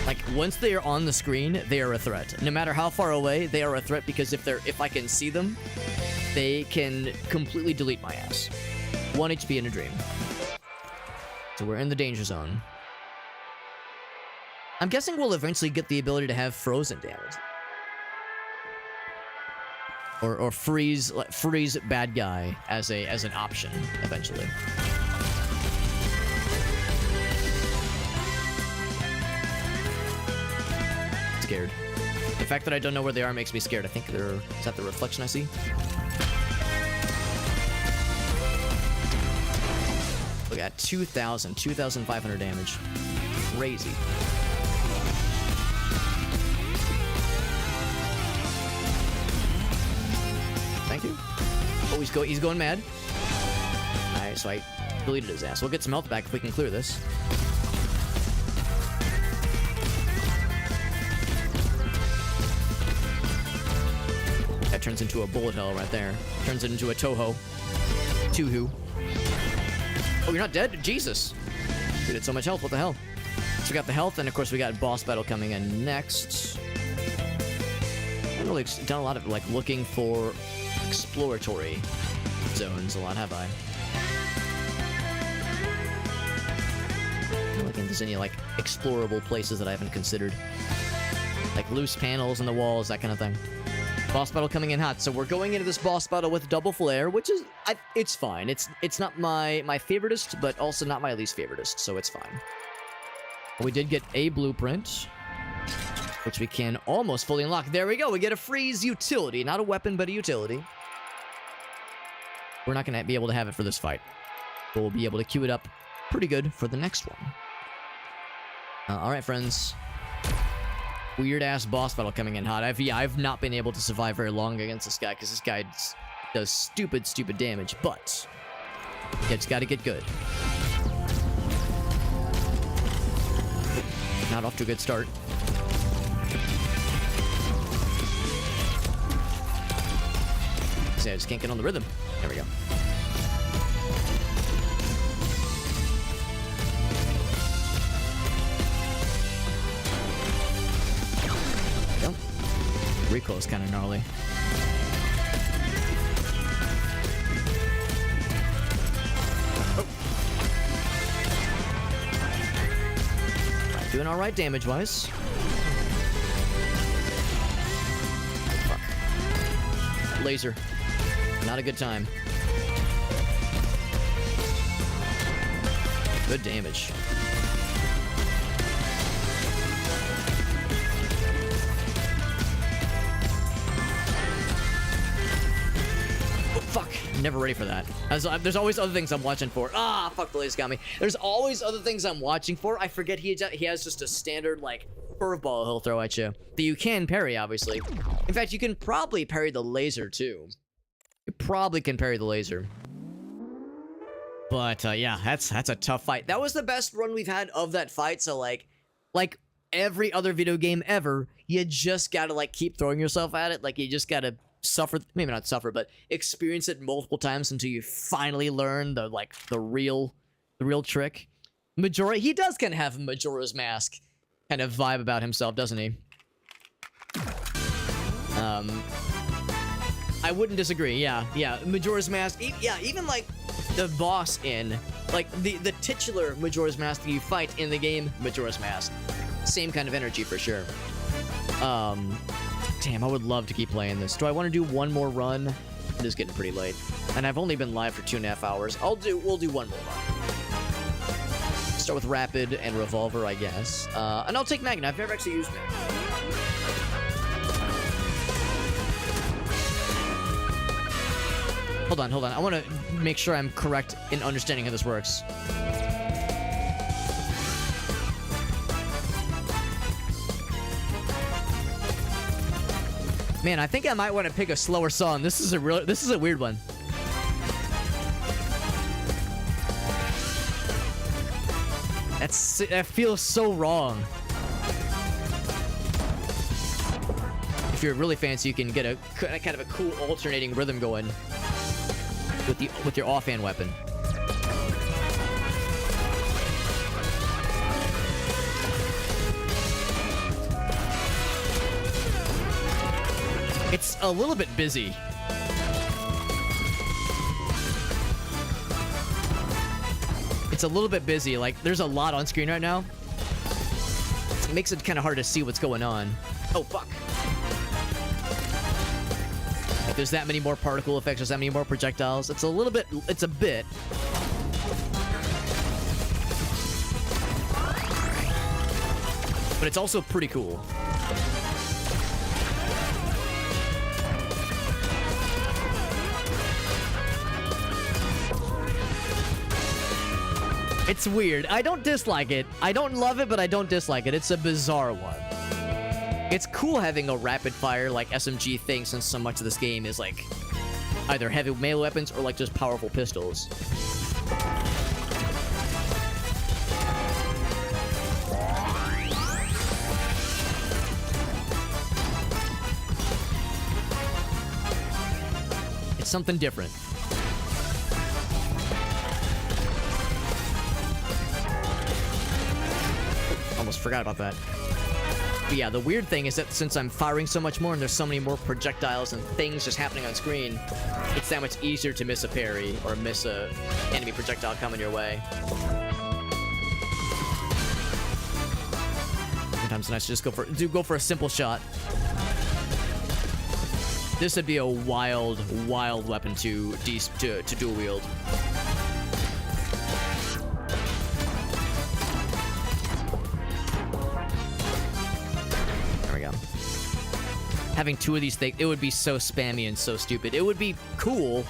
Like, once they are on the screen, they are a threat. No matter how far away, they are a threat, because if I can see them, they can completely delete my ass. 1 HP in a dream. So we're in the danger zone. I'm guessing we'll eventually get the ability to have frozen damage. or freeze bad guy as an option eventually. Scared. The fact that I don't know where they are makes me scared. I think they're... Is that the reflection I see? Look at 2,500 damage. Crazy. Thank you. Oh, he's going mad. Alright, so I deleted his ass. We'll get some health back if we can clear this. That turns into a bullet hell right there. Turns it into a Toho. Tuhu. Oh, you're not dead? Jesus. We did so much health. What the hell? So we got the health, and of course we got boss battle coming in next. I haven't really done a lot of like looking for exploratory zones a lot, have I? I don't think there's any like explorable places that I haven't considered. Like loose panels in the walls, that kind of thing. Boss battle coming in hot. So we're going into this boss battle with double flare, which is it's fine. It's not my favoritist, but also not my least favoritist, so it's fine. We did get a blueprint, which we can almost fully unlock. There we go. We get a freeze utility, not a weapon, but a utility. We're not going to be able to have it for this fight, but we'll be able to queue it up pretty good for the next one. All right, friends. Weird-ass boss battle coming in hot. I've not been able to survive very long against this guy, because this guy does stupid damage, but it's got to get good. Not off to a good start. See, I just can't get on the rhythm. There we go. Recoil is kind of gnarly. Oh. Doing all right damage-wise. Fuck. Laser. Not a good time. Good damage. Fuck, never ready for that. There's always other things I'm watching for. Ah, fuck, the laser got me. There's always other things I'm watching for. I forget he has just a standard, like, curveball he'll throw at you. That you can parry, obviously. In fact, you can probably parry the laser, too. You probably can parry the laser. But, yeah, that's a tough fight. That was the best run we've had of that fight, so, like every other video game ever, you just gotta, like, keep throwing yourself at it. Like, you just gotta suffer, maybe not suffer, but experience it multiple times until you finally learn the real trick. Majora, he does kind of have Majora's Mask kind of vibe about himself, doesn't he? I wouldn't disagree. Yeah, Majora's Mask. Yeah, even like the boss in like the titular Majora's Mask that you fight in the game Majora's Mask, same kind of energy for sure. Damn, I would love to keep playing this. Do I want to do one more run? It is getting pretty late. And I've only been live for 2.5 hours. We'll do one more run. Start with Rapid and Revolver, I guess. And I'll take Magna. I've never actually used Magna. Hold on. I want to make sure I'm correct in understanding how this works. Man, I think I might want to pick a slower song. This is a weird one. That feels so wrong. If you're really fancy, you can get a kind of a cool alternating rhythm going with your offhand weapon. It's a little bit busy. It's a little bit busy. Like, there's a lot on screen right now. It makes it kind of hard to see what's going on. Oh, fuck. Like, there's that many more particle effects, there's that many more projectiles. It's a little bit, it's a bit. But it's also pretty cool. It's weird. I don't dislike it. I don't love it, but I don't dislike it. It's a bizarre one. It's cool having a rapid fire like SMG thing, since so much of this game is like either heavy melee weapons or like just powerful pistols. It's something different. Almost forgot about that. But yeah, the weird thing is that since I'm firing so much more and there's so many more projectiles and things just happening on screen, it's that much easier to miss a parry or miss a enemy projectile coming your way. Sometimes it's nice to just go for a simple shot. This would be a wild, wild weapon to dual wield. Having two of these things, it would be so spammy and so stupid. It would be cool,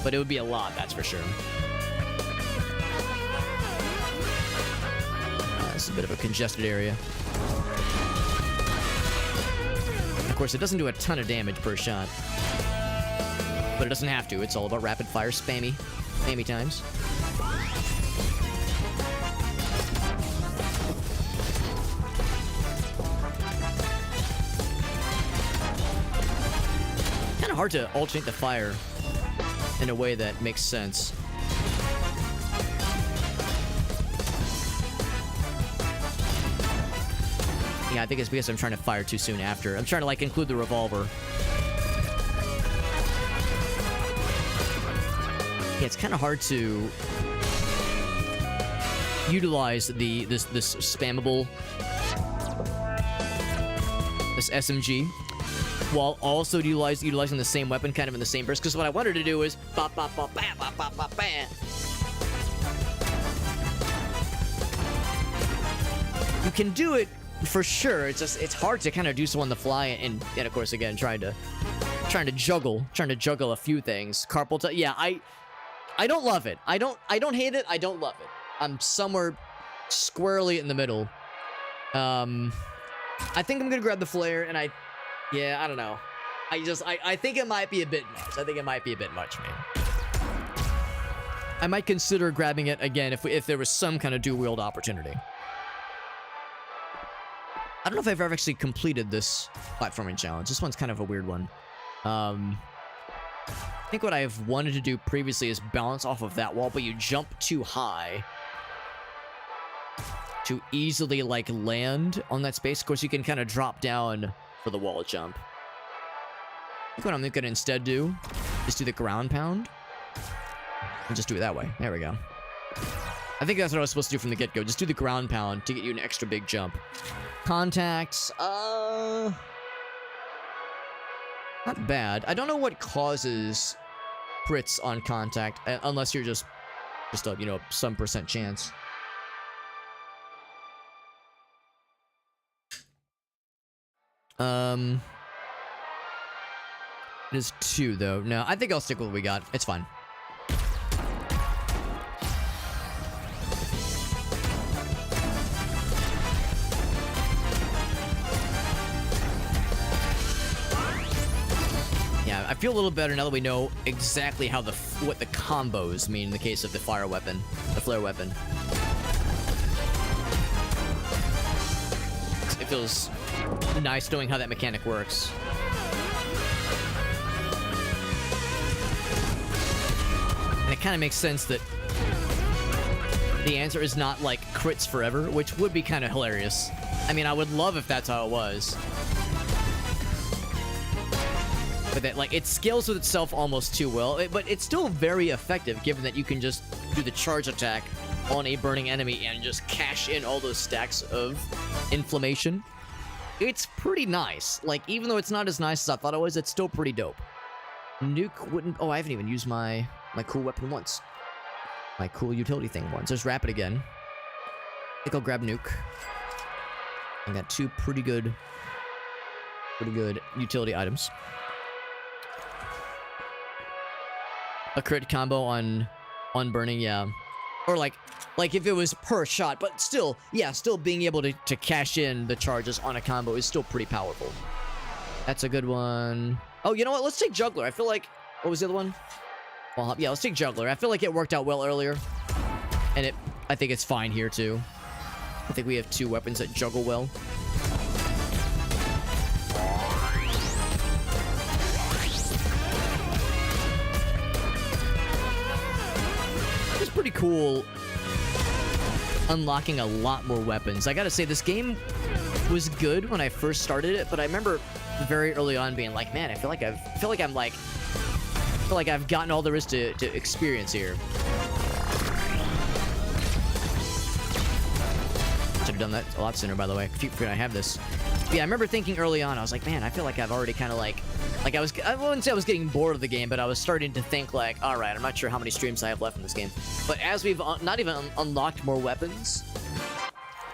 but it would be a lot, that's for sure. This is a bit of a congested area. Of course, it doesn't do a ton of damage per shot. But it doesn't have to. It's all about rapid fire spammy times. Hard to alternate the fire in a way that makes sense. Yeah, I think it's because I'm trying to fire too soon after. I'm trying to like include the revolver. Yeah, it's kind of hard to utilize this spammable SMG while also utilizing the same weapon kind of in the same burst. Because what I wanted to do is bop, bop, bop, bam, bop, bop, bop, bam. You can do it for sure. It's hard to kind of do so on the fly, and of course again trying to juggle a few things. Carpal tunnel. Yeah, I don't love it. I don't hate it. I don't love it. I'm somewhere squarely in the middle. I think I'm gonna grab the flare, and I don't know. I think it might be a bit much. I think it might be a bit much, man. I might consider grabbing it again if there was some kind of dual wield opportunity. I don't know if I've ever actually completed this platforming challenge. This one's kind of a weird one. I think what I've wanted to do previously is balance off of that wall, but you jump too high to easily like land on that space. Of course, you can kind of drop down for the wall jump. I think what I'm gonna instead do is do the ground pound and just do it that way. There we go. I think that's what I was supposed to do from the get-go. Just do the ground pound to get you an extra big jump. Contacts, not bad. I don't know what causes crits on contact, unless you're just a, you know, some % chance. It is 2 though. No, I think I'll stick with what we got. It's fine. Yeah, I feel a little better now that we know exactly how what the combos mean in the case of the fire weapon, the flare weapon. It feels nice knowing how that mechanic works. And it kind of makes sense that the answer is not like crits forever, which would be kind of hilarious. I mean, I would love if that's how it was. But that, like, it scales with itself almost too well. But it's still very effective, given that you can just do the charge attack on a burning enemy and just cash in all those stacks of inflammation. It's pretty nice. Like, even though it's not as nice as I thought it was, it's still pretty dope. Nuke wouldn't... Oh, I haven't even used my cool weapon once. My cool utility thing once. There's Rapid again. I think I'll grab Nuke. I got two pretty good utility items. A crit combo on burning, yeah. Or like if it was per shot, but still, yeah, still being able to cash in the charges on a combo is still pretty powerful. That's a good one. Oh, you know what? Let's take Juggler. I feel like... What was the other one? Well, yeah, let's take Juggler. I feel like it worked out well earlier. And I think it's fine here, too. I think we have two weapons that juggle well. It's pretty cool unlocking a lot more weapons. I gotta say, this game was good when I first started it, but I remember very early on being like, man, I feel like I've gotten all there is to experience here. Should have done that a lot sooner, by the way. I keep forgetting I have this. But yeah, I remember thinking early on, I was like, man, I feel like I've already kind of I wouldn't say I was getting bored of the game, but I was starting to think like, all right, I'm not sure how many streams I have left in this game. But as we've not even unlocked more weapons,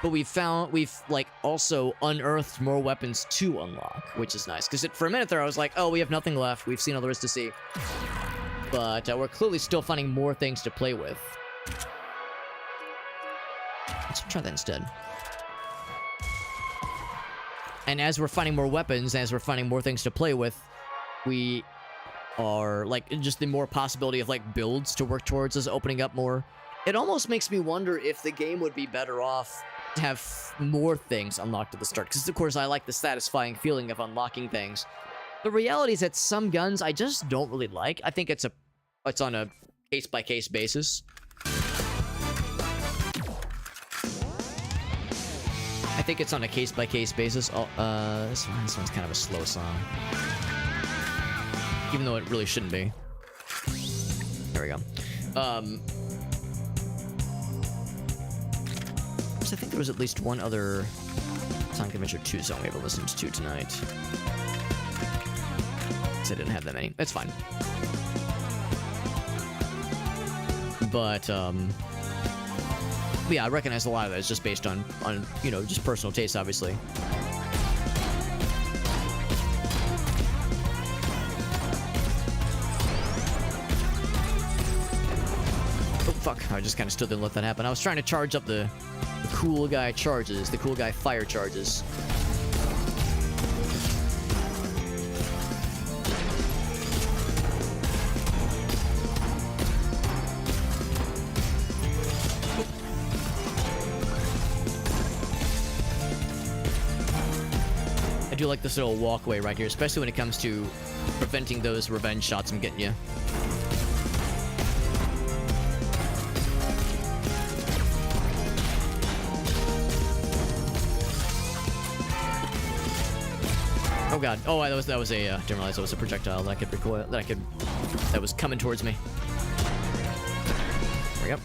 but we've like also unearthed more weapons to unlock, which is nice. Because for a minute there, I was like, oh, we have nothing left. We've seen all there is to see. But we're clearly still finding more things to play with. Let's try that instead. And as we're finding more weapons, as we're finding more things to play with, we are, like, just the more possibility of, like, builds to work towards is opening up more. It almost makes me wonder if the game would be better off to have more things unlocked at the start. Because, of course, I like the satisfying feeling of unlocking things. The reality is that some guns I just don't really like. I think it's on a case-by-case basis. I think it's on a case-by-case basis. Oh, this one's kind of a slow song. Even though it really shouldn't be. There we go. So I think there was at least one other Sonic Adventure 2 song we ever listened to tonight. So I didn't have that many. That's fine. But, yeah, I recognize a lot of that is just based on you know, just personal taste, obviously. Oh, fuck. I just kind of still didn't let that happen. I was trying to charge up the cool guy charges, the cool guy fire charges. I do like this little walkway right here, especially when it comes to preventing those revenge shots from getting you. Oh god! Oh, that was a. Didn't realize that was a projectile that I could recoil. That was coming towards me. There we go.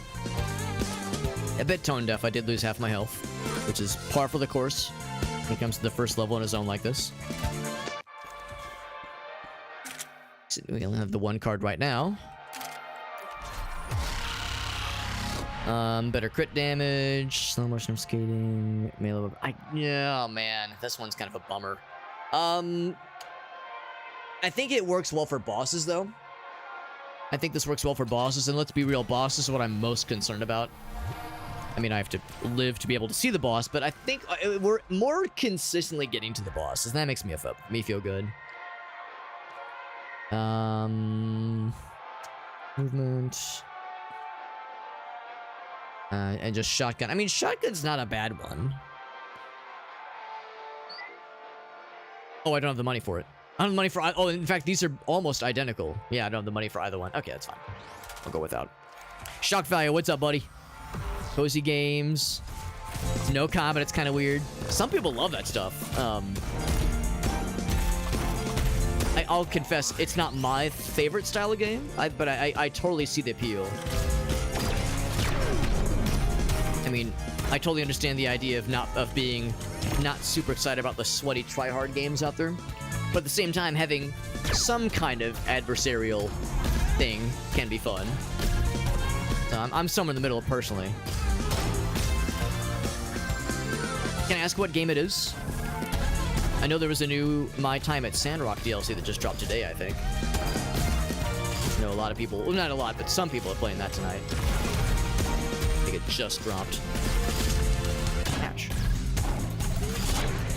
A bit tone deaf. I did lose half my health, which is par for the course when it comes to the first level in a zone like this. So we only have the one card right now. Better crit damage, slow motion of skating, melee. Yeah, oh man, this one's kind of a bummer. I think it works well for bosses, though. I think this works well for bosses, and let's be real, bosses is what I'm most concerned about. I mean, I have to live to be able to see the boss, but I think we're more consistently getting to the boss, and that makes me feel good. Movement. And just shotgun. I mean, shotgun's not a bad one. Oh, I don't have the money for it. I don't have the money for... Oh, in fact, these are almost identical. Yeah, I don't have the money for either one. Okay, that's fine. I'll go without. Shock value, what's up, buddy? Cozy games. No combat, it's kind of weird. Some people love that stuff. I'll confess, it's not my favorite style of game, but I totally see the appeal. I mean, I totally understand the idea of being not super excited about the sweaty try-hard games out there. But at the same time, having some kind of adversarial thing can be fun. So I'm somewhere in the middle personally. Can I ask what game it is? I know there was a new My Time at Sandrock DLC that just dropped today, I think. I know a lot of people, well, not a lot, but some people are playing that tonight. I think it just dropped. Ouch.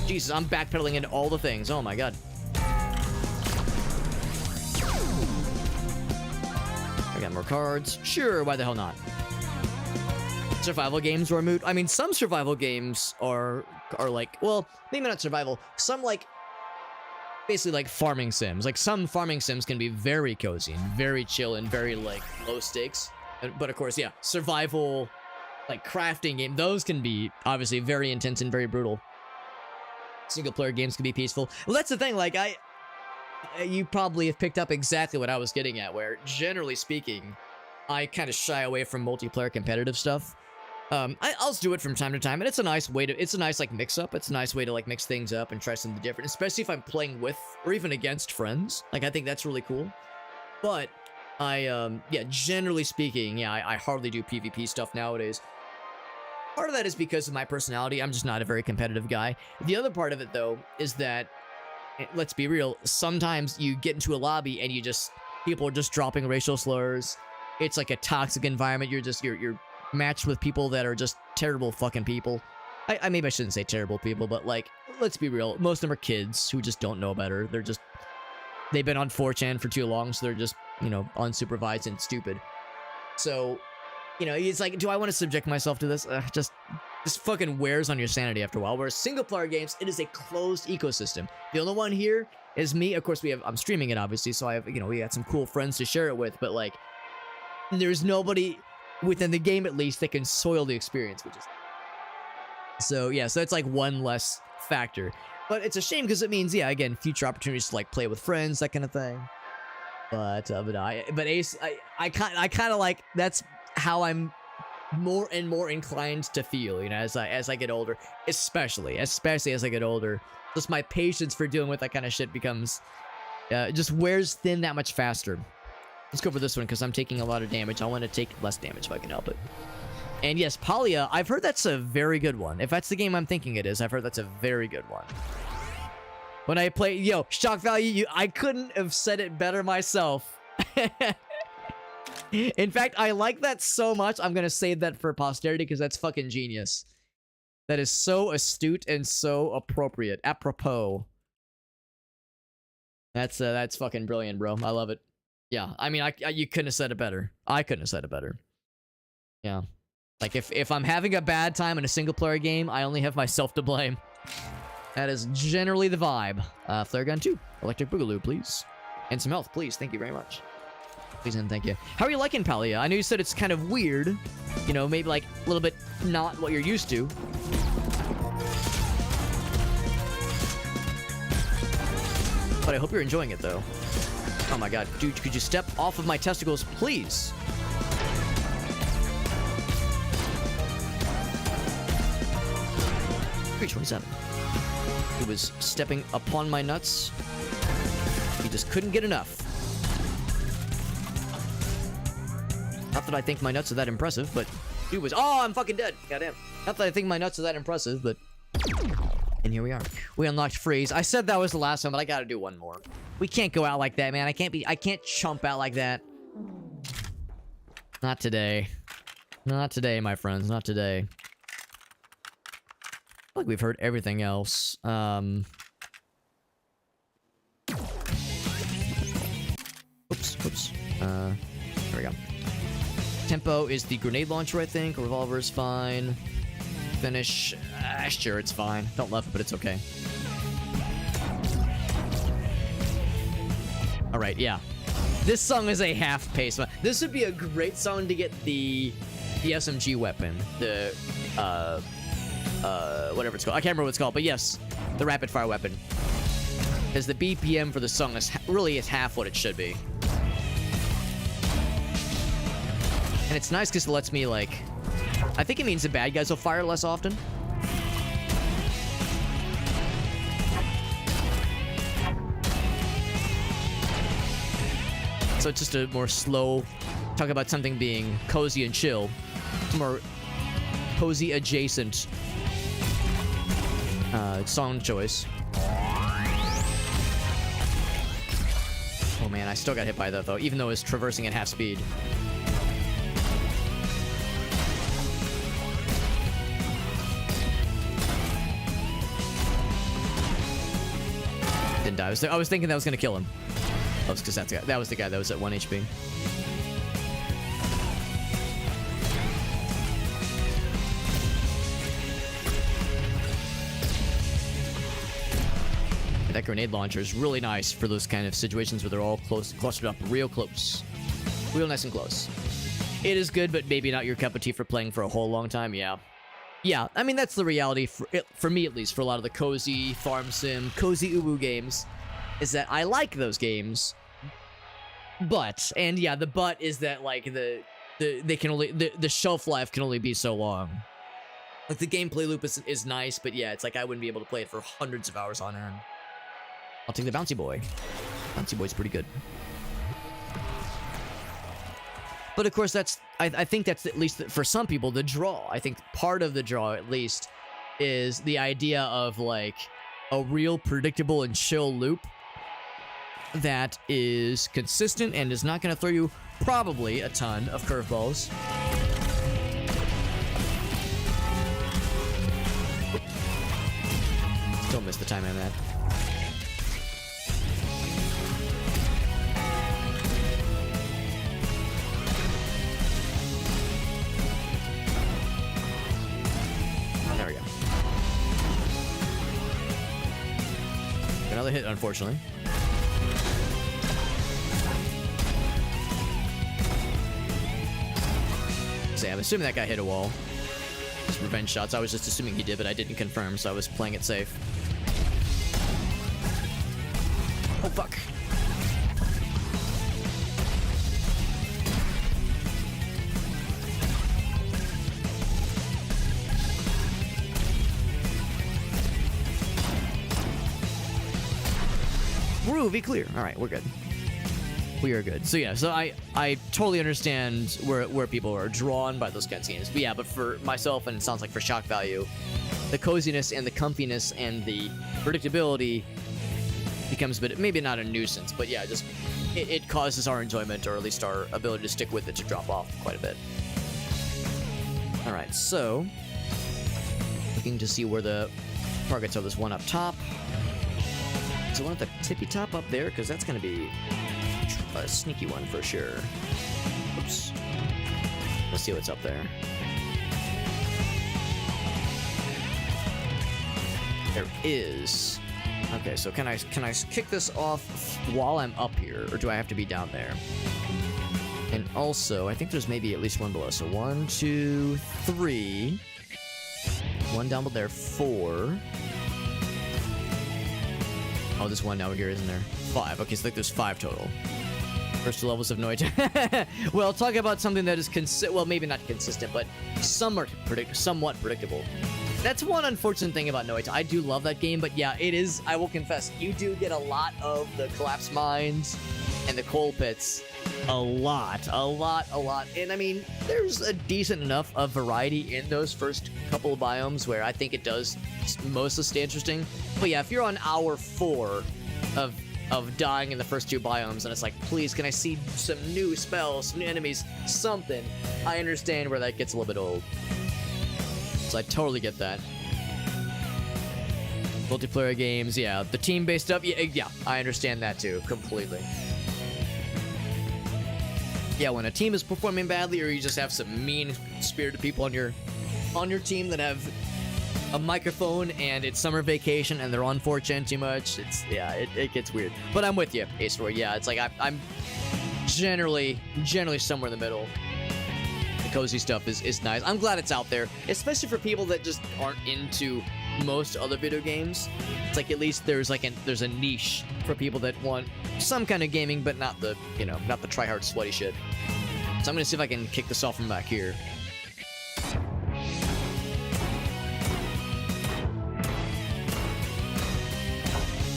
Jesus, I'm backpedaling into all the things. Oh my god. I got more cards. Sure, why the hell not? Survival games are a moot. I mean, some survival games are like, well, maybe not survival. Some like, basically like farming sims. Like some farming sims can be very cozy and very chill and very like low stakes. But of course, yeah, survival, like crafting game, those can be obviously very intense and very brutal. Single player games can be peaceful. Well, that's the thing. Like you probably have picked up exactly what I was getting at, where generally speaking, I kind of shy away from multiplayer competitive stuff. I'll do it from time to time, and it's a nice way to, it's a nice like mix up. It's a nice way to like mix things up and try something different, especially if I'm playing with or even against friends. Like I think that's really cool. But yeah, generally speaking, yeah, I hardly do PvP stuff nowadays. Part of that is because of my personality. I'm just not a very competitive guy. The other part of it though is that, let's be real, sometimes you get into a lobby and people are just dropping racial slurs. It's like a toxic environment. You're matched with people that are just terrible fucking people. I maybe I shouldn't say terrible people, but like, let's be real. Most of them are kids who just don't know better. They've been on 4chan for too long, so they're just, you know, unsupervised and stupid. So, you know, it's like, do I want to subject myself to this? Just fucking wears on your sanity after a while. Whereas single player games, it is a closed ecosystem. The only one here is me. Of course, I'm streaming it obviously, so I have, you know, we got some cool friends to share it with, but like, there's nobody within the game at least that can soil the experience, which is so yeah, so it's like one less factor. But it's a shame because it means, yeah, again, future opportunities to like play with friends, that kind of thing. But Ace, I kind of like, that's how I'm more and more inclined to feel, you know, as I get older, especially as I get older. Just my patience for dealing with that kind of shit becomes just wears thin that much faster. Let's go for this one because I'm taking a lot of damage. I want to take less damage if I can help it. And yes, Palia, I've heard that's a very good one. If that's the game I'm thinking it is, I've heard that's a very good one. When I play, yo, shock value, I couldn't have said it better myself. In fact, I like that so much, I'm going to save that for posterity because that's fucking genius. That is so astute and so appropriate. Apropos. That's fucking brilliant, bro. I love it. Yeah, I mean, you couldn't have said it better. I couldn't have said it better. Yeah. Like, if I'm having a bad time in a single-player game, I only have myself to blame. That is generally the vibe. Flare gun 2. Electric Boogaloo, please. And some health, please. Thank you very much. Please and thank you. How are you liking Palia? I know you said it's kind of weird. You know, maybe like a little bit not what you're used to. But I hope you're enjoying it, though. Oh my god. Dude, could you step off of my testicles, please? $327. He was stepping upon my nuts. He just couldn't get enough. Not that I think my nuts are that impressive, but he was... Oh, I'm fucking dead. Goddamn. Not that I think my nuts are that impressive, but... And here we are. We unlocked Freeze. I said that was the last one, but I gotta do one more. We can't go out like that, man. I can't chump out like that. Not today. Not today, my friends. Not today. I feel like we've heard everything else. Oops, oops. There we go. Tempo is the grenade launcher, I think. Revolver is fine. Finish. Sure, it's fine. Don't love it, but it's okay. Alright, yeah. This song is a half-paced one. This would be a great song to get the SMG weapon. The, whatever it's called. I can't remember what it's called, but yes. The rapid-fire weapon. Because the BPM for the song is really half what it should be. And it's nice because it lets me, like... I think it means the bad guys will fire less often. So it's just a more slow, talk about something being cozy and chill. It's more cozy adjacent song choice. Oh man, I still got hit by that though, even though it's traversing at half speed. Didn't die. I was thinking that was gonna kill him. Oh, because that was the guy that was at 1 HP. That grenade launcher is really nice for those kind of situations where they're all close, clustered up real close. Real nice and close. It is good, but maybe not your cup of tea for playing for a whole long time, yeah. Yeah, I mean, that's the reality, for me at least, for a lot of the cozy farm sim, cozy uwu games, is that I like those games, but, and yeah, the but is that, like, they can only, the shelf life can only be so long. Like, the gameplay loop is nice, but yeah, it's like I wouldn't be able to play it for hundreds of hours on end. I'll take the Bouncy Boy. Bouncy Boy's pretty good. But of course, I think that's at least for some people the draw. I think part of the draw, at least, is the idea of like a real predictable and chill loop that is consistent and is not going to throw you probably a ton of curveballs. Still missed the time on that. There we go. Another hit, unfortunately. So I'm assuming that guy hit a wall. Just revenge shots. I was just assuming he did, but I didn't confirm, so I was playing it safe. Oh, fuck. Groovy clear. All right, we're good. We are good. So yeah, so I totally understand where people are drawn by those kinds of games. But yeah, but for myself, and it sounds like for shock value, the coziness and the comfiness and the predictability becomes a bit, maybe not a nuisance, but yeah, just it causes our enjoyment, or at least our ability to stick with it, to drop off quite a bit. All right, so looking to see where the targets are. There's one up top. So one at the tippy top up there, because that's going to be a sneaky one for sure. Oops. Let's see what's up there. There is. Okay, so can I kick this off while I'm up here, or do I have to be down there? And also, I think there's maybe at least one below. So 1, 2, 3. One down below there, 4. Oh, there's one down here, isn't there? 5. Okay, so I think there's 5 total. First 2 levels of Noita. Well, talk about something that is well, maybe not consistent, but somewhat predictable. That's one unfortunate thing about Noita. I do love that game, but yeah, it is, I will confess, you do get a lot of the collapsed mines and the coal pits. A lot. And I mean, there's a decent enough of variety in those first couple of biomes where I think it does mostly stay interesting. But yeah, if you're on hour 4 of dying in the first 2 biomes, and it's like, please, can I see some new spells, some new enemies, something? I understand where that gets a little bit old. So I totally get that. Multiplayer games, yeah. The team-based stuff, yeah, I understand that too, completely. Yeah, when a team is performing badly, or you just have some mean-spirited people on your team that have a microphone and it's summer vacation and they're on 4chan too much, it gets weird. But I'm with you, Ace Roy. Yeah, it's like I'm generally somewhere in the middle. The cozy stuff is nice. I'm glad it's out there, especially for people that just aren't into most other video games. It's like at least there's a niche for people that want some kind of gaming, but not the try-hard sweaty shit. So I'm gonna see if I can kick this off from back here.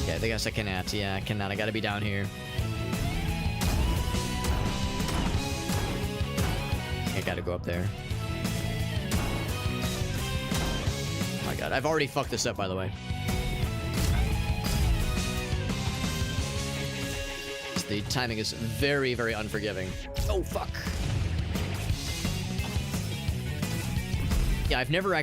Yeah, I guess I cannot. Yeah, I cannot. I gotta be down here. gotta go up there. Oh my god, I've already fucked this up, by the way. The timing is very, very unforgiving. Oh, fuck. Yeah, I've never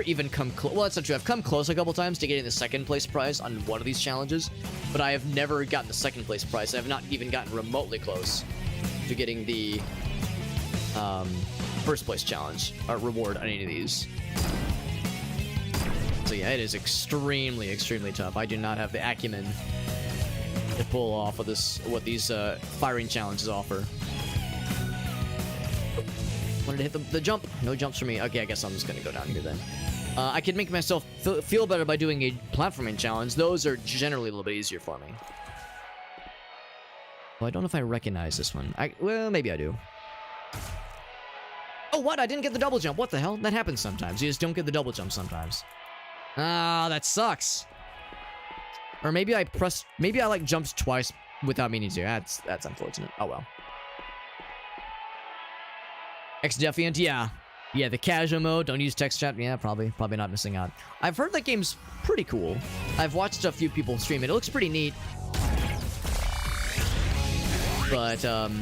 even come close. Well, that's not true. I've come close a couple times to getting the second place prize on one of these challenges, but I have never gotten the second place prize. I've not even gotten remotely close to getting the first place challenge or reward on any of these. So yeah, it is extremely, extremely tough. I do not have the acumen to pull off of what these firing challenges offer. Wanted to hit the jump. No jumps for me. Okay, I guess I'm just gonna go down here then. I could make myself feel better by doing a platforming challenge. Those are generally a little bit easier for me. Well, I don't know if I recognize this one. Well, maybe I do. Oh, what? I didn't get the double jump. What the hell? That happens sometimes. You just don't get the double jump sometimes. Ah, that sucks. Or maybe I like jumped twice without meaning to. That's unfortunate. Oh well. X-Defiant, yeah. Yeah, the casual mode, don't use text chat. Yeah, probably not missing out. I've heard that game's pretty cool. I've watched a few people stream it. It looks pretty neat. But, of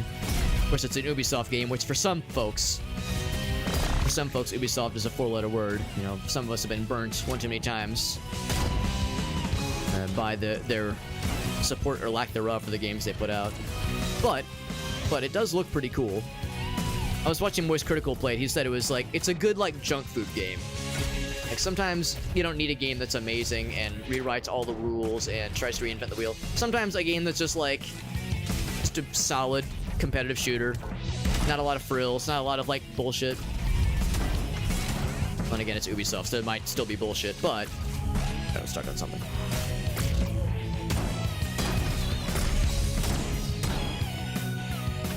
course, it's an Ubisoft game, which for some folks, Ubisoft is a four-letter word. You know, some of us have been burnt one too many times by their support or lack thereof for the games they put out. But it does look pretty cool. I was watching Moist Critical play it. He said it was like, it's a good, like, junk food game. Like, sometimes you don't need a game that's amazing and rewrites all the rules and tries to reinvent the wheel. Sometimes a game that's just, like, just a solid competitive shooter. Not a lot of frills, not a lot of, like, bullshit. And again, it's Ubisoft, so it might still be bullshit, but I got stuck on something.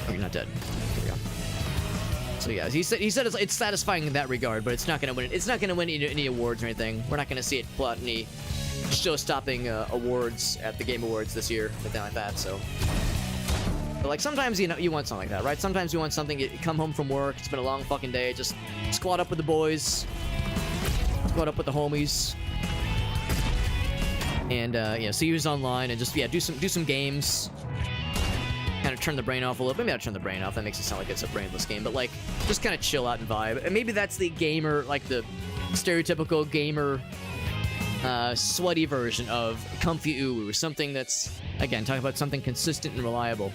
Oh, you're not dead. Here we go. So yeah, he said it's satisfying in that regard, but it's not gonna win. It's not gonna win any awards or anything. We're not gonna see it pull out any show-stopping awards at the Game Awards this year, anything like that. So, but like sometimes you want something like that, right? Sometimes you want something. You come home from work, it's been a long fucking day. Just squat up with the boys, squat up with the homies, and see who's online, and just do some games. Kind of turn the brain off a little. Maybe I'll turn the brain off. That makes it sound like it's a brainless game. But, like, just kind of chill out and vibe. And maybe that's the gamer, like, the stereotypical gamer, sweaty version of comfy uwu. Something that's, again, talking about something consistent and reliable.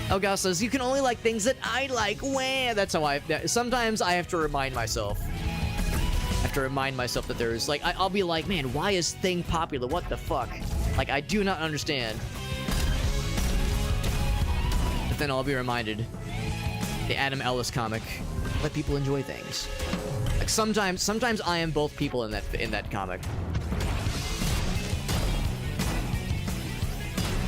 Elgas says, you can only like things that I like. Wah! That's how sometimes I have to remind myself. That there's, like, I'll be like, man, why is thing popular? What the fuck? Like, I do not understand. Then I'll be reminded, the Adam Ellis comic, let people enjoy things. Like sometimes I am both people in that comic.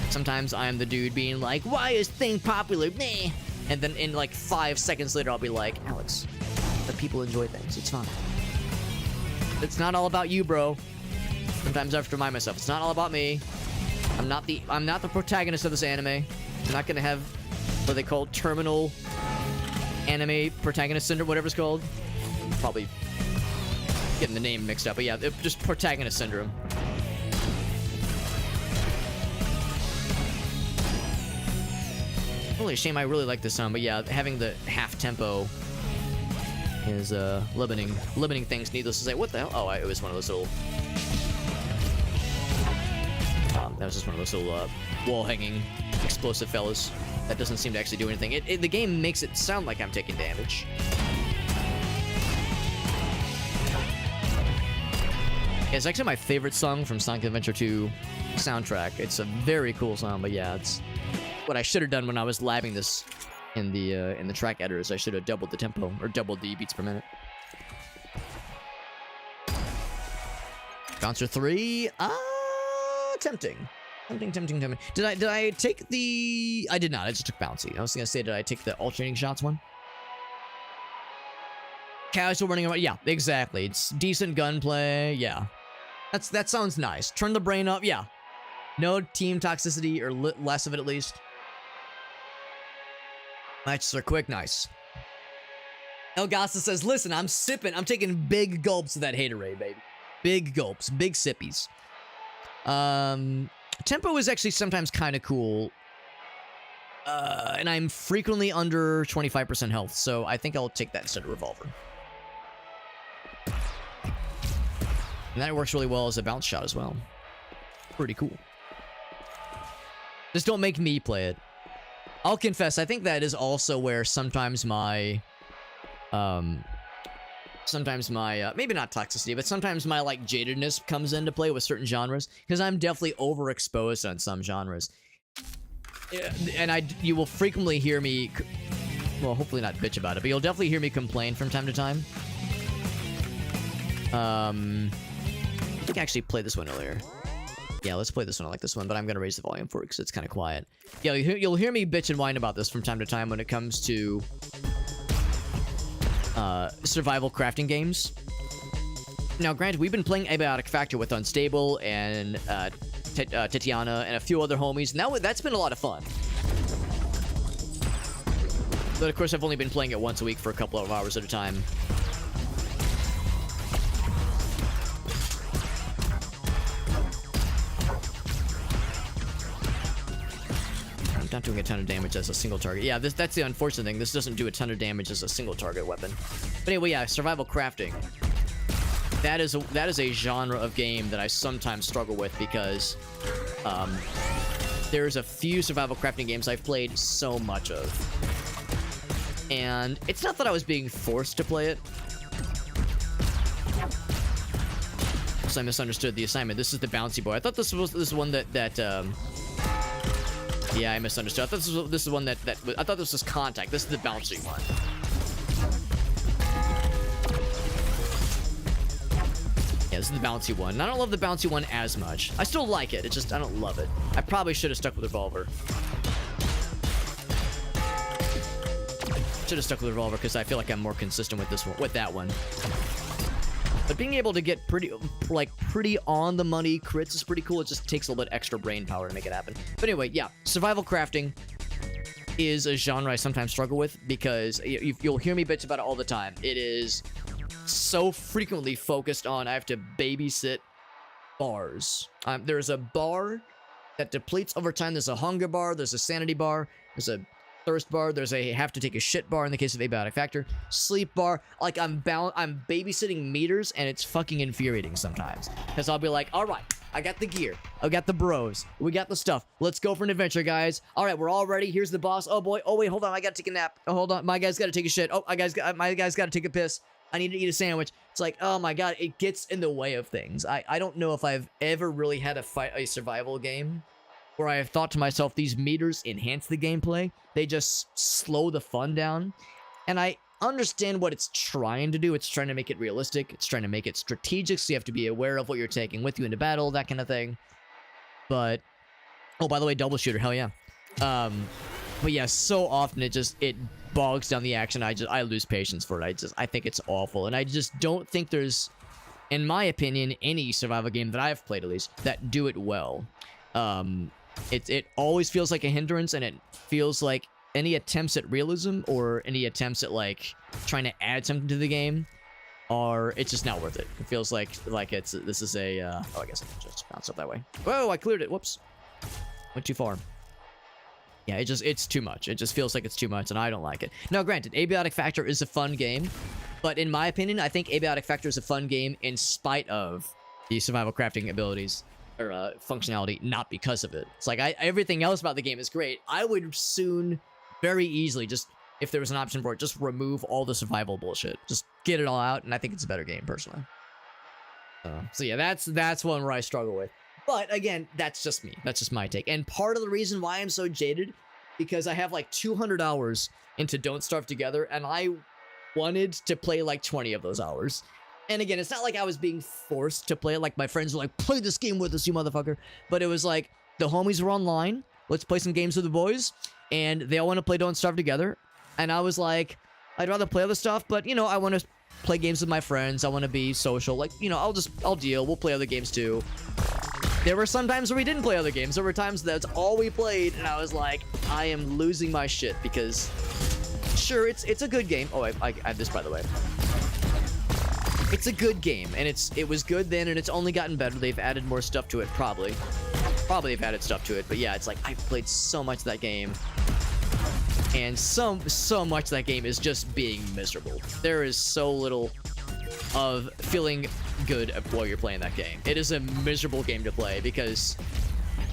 Sometimes I am the dude being like, why is thing popular? Meh. And then in like 5 seconds later, I'll be like, Alex, let people enjoy things. It's fine. It's not all about you, bro. Sometimes I have to remind myself, it's not all about me. I'm not the protagonist of this anime. I'm not gonna have what they call terminal anime protagonist syndrome, whatever it's called. Probably getting the name mixed up, but yeah, just protagonist syndrome. Only a shame. I really like this song, but yeah, having the half tempo is limiting things. Needless to say, what the hell? Oh, it was one of those little. That was just one of those little wall hanging explosive fellas. That doesn't seem to actually do anything. The game makes it sound like I'm taking damage. It's actually my favorite song from Sonic Adventure 2 soundtrack. It's a very cool song, but yeah, it's what I should have done when I was labbing this in the track editors. I should have doubled the tempo or doubled the beats per minute. Bouncer 3, tempting. Did I take the... I did not. I just took bouncy. I was gonna say, did I take the alternating shots one? Casual running around. Yeah, exactly. It's decent gunplay. Yeah. That sounds nice. Turn the brain up. Yeah. No team toxicity, or less of it at least. Matches are quick, nice. Elgasa says, listen, I'm taking big gulps of that haterade, baby. Big gulps, big sippies. Tempo is actually sometimes kind of cool. And I'm frequently under 25% health, so I think I'll take that instead of Revolver. And that works really well as a bounce shot as well. Pretty cool. Just don't make me play it. I'll confess, I think that is also where sometimes my... maybe not toxicity, but sometimes my, like, jadedness comes into play with certain genres. Because I'm definitely overexposed on some genres. And you will frequently hear me... Well, hopefully not bitch about it, but you'll definitely hear me complain from time to time. I think I actually played this one earlier. Yeah, let's play this one. I like this one, but I'm going to raise the volume for it because it's kind of quiet. Yeah, you'll hear me bitch and whine about this from time to time when it comes to survival crafting games. Now, granted, we've been playing Abiotic Factor with Unstable and Tatiana and a few other homies, and that's been a lot of fun. But of course, I've only been playing it once a week for a couple of hours at a time. Not doing a ton of damage as a single target. Yeah, that's the unfortunate thing. This doesn't do a ton of damage as a single target weapon. But anyway, yeah, survival crafting. That is a genre of game that I sometimes struggle with because there's a few survival crafting games I've played so much of. And it's not that I was being forced to play it. So I misunderstood the assignment. This is the bouncy boy. I thought this was one that yeah, I misunderstood. I thought this is one that I thought this was Contact. This is the bouncy one. Yeah, this is the bouncy one. And I don't love the bouncy one as much. I still like it. It's just I don't love it. I probably should have stuck with Revolver. Should have stuck with Revolver because I feel like I'm more consistent with this one, with that one. But being able to get pretty on the money crits is pretty cool. It just takes a little bit extra brain power to make it happen. But anyway, yeah, survival crafting is a genre I sometimes struggle with because you'll hear me bitch about it all the time. It is so frequently focused on I have to babysit bars. There's a bar that depletes over time. There's a hunger bar. There's a sanity bar. There's a thirst bar. There's a have to take a shit bar in the case of Abiotic Factor. Sleep bar. Like I'm babysitting meters and it's fucking infuriating sometimes. Because I'll be like, all right, I got the gear. I got the bros. We got the stuff. Let's go for an adventure, guys. All right, we're all ready. Here's the boss. Oh boy. Oh wait, hold on. I gotta take a nap. Oh, hold on. My guy's gotta take a shit. Oh, my guy's gotta take a piss. I need to eat a sandwich. It's like, oh my god, it gets in the way of things. I don't know if I've ever really had a survival game where I have thought to myself, these meters enhance the gameplay. They just slow the fun down. And I understand what it's trying to do. It's trying to make it realistic. It's trying to make it strategic, so you have to be aware of what you're taking with you into battle, that kind of thing. But, oh, by the way, double shooter, hell yeah. But yeah, so often it bogs down the action. I lose patience for it. I think it's awful. And I just don't think there's, in my opinion, any survival game that I've played at least, that do it well. It always feels like a hindrance, and it feels like any attempts at realism or any attempts at like trying to add something to the game it's just not worth it. It feels like this is a oh, I guess I can just bounce up that way. Whoa, I cleared it. Whoops, went too far. Yeah, it's too much. It just feels like it's too much, and I don't like it. Now, granted, Abiotic Factor is a fun game, but in my opinion, I think Abiotic Factor is a fun game in spite of the survival crafting abilities or functionality, not because of it. It's like everything else about the game is great. I would soon, very easily, just if there was an option for it, just remove all the survival bullshit. Just get it all out, and I think it's a better game personally. So yeah, that's one where I struggle with. But again, that's just me. That's just my take. And part of the reason why I'm so jaded, because I have like 200 hours into Don't Starve Together, and I wanted to play like 20 of those hours. And again, it's not like I was being forced to play it. Like my friends were like, play this game with us, you motherfucker. But it was like, the homies were online. Let's play some games with the boys. And they all want to play Don't Starve Together. And I was like, I'd rather play other stuff, but you know, I want to play games with my friends. I want to be social. Like, you know, I'll deal. We'll play other games too. There were some times where we didn't play other games. There were times that's all we played, and I was like, I am losing my shit because sure, it's a good game. Oh, I have this, by the way. It's a good game, and it was good then, and it's only gotten better. They've added more stuff to it, probably they've added stuff to it. But yeah, it's like I've played so much of that game, and so much of that game is just being miserable. There is so little of feeling good while you're playing that game. It is a miserable game to play because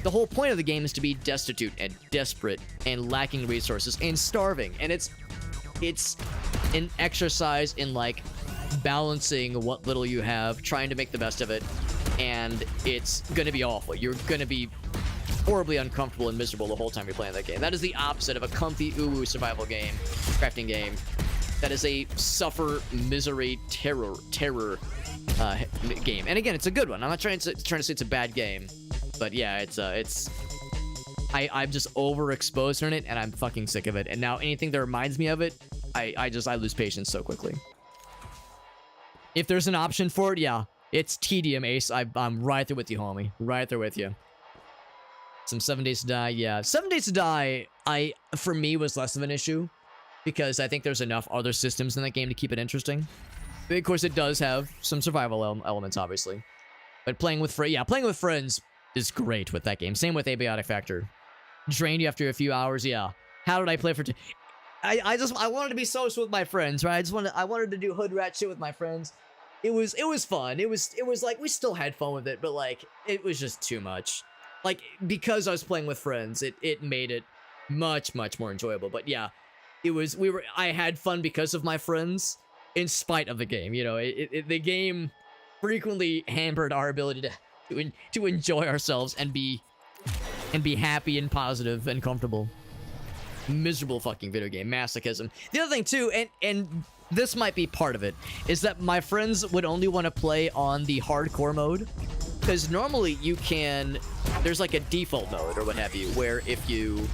the whole point of the game is to be destitute and desperate and lacking resources and starving, and it's an exercise in like balancing what little you have, trying to make the best of it, and it's gonna be awful. You're gonna be horribly uncomfortable and miserable the whole time you're playing that game. That is the opposite of a comfy survival game, crafting game. That is a suffer, misery, terror game. And again, it's a good one. I'm not trying to say it's a bad game, but yeah, I'm just overexposed on it, and I'm fucking sick of it. And now anything that reminds me of it, I lose patience so quickly. If there's an option for it, yeah, it's tedium, Ace. I'm right there with you, homie. Right there with you. Some 7 Days to Die, yeah. 7 Days to Die, for me, was less of an issue because I think there's enough other systems in that game to keep it interesting. But of course, it does have some survival elements, obviously. But playing with friends is great with that game. Same with Abiotic Factor. Drained you after a few hours, yeah. How did I play for? I wanted to be social with my friends, right? I wanted to do hood rat shit with my friends. It was fun. It was like we still had fun with it, but like it was just too much. Like because I was playing with friends, it made it much more enjoyable. But yeah, I had fun because of my friends, in spite of the game. You know, the game frequently hampered our ability to enjoy ourselves and be happy and positive and comfortable. Miserable fucking video game masochism. The other thing too, and this might be part of it, is that my friends would only want to play on the hardcore mode, because normally you can, there's like a default mode or what have you, where if you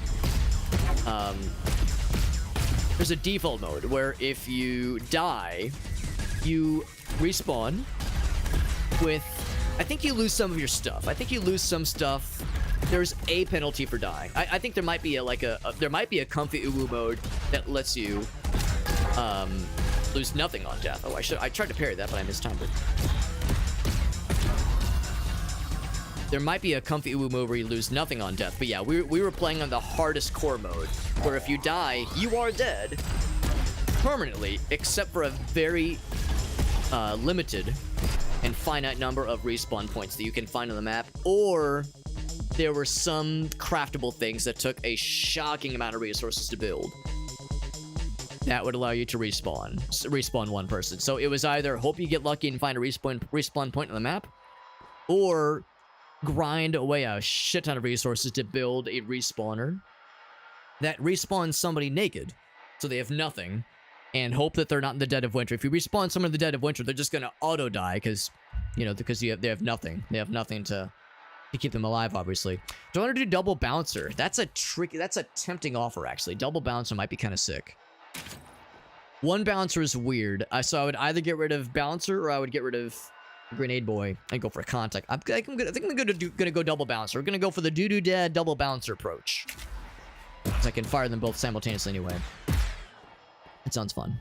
there's a default mode where if you die, you respawn with, I think you lose some of your stuff. I think you lose some stuff. There's a penalty for dying. I think there might be there might be a comfy uwu mode that lets you lose nothing on death. Oh, I tried to parry that, but I mistimed it. There might be a comfy uwu mode where you lose nothing on death, but yeah, we were playing on the hardest core mode, where if you die, you are dead permanently, except for a very limited and finite number of respawn points that you can find on the map, or there were some craftable things that took a shocking amount of resources to build that would allow you to respawn one person. So it was either hope you get lucky and find a respawn point on the map, or grind away a shit ton of resources to build a respawner that respawns somebody naked, so they have nothing, and hope that they're not in the dead of winter. If you respawn someone in the dead of winter, they're just gonna auto die because they have nothing. They have nothing to keep them alive, obviously. Do I want to do double bouncer? That's a tempting offer, actually. Double bouncer might be kind of sick. One bouncer is weird. So I would either get rid of bouncer or I would get rid of grenade boy and go for a contact. I think I'm gonna go double bouncer. We're gonna go for the doo-doo dad double bouncer approach, because I can fire them both simultaneously anyway. It sounds fun.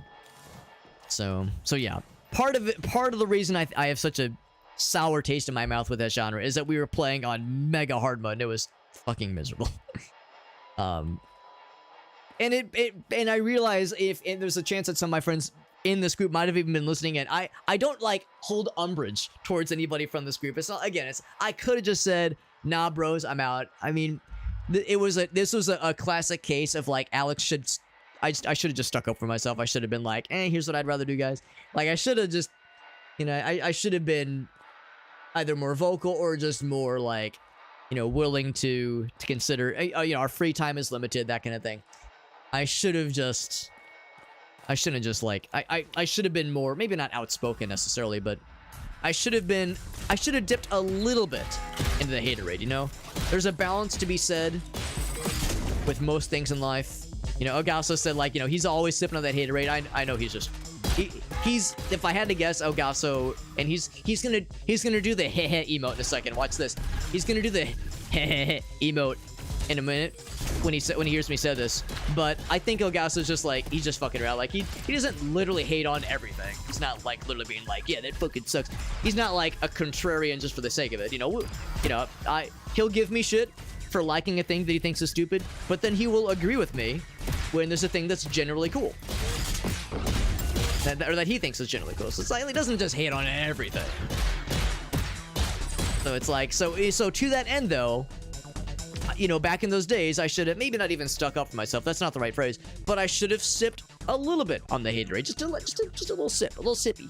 So yeah. Part of the reason I have such a sour taste in my mouth with that genre is that we were playing on mega hard mode and it was fucking miserable. And I realize and there's a chance that some of my friends in this group might have even been listening, and I don't like hold umbrage towards anybody from this group. It's not, again, I could have just said, nah bros, I'm out. I mean, this was a classic case of like Alex should, I should have just stuck up for myself. I should have been like, here's what I'd rather do, guys. Like I should have just, I should have been either more vocal or just more like, willing to consider, our free time is limited, that kind of thing. I shouldn't have just I should have been more, maybe not outspoken necessarily, but I should have dipped a little bit into the haterade, There's a balance to be said with most things in life. Ogasso said, like, he's always sipping on that haterade. I know he's just, he's, if I had to guess, Ogasso, and he's gonna do the heh emote in a second. Watch this. He's gonna do the heh emote in a minute. when he hears me say this, but I think Elgaso's just like, he's just fucking around. Like, he doesn't literally hate on everything. He's not like literally being like, yeah, that fucking sucks. He's not like a contrarian just for the sake of it. He'll give me shit for liking a thing that he thinks is stupid, but then he will agree with me when there's a thing that's generally cool. Or that he thinks is generally cool. So it's like, he doesn't just hate on everything. So it's like, so to that end though, back in those days, I should have maybe not even stuck up for myself. That's not the right phrase, but I should have sipped a little bit on the haterade, just a little sip, a little sippy,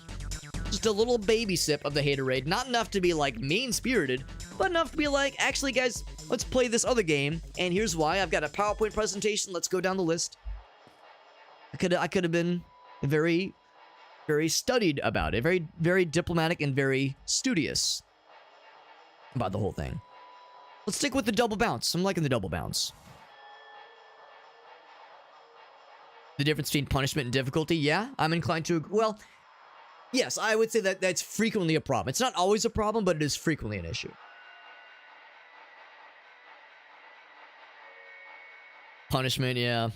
just a little baby sip of the haterade. Not enough to be like mean-spirited, but enough to be like, actually, guys, let's play this other game. And here's why. I've got a PowerPoint presentation. Let's go down the list. I could have been very, very studied about it, very, very diplomatic and very studious about the whole thing. Let's stick with the double bounce. I'm liking the double bounce. The difference between punishment and difficulty, yeah, I'm inclined to agree. Well, yes, I would say that that's frequently a problem. It's not always a problem, but it is frequently an issue. Punishment, yeah.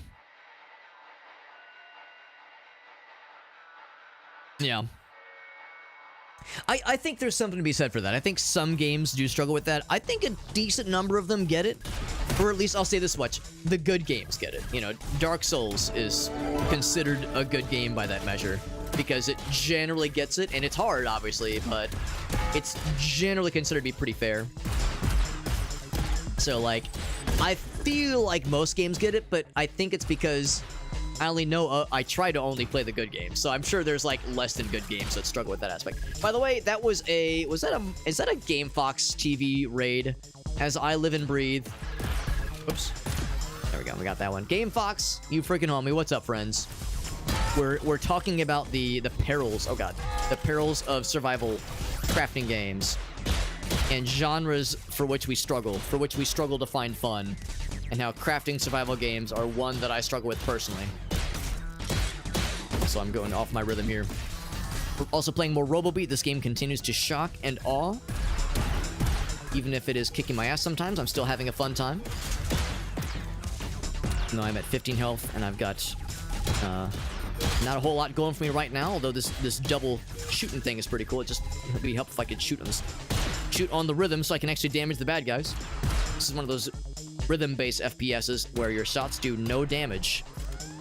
Yeah. I think there's something to be said for that. I think some games do struggle with that. I think a decent number of them get it. Or at least I'll say this much. The good games get it. Dark Souls is considered a good game by that measure. Because it generally gets it. And it's hard, obviously. But it's generally considered to be pretty fair. So, like, I feel like most games get it. But I think it's because I only know, I try to only play the good games, so I'm sure there's like less than good games that struggle with that aspect. By the way, that was is that a GameFox TV raid? As I live and breathe. Oops. There we go, we got that one. GameFox, you freaking homie, what's up, friends? We're talking about the perils, oh god, the perils of survival crafting games and genres for which we struggle to find fun. And how crafting survival games are one that I struggle with personally. So I'm going off my rhythm here. We're also playing more Robobeat. This game continues to shock and awe. Even if it is kicking my ass sometimes, I'm still having a fun time. No, I'm at 15 health, and I've got not a whole lot going for me right now, although this double shooting thing is pretty cool. It just would be helpful if I could shoot on the rhythm so I can actually damage the bad guys. This is one of those rhythm-based FPSs where your shots do no damage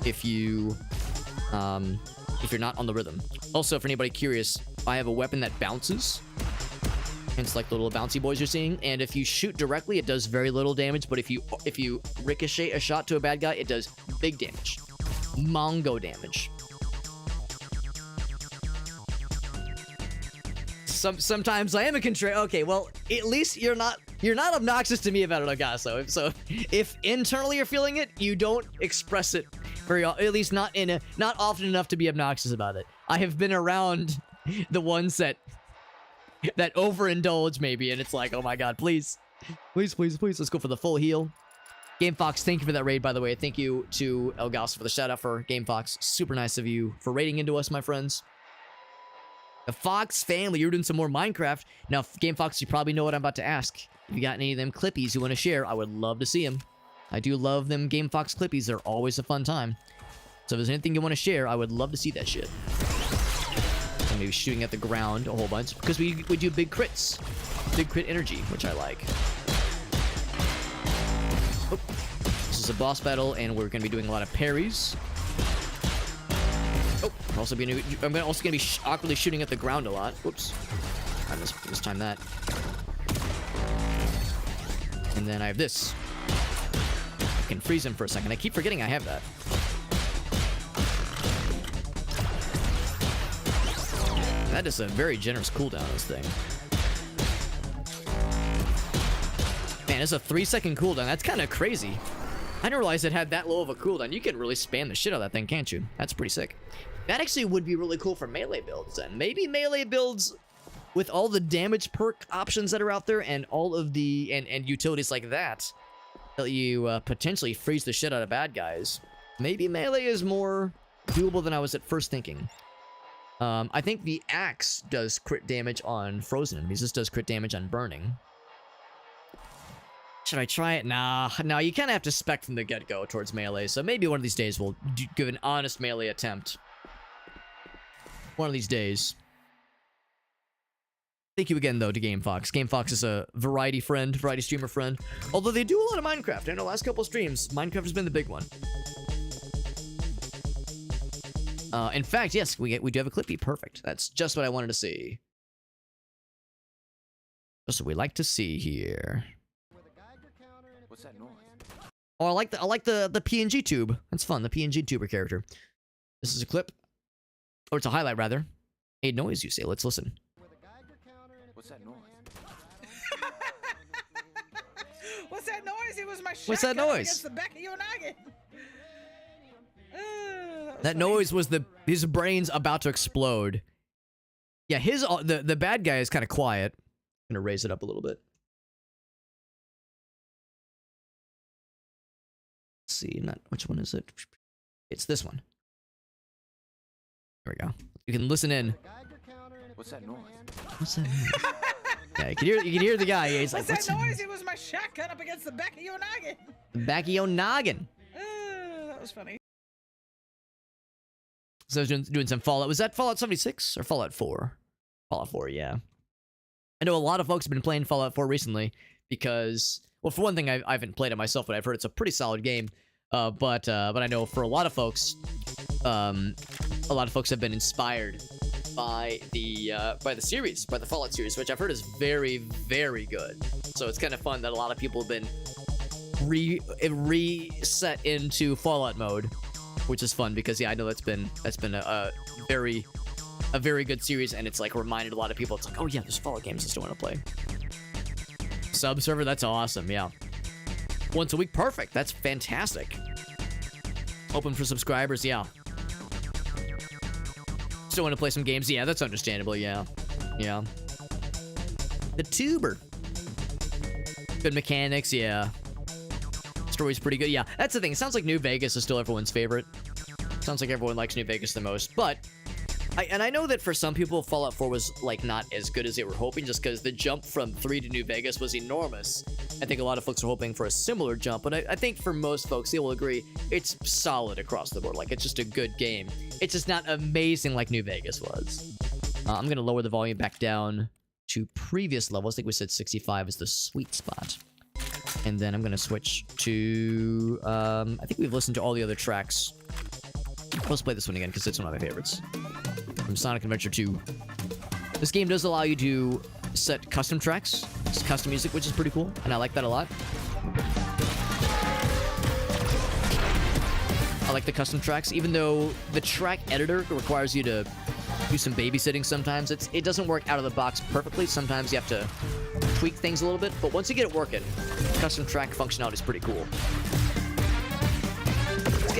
if you're not on the rhythm. Also, for anybody curious, I have a weapon that bounces. Hence, like the little bouncy boys you're seeing. And if you shoot directly, it does very little damage. But if you ricochet a shot to a bad guy, it does big damage. Mongo damage. Sometimes I am a contrarian. Okay, well, at least you're not obnoxious to me about it, Elgaso. So if internally you're feeling it, you don't express it at least not often enough to be obnoxious about it. I have been around the ones that overindulge maybe, and it's like, oh my god, please, let's go for the full heal. GameFox, thank you for that raid, by the way. Thank you to Elgaso for the shout out for GameFox. Super nice of you for raiding into us, my friends. The Fox family, you're doing some more Minecraft. Now, GameFox, you probably know what I'm about to ask. If you got any of them clippies you want to share, I would love to see them. I do love them GameFox clippies. They're always a fun time. So if there's anything you want to share, I would love to see that shit. And maybe shooting at the ground a whole bunch. Because we do big crits. Big crit energy, which I like. Oh, this is a boss battle, and we're going to be doing a lot of parries. Oh, I'm also going to be awkwardly shooting at the ground a lot. Whoops. I mistime that. And then I have this. I can freeze him for a second. I keep forgetting I have that. That is a very generous cooldown, this thing. Man, it's a 3-second cooldown. That's kind of crazy. I didn't realize it had that low of a cooldown. You can really spam the shit out of that thing, can't you? That's pretty sick. That actually would be really cool for melee builds then. Maybe melee builds with all the damage perk options that are out there and all of the and utilities like that let you potentially freeze the shit out of bad guys. Maybe melee is more doable than I was at first thinking. I think the axe does crit damage on frozen enemies. This does crit damage on burning. should I try it? Nah, you kind of have to spec from the get-go towards melee, so maybe one of these days we'll give an honest melee attempt. One of these days. Thank you again, though, to GameFox. GameFox is a variety streamer friend. Although they do a lot of Minecraft. I know last couple streams, Minecraft has been the big one. In fact, yes, we do have a Clippy. Perfect. That's just what I wanted to see. That's what we like to see here. What's that noise? Oh, I like the PNG tube. That's fun. The PNG tuber character. This is a clip, or it's a highlight rather. A noise, you say? Let's listen. What's that noise? What's that noise? It was my What's that noise? against the back of your noggin. That noise was his brain's about to explode. Yeah, the bad guy is kind of quiet. I'm gonna raise it up a little bit. Let's see, which one is it? It's this one. There we go. You can listen in. What's that noise? What's that noise? Yeah, you can hear the guy. He's like, what's that noise? It was my shotgun up against the back of your noggin. The back of your noggin. That was funny. So I was doing some Fallout. Was that Fallout 76 or Fallout 4? Fallout 4, yeah. I know a lot of folks have been playing Fallout 4 recently because, well, for one thing, I haven't played it myself, but I've heard it's a pretty solid game. But I know for a lot of folks have been inspired by the series, by the Fallout series, which I've heard is very, very good. So it's kind of fun that a lot of people have been reset into Fallout mode, which is fun because yeah, I know that's been a very good series, and it's like reminded a lot of people. It's like, oh yeah, there's Fallout games I still want to play. Sub server, that's awesome. Yeah, once a week, perfect. That's fantastic. Open for subscribers, yeah. Still want to play some games, yeah. That's understandable, yeah. The tuber, good mechanics, yeah. Story's pretty good, yeah. That's the thing. It sounds like New Vegas is still everyone's favorite. Sounds like everyone likes New Vegas the most, but I know that for some people, Fallout 4 was like not as good as they were hoping, just because the jump from 3 to New Vegas was enormous. I think a lot of folks are hoping for a similar jump, but I think for most folks, they will agree it's solid across the board. Like, it's just a good game. It's just not amazing like New Vegas was. I'm gonna lower the volume back down to previous levels. I think we said 65 is the sweet spot. And then I'm gonna switch to, I think we've listened to all the other tracks. Let's play this one again, because it's one of my favorites. From Sonic Adventure 2. This game does allow you to set custom tracks, custom music, which is pretty cool, and I like that a lot. I like the custom tracks, even though the track editor requires you to do some babysitting sometimes. It doesn't work out of the box perfectly. Sometimes you have to tweak things a little bit, but once you get it working, custom track functionality is pretty cool.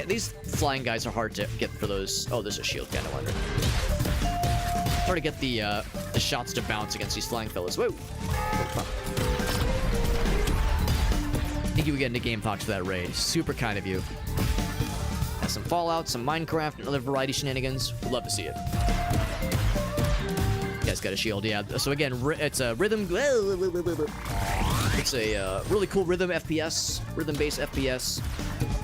These flying guys are hard to get for those. Oh, there's a shield guy, no wonder. Hard to get the shots to bounce against these flying fellas. Whoa! Thank you again to GameFox for that raid. Super kind of you. Has some Fallout, some Minecraft, and other variety shenanigans. We'd love to see it. You guys got a shield, yeah. So again, it's a rhythm. It's a really cool rhythm-based FPS.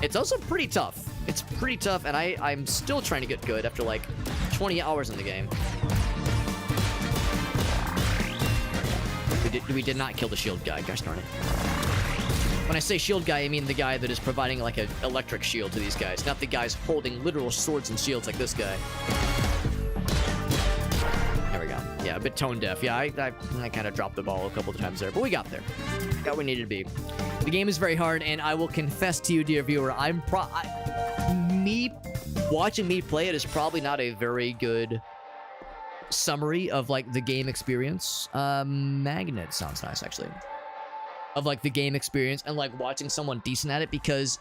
It's also pretty tough. It's pretty tough, and I'm still trying to get good after like 20 hours in the game. We did not kill the shield guy, gosh darn it. When I say shield guy, I mean the guy that is providing like an electric shield to these guys, not the guys holding literal swords and shields like this guy. There we go. Yeah, a bit tone deaf. Yeah, I kind of dropped the ball a couple of times there, but we got there. Got where we needed to be. The game is very hard, and I will confess to you, dear viewer, watching me play it is probably not a very good summary of like the game experience. Magnet sounds nice, actually. Of like the game experience and like watching someone decent at it, because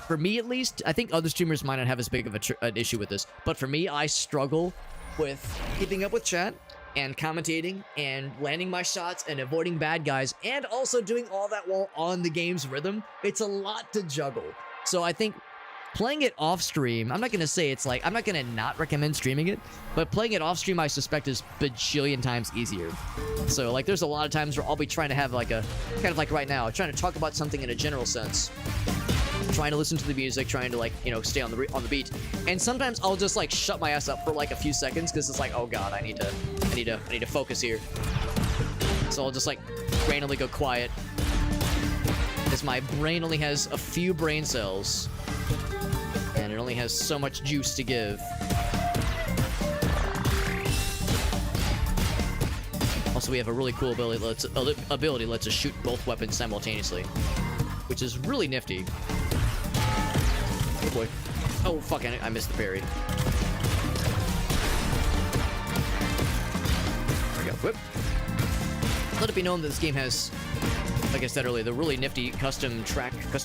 for me at least, I think other streamers might not have as big of an issue with this, but for me, I struggle with keeping up with chat and commentating and landing my shots and avoiding bad guys and also doing all that while on the game's rhythm. It's a lot to juggle. So I think Playing it off stream, I'm not gonna say it's like, I'm not gonna not recommend streaming it, but playing it off stream I suspect is bajillion times easier. So like there's a lot of times where I'll be trying to have like a, kind of like right now, trying to talk about something in a general sense. Trying to listen to the music, trying to like, you know, stay on the beat. And sometimes I'll just like shut my ass up for like a few seconds because it's like, oh god, I need to focus here. So I'll just like randomly go quiet. Because my brain only has a few brain cells. And it only has so much juice to give. Also, we have a really cool ability lets us shoot both weapons simultaneously, which is really nifty. Oh boy. Oh fuck, I missed the parry. There we go. Whip. Let it be known that this game has, like I said earlier, the really nifty custom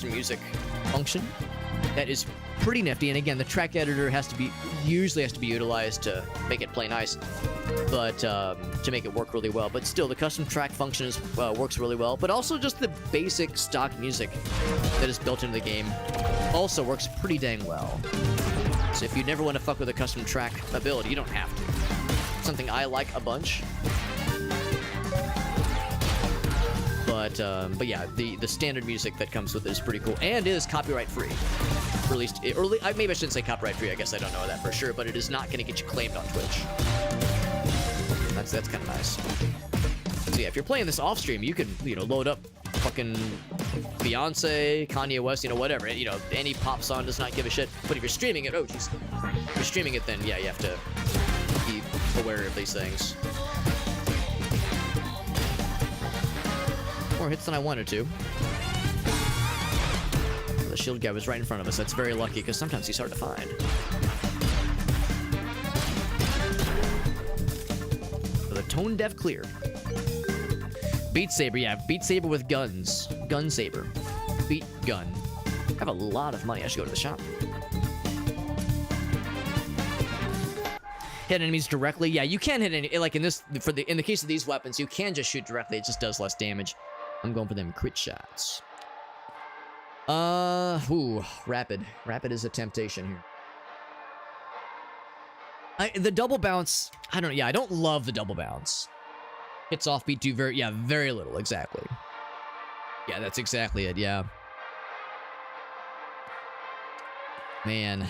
music function. That is pretty nifty, and again, the track editor usually has to be utilized to make it play nice, but to make it work really well. But still, the custom track function works really well. But also, just the basic stock music that is built into the game also works pretty dang well. So if you never want to fuck with a custom track ability, you don't have to. Something I like a bunch. But yeah, the standard music that comes with it is pretty cool and is copyright free. Released early. Maybe I shouldn't say copyright free. I guess I don't know that for sure, but it is not going to get you claimed on Twitch. That's kind of nice. So yeah, if you're playing this off stream, you can load up fucking Beyonce, Kanye West, whatever. Any pop song does not give a shit. But if you're streaming it, oh jeez, if you're streaming it, then yeah, you have to be aware of these things. More hits than I wanted to. The shield guy was right in front of us. That's very lucky, because sometimes he's hard to find. So the tone deaf clear. Beat Saber, yeah. Beat Saber with guns. Gun Saber. Beat gun. I have a lot of money. I should go to the shop. Hit enemies directly. Yeah, you can hit any, like in the case of these weapons, you can just shoot directly. It just does less damage. I'm going for them crit shots. Rapid. Rapid is a temptation here. The double bounce, I don't know. Yeah, I don't love the double bounce. Hits off beat do very little, exactly. Yeah, that's exactly it, yeah. Man.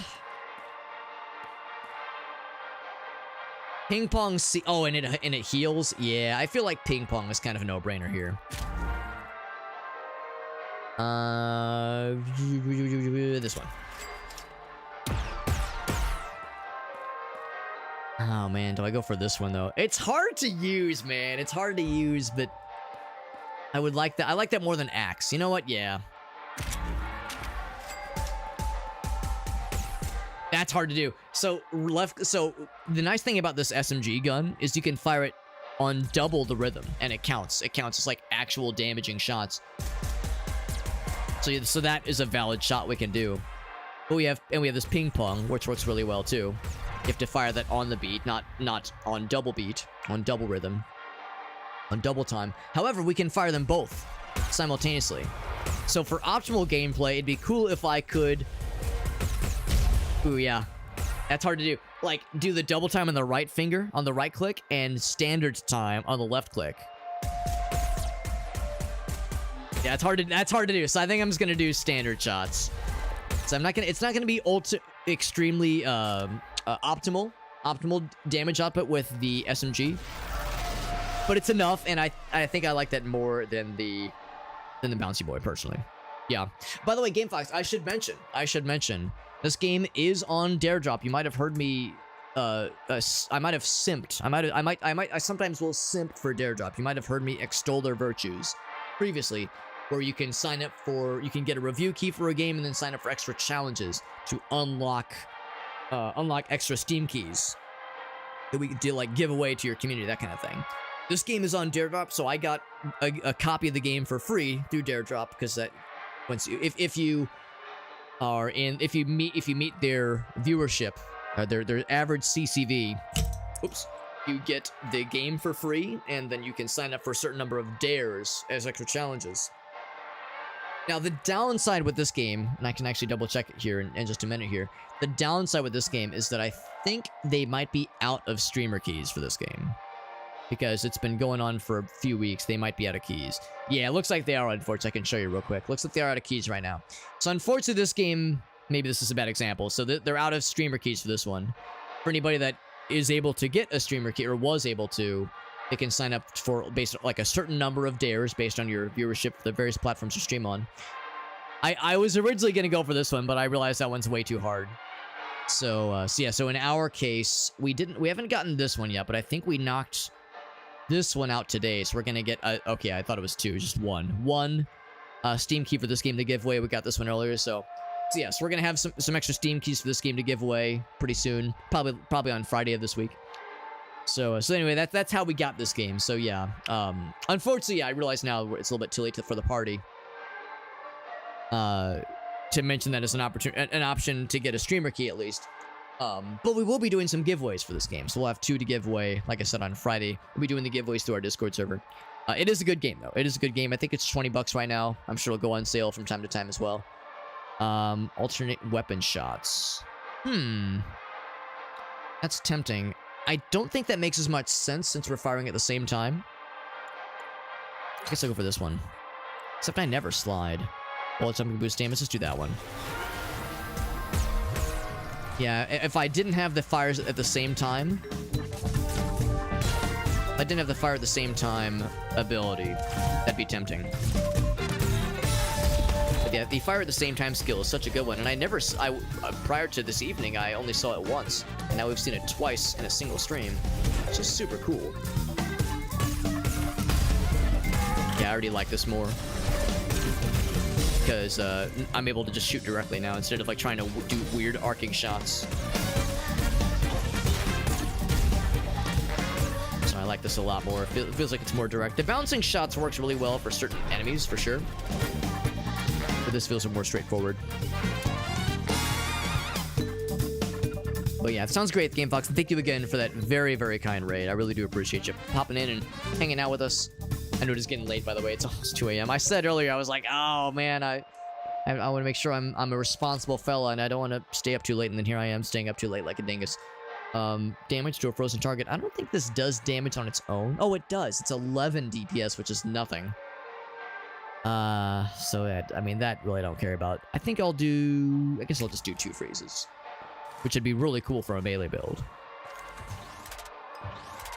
Ping pong and it heals? Yeah, I feel like ping pong is kind of a no-brainer here. This one. Oh man, do I go for this one though? It's hard to use, man. It's hard to use, but I would like that. I like that more than axe. You know what? Yeah. That's hard to do. So the nice thing about this SMG gun is you can fire it on double the rhythm, and it counts. It counts as like actual damaging shots. So that is a valid shot we can do. But we have this ping pong, which works really well too. You have to fire that on the beat, not on double beat, on double rhythm, on double time. However, we can fire them both simultaneously. So for optimal gameplay, it'd be cool if I could. Ooh, yeah. That's hard to do. Like, do the double time on the right finger, on the right click, and standard time on the left click. Yeah, that's hard to do. So I think I'm just gonna do standard shots. So it's not gonna be extremely optimal damage output with the SMG, but it's enough, and I think I like that more than the bouncy boy personally. Yeah. By the way, GameFox, I should mention this game is on Dare Drop. You might have heard me. I might have simped. I sometimes will simp for Dare Drop. You might have heard me extol their virtues previously, where you can you can get a review key for a game and then sign up for extra challenges to unlock extra Steam keys that we can like give away to your community, that kind of thing. This game is on Dare Drop, so I got a copy of the game for free through Dare Drop, because that if you meet their viewership, their average CCV, you get the game for free, and then you can sign up for a certain number of dares as extra challenges. Now, the downside with this game, and I can actually double check it here in just a minute here. The downside with this game is that I think they might be out of streamer keys for this game. Because it's been going on for a few weeks. They might be out of keys. Yeah, it looks like they are, unfortunately. I can show you real quick. Looks like they are out of keys right now. So, unfortunately, this game, maybe this is a bad example. So, they're out of streamer keys for this one. For anybody that is able to get a streamer key, or was able to, they can sign up for based on like a certain number of dares based on your viewership for the various platforms you stream on. I was originally going to go for this one, but I realized that one's way too hard. So yeah, so in our case, we haven't gotten this one yet, but I think we knocked this one out today. So we're going to get, okay, I thought it was two, just one. One Steam key for this game to give away. We got this one earlier, so yeah, so we're going to have some extra Steam keys for this game to give away pretty soon. Probably on Friday of this week. So anyway, that's how we got this game. So yeah, unfortunately, yeah, I realize now it's a little bit too late for the party. To mention that as an option to get a streamer key at least. But we will be doing some giveaways for this game. So we'll have 2 to give away. Like I said, on Friday, we'll be doing the giveaways through our Discord server. It is a good game though. It is a good game. I think it's $20 right now. I'm sure it'll go on sale from time to time as well. Alternate weapon shots. That's tempting. I don't think that makes as much sense since we're firing at the same time. I guess I'll go for this one. Except I never slide. Well, it's something boost damage. Let's do that one. Yeah, if I didn't have the fires at the same time... If I didn't have the fire at the same time ability, that'd be tempting. But yeah, the fire at the same time skill is such a good one, and prior to this evening, I only saw it once, and now we've seen it twice in a single stream. It's just super cool. Yeah, I already like this more. Because I'm able to just shoot directly now instead of like trying to do weird arcing shots. So I like this a lot more. It feels like it's more direct. The bouncing shots works really well for certain enemies, for sure. But this feels more straightforward. But yeah, it sounds great, Game Fox. And thank you again for that very, very kind raid. I really do appreciate you popping in and hanging out with us. I know it is getting late, by the way. It's almost 2 a.m. I said earlier, I was like, oh, man, I want to make sure I'm a responsible fella, and I don't want to stay up too late, and then here I am staying up too late like a dingus. Damage to a frozen target. I don't think this does damage on its own. Oh, it does. It's 11 DPS, which is nothing. So, I mean, that really I don't care about. I think I guess I'll just do 2 freezes, which would be really cool for a melee build.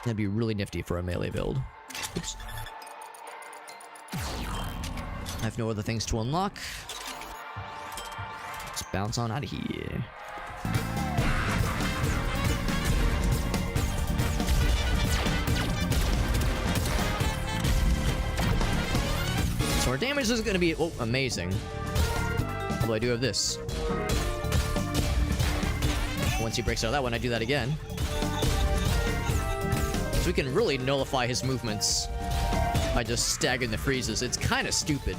That'd be really nifty for a melee build. Oops. I have no other things to unlock. Let's bounce on out of here. So our damage is going to be amazing. Although I do have this. Once he breaks out of that one, I do that again. So we can really nullify his movements by just staggering the freezes. It's kind of stupid.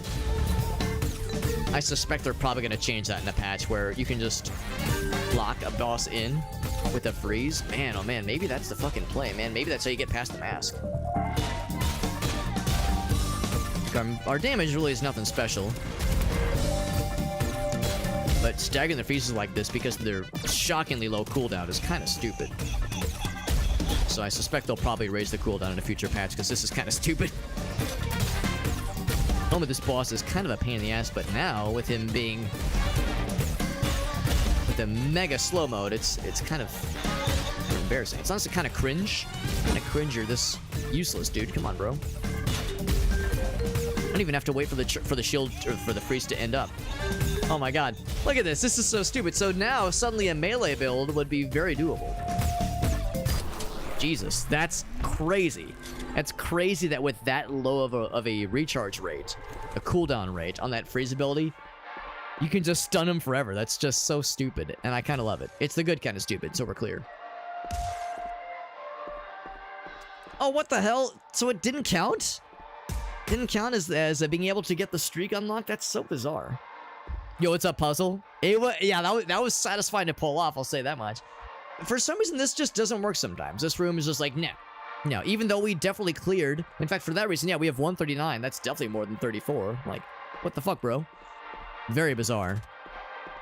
I suspect they're probably going to change that in a patch where you can just lock a boss in with a freeze. Man, oh man, maybe that's the fucking play, man. Maybe that's how you get past the mask. Our damage really is nothing special. But staggering the freezes like this because they're shockingly low cooldown is kind of stupid. So I suspect they'll probably raise the cooldown in a future patch because this is kind of stupid. Normally this boss is kind of a pain in the ass, but now with him being with the mega slow mode, it's kind of embarrassing. It's honestly kind of cringe. Kind of cringe. You're this useless, dude. Come on, bro. I don't even have to wait for the shield or for the freeze to end up. Oh my god. Look at this. This is so stupid. So now suddenly a melee build would be very doable. Jesus, that's crazy. That's crazy that with that low of a recharge rate, a cooldown rate on that freeze ability, you can just stun him forever. That's just so stupid, and I kind of love it. It's the good kind of stupid, so we're clear. Oh, what the hell? So it didn't count? Didn't count as being able to get the streak unlocked? That's so bizarre. Yo, what's up, Puzzle? Yeah, that was satisfying to pull off, I'll say that much. For some reason, this just doesn't work sometimes. This room is just like, no. No, even though we definitely cleared. In fact, for that reason, yeah, we have 139. That's definitely more than 34. Like, What the fuck, bro? Very bizarre.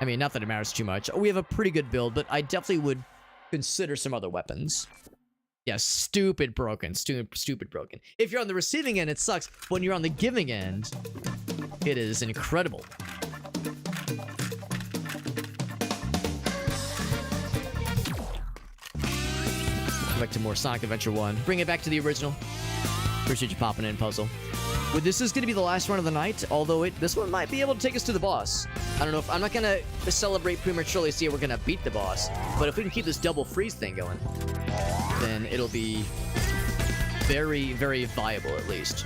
I mean, not that it matters too much. We have a pretty good build, but I definitely would consider some other weapons. Yeah, stupid broken. Stupid broken. If you're on the receiving end, it sucks. When you're on the giving end, it is incredible. Back to more Sonic Adventure 1. Bring it back to the original. Appreciate you popping in, Puzzle. Well, this is going to be the last run of the night, although this one might be able to take us to the boss. I don't know if... I'm not going to celebrate prematurely, see if we're going to beat the boss, but if we can keep this double freeze thing going, then it'll be very, very viable, at least.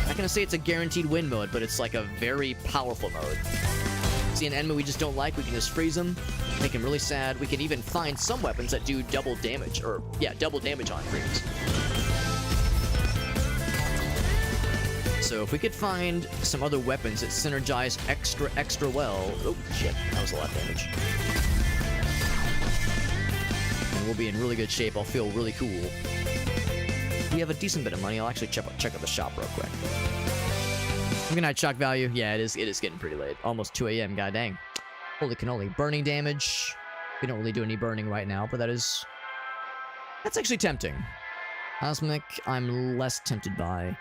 I'm not going to say it's a guaranteed win mode, but it's like a very powerful mode. See an enemy we just don't like, we can just freeze them, make him really sad. We can even find some weapons that do double damage, or, yeah, double damage on freeze. So if we could find some other weapons that synergize extra well... Oh, shit. That was a lot of damage. And we'll be in really good shape. I'll feel really cool. We have a decent bit of money. I'll actually check out the shop real quick. Good night, shock value. Yeah, it is getting pretty late. Almost 2 a.m. God dang. Holy cannoli. Burning damage. We don't really do any burning right now, but that's actually tempting. Cosmic, I'm less tempted by.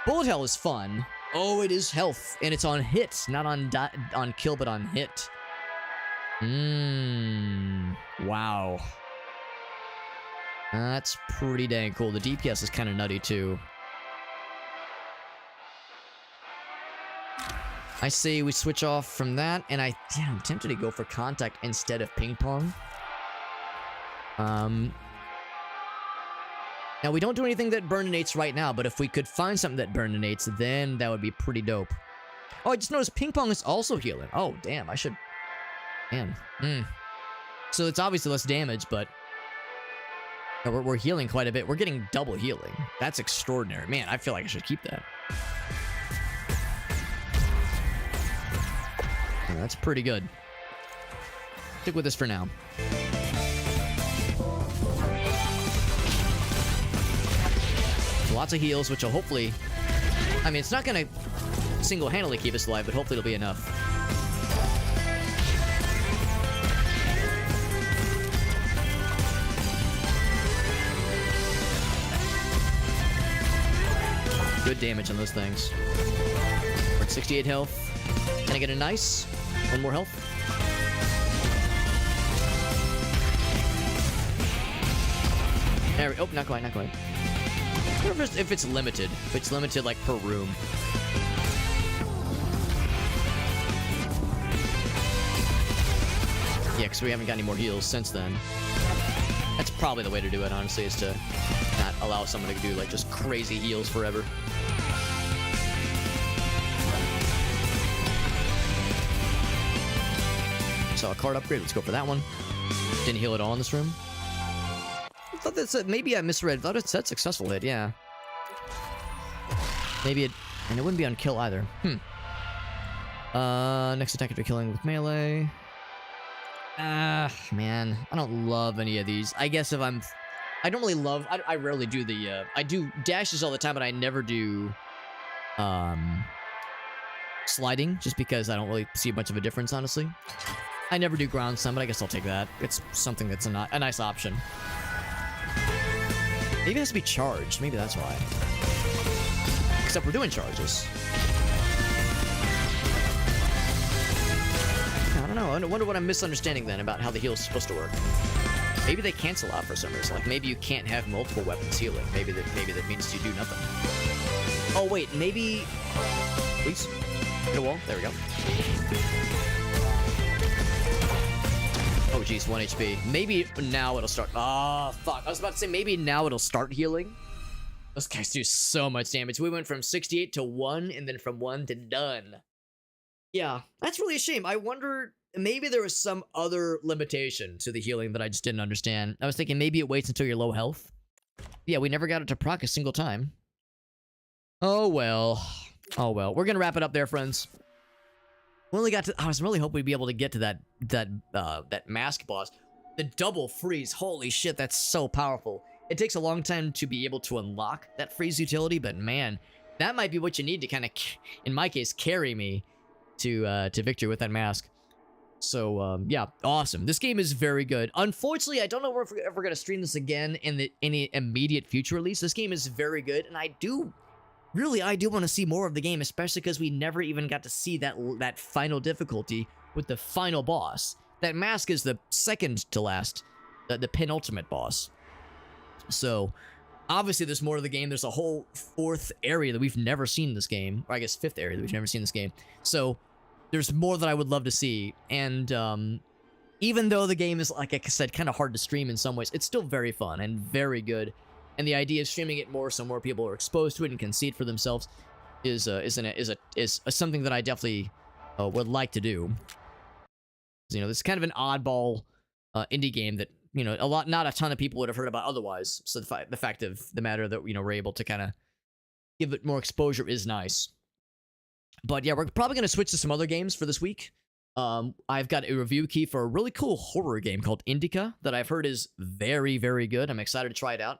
Bullet hell is fun. Oh, it is health, and it's on hit, not on kill, but on hit. Wow. That's pretty dang cool. The DPS is kind of nutty too. I say we switch off from that, and I'm tempted to go for contact instead of ping pong. Now, we don't do anything that burninates right now, but if we could find something that burninates, then that would be pretty dope. Oh, I just noticed ping pong is also healing. Oh, damn, I should... Man. So it's obviously less damage, but... Yeah, we're healing quite a bit. We're getting double healing. That's extraordinary. Man, I feel like I should keep that. Yeah, that's pretty good. Stick with this for now. Lots of heals, which will hopefully... I mean, it's not going to single-handedly keep us alive, but hopefully it'll be enough. Good damage on those things. We're at 68 health. Can I get a nice? One more health. There we go. Oh, not quite, not quite. I wonder if it's limited. If it's limited, like, per room. Yeah, because we haven't got any more heals since then. That's probably the way to do it, honestly, is to not allow someone to do, like, just crazy heals forever. So a card upgrade. Let's go for that one. Didn't heal at all in this room. I thought that said, maybe I misread. I thought it said successful hit, yeah. Maybe it... And it wouldn't be on kill either. Next attack after killing with melee. Man. I don't love any of these. I guess if I'm... I don't really love... I rarely do the... I do dashes all the time, but I never do... sliding, just because I don't really see much of a difference, honestly. I never do ground stun, but I guess I'll take that. It's something that's a nice option. Maybe it has to be charged. Maybe that's why. Except we're doing charges. I don't know. I wonder what I'm misunderstanding then about how the heal is supposed to work. Maybe they cancel out for some reason. Like, maybe you can't have multiple weapons healing. Maybe that means you do nothing. Oh, wait. Maybe... Please. Hit a wall. There we go. Oh, geez. 1 HP. Maybe now it'll start... Ah, fuck. I was about to say maybe now it'll start healing. Those guys do so much damage. We went from 68 to 1, and then from 1 to none. Yeah, that's really a shame. I wonder... Maybe there was some other limitation to the healing that I just didn't understand. I was thinking maybe it waits until you're low health. Yeah, we never got it to proc a single time. Oh, well. Oh, well. We're gonna wrap it up there, friends. We only got to... I was really hoping we'd be able to get to that mask boss. The double freeze. Holy shit, that's so powerful. It takes a long time to be able to unlock that freeze utility, but man, that might be what you need to kind of, in my case, carry me to victory with that mask. So yeah, awesome. This game is very good. Unfortunately, I don't know if we're ever gonna stream this again in any immediate future release. This game is very good, and I do want to see more of the game, especially because we never even got to see that final difficulty with the final boss. That mask is the second to last, the penultimate boss. So obviously there's more to the game. There's a whole fourth area that we've never seen in this game, or I guess fifth area that we've never seen in this game. So there's more that I would love to see. And even though the game is, like I said, kind of hard to stream in some ways, it's still very fun and very good. And the idea of streaming it more so more people are exposed to it and can see it for themselves is something that I definitely would like to do. You know, it's kind of an oddball indie game that, you know, not a ton of people would have heard about otherwise. So the fact of the matter that, you know, we're able to kind of give it more exposure is nice. But yeah, we're probably going to switch to some other games for this week. I've got a review key for a really cool horror game called Indica that I've heard is very, very good. I'm excited to try it out.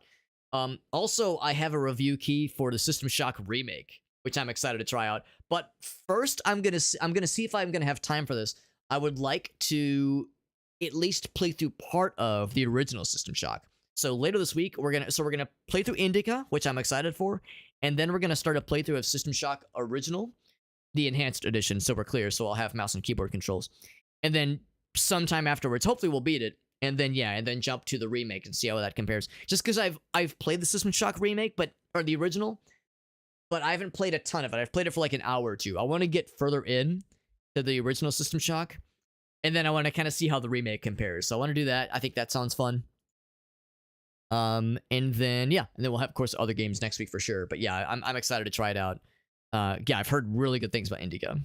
Also, I have a review key for the System Shock remake, which I'm excited to try out. But first, I'm gonna see if I'm gonna have time for this. I would like to at least play through part of the original System Shock. So later this week, we're gonna play through Indica, which I'm excited for, and then we're gonna start a playthrough of System Shock Original, the enhanced edition, so we're clear. So I'll have mouse and keyboard controls, and then sometime afterwards, hopefully we'll beat it. And then jump to the remake and see how that compares. Just because I've played the System Shock remake, or the original, but I haven't played a ton of it. I've played it for like an hour or two. I want to get further in to the original System Shock, and then I want to kind of see how the remake compares. So I want to do that. I think that sounds fun. And then we'll have, of course, other games next week for sure. But yeah, I'm excited to try it out. Yeah, I've heard really good things about Indica.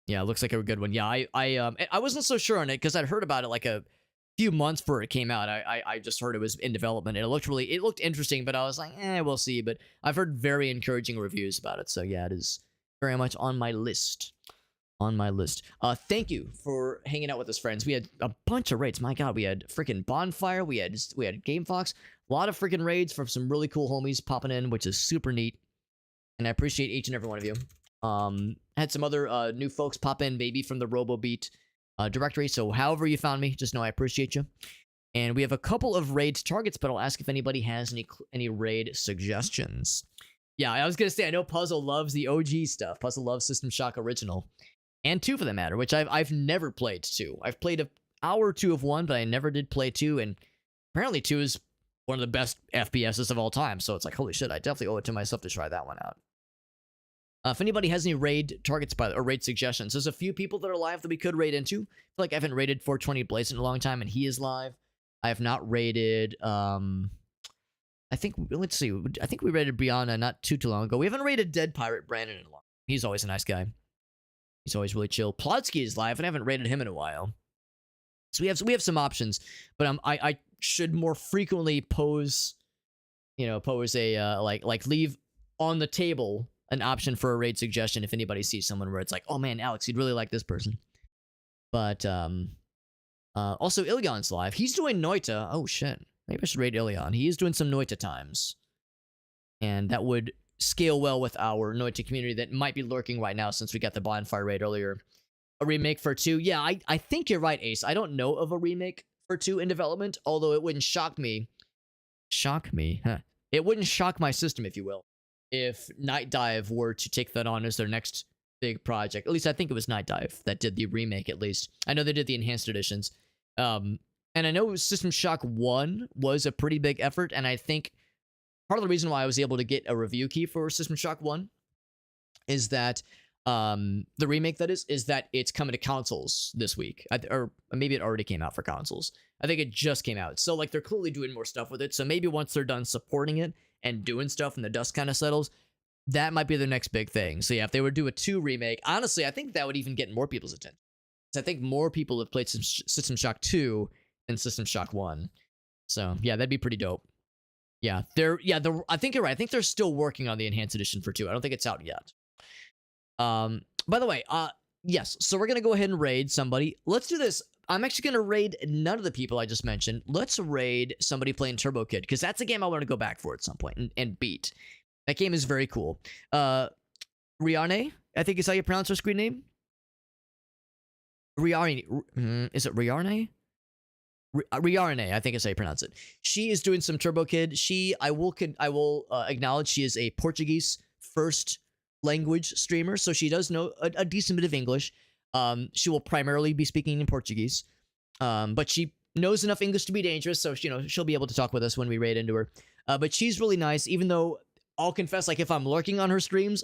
Yeah, it looks like a good one. Yeah, I wasn't so sure on it because I'd heard about it like a few months before it came out. I just heard it was in development, and it looked interesting, but I was like, we'll see. But I've heard very encouraging reviews about it, so yeah, it is very much on my list. Thank you for hanging out with us, friends. We had a bunch of raids. My God, we had freaking Bonfire. We had Game Fox. A lot of freaking raids from some really cool homies popping in, which is super neat, and I appreciate each and every one of you. Had some other new folks pop in, maybe from the Robobeat directory. So however you found me, just know I appreciate you. And we have a couple of raid targets, but I'll ask if anybody has any raid suggestions. Yeah, I was gonna say, I know Puzzle loves the OG stuff. Puzzle loves System Shock Original, and 2 for the matter, which I've never played 2. I've played an hour or 2 of 1, but I never did play 2. And apparently 2 is one of the best FPSs of all time. So it's like, holy shit, I definitely owe it to myself to try that one out. If anybody has any raid targets or raid suggestions, there's a few people that are live that we could raid into. I feel like I haven't raided 420 Blaze in a long time, and he is live. I have not raided, let's see. I think we raided Brianna not too long ago. We haven't raided Dead Pirate Brandon in a long time. He's always a nice guy. He's always really chill. Plotsky is live, and I haven't raided him in a while. So we have some options, but I should more frequently pose a like leave on the table an option for a raid suggestion if anybody sees someone where it's like, oh man, Alex, you'd really like this person. But also Ilion's live. He's doing Noita. Oh shit. Maybe I should raid Ilion. He is doing some Noita times. And that would scale well with our Noita community that might be lurking right now since we got the Bonfire raid earlier. A remake for 2. Yeah, I think you're right, Ace. I don't know of a remake for 2 in development, although it wouldn't shock me. Shock me? Huh. It wouldn't shock my system, if you will, if Night Dive were to take that on as their next big project. At least I think it was Night Dive that did the remake, at least. I know they did the enhanced editions. And I know System Shock 1 was a pretty big effort, and I think part of the reason why I was able to get a review key for System Shock 1 is that the remake, that is that it's coming to consoles this week. Or maybe it already came out for consoles. I think it just came out. So like they're clearly doing more stuff with it. So maybe once they're done supporting it and doing stuff and the dust kind of settles, that might be the next big thing. So yeah, if they would do a 2 remake, honestly, I think that would even get more people's attention. I think more people have played System Shock 2 than System Shock 1. So yeah, that'd be pretty dope. Yeah, I think you're right. I think they're still working on the enhanced edition for 2. I don't think it's out yet. By the way, yes, so we're gonna go ahead and raid somebody. Let's do this. I'm actually gonna raid none of the people I just mentioned. Let's raid somebody playing Turbo Kid, because that's a game I want to go back for at some point and beat. That game is very cool. Riarne, I think is how you pronounce her screen name. Riarne, is it Riarne? Riarne, I think is how you pronounce it. She is doing some Turbo Kid. I will acknowledge she is a Portuguese first language streamer, so she does know a decent bit of English. She will primarily be speaking in Portuguese, but she knows enough English to be dangerous, so she'll be able to talk with us when we raid into her. But she's really nice, even though I'll confess, like, if I'm lurking on her streams,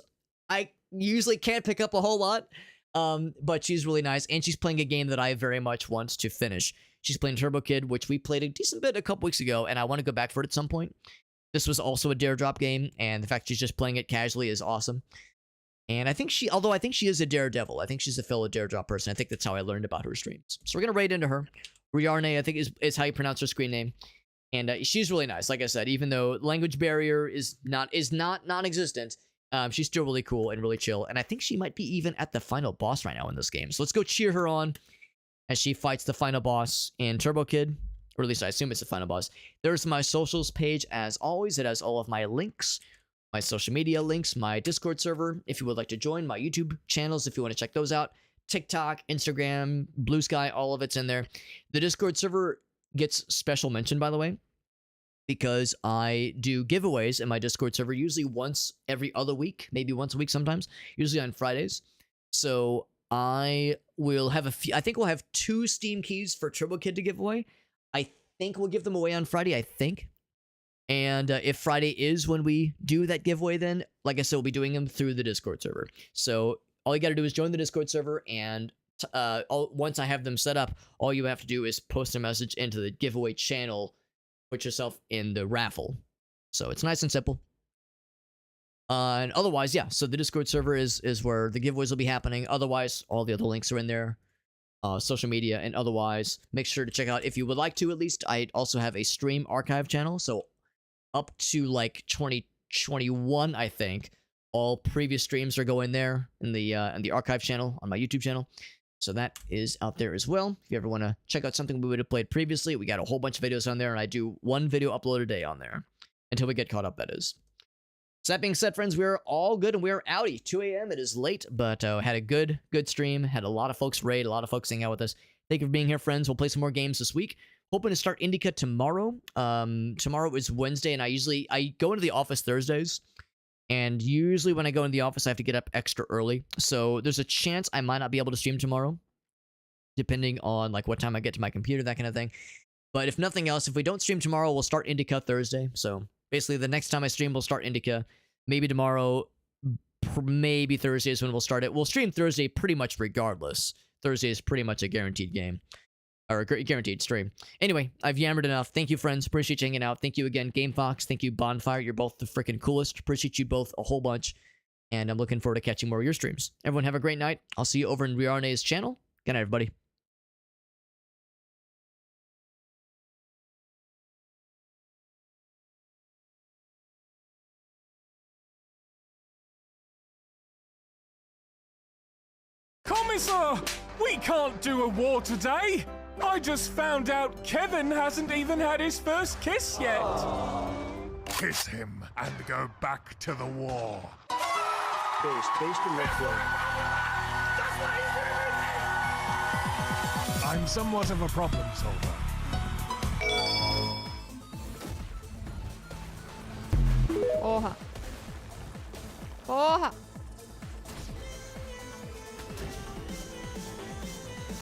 I usually can't pick up a whole lot. But she's really nice, and she's playing a game that I very much want to finish. She's playing Turbo Kid, which we played a decent bit a couple weeks ago, and I want to go back for it at some point. This was also a dare drop game, and the fact she's just playing it casually is awesome. And I think although I think she is a daredevil, I think she's a fellow dare drop person. I think that's how I learned about her streams. So we're gonna raid into her. Riarne, I think is how you pronounce her screen name. And she's really nice. Like I said, even though language barrier is not non-existent, she's still really cool and really chill. And I think she might be even at the final boss right now in this game. So let's go cheer her on as she fights the final boss in Turbo Kid. Or at least I assume it's the final boss. There's my socials page as always. It has all of my links, my social media links, my Discord server, if you would like to join, my YouTube channels, if you want to check those out, TikTok, Instagram, Blue Sky, all of it's in there. The Discord server gets special mention, by the way, because I do giveaways in my Discord server, usually once every other week, maybe once a week sometimes, usually on Fridays. So I will have I think we'll have 2 Steam keys for Turbo Kid to give away. I think we'll give them away on Friday, I think. And if Friday is when we do that giveaway, then, like I said, we'll be doing them through the Discord server. So all you got to do is join the Discord server, and once I have them set up, all you have to do is post a message into the giveaway channel, put yourself in the raffle. So it's nice and simple. And otherwise, yeah, so the Discord server is where the giveaways will be happening. Otherwise, all the other links are in there. Social media, and otherwise, make sure to check out, if you would like to at least, I also have a stream archive channel, so up to like 2021, I think, all previous streams are going there in the archive channel on my YouTube channel. So that is out there as well. If you ever want to check out something we would have played previously, we got a whole bunch of videos on there, and I do 1 video upload a day on there until we get caught up, that is. So that being said, friends, we're all good and we're outie. 2 a.m. It is late, but had a good stream. Had a lot of folks raid, a lot of folks hang out with us. Thank you for being here, friends. We'll play some more games this week. Hoping to start Indica tomorrow. Tomorrow is Wednesday, and I go into the office Thursdays. And usually when I go into the office, I have to get up extra early. So there's a chance I might not be able to stream tomorrow, depending on like what time I get to my computer, that kind of thing. But if nothing else, if we don't stream tomorrow, we'll start Indica Thursday. So basically, the next time I stream, we'll start Indica. Maybe tomorrow, maybe Thursday is when we'll start it. We'll stream Thursday pretty much regardless. Thursday is pretty much a guaranteed game. Or a guaranteed stream. Anyway, I've yammered enough. Thank you, friends. Appreciate you hanging out. Thank you again, GameFox. Thank you, Bonfire. You're both the freaking coolest. Appreciate you both a whole bunch. And I'm looking forward to catching more of your streams. Everyone have a great night. I'll see you over in Riarne's channel. Good night, everybody. Commissar, we can't do a war today. I just found out Kevin hasn't even had his first kiss yet. Kiss him and go back to the war. Based in red flow. I'm somewhat of a problem solver. Porra. Porra.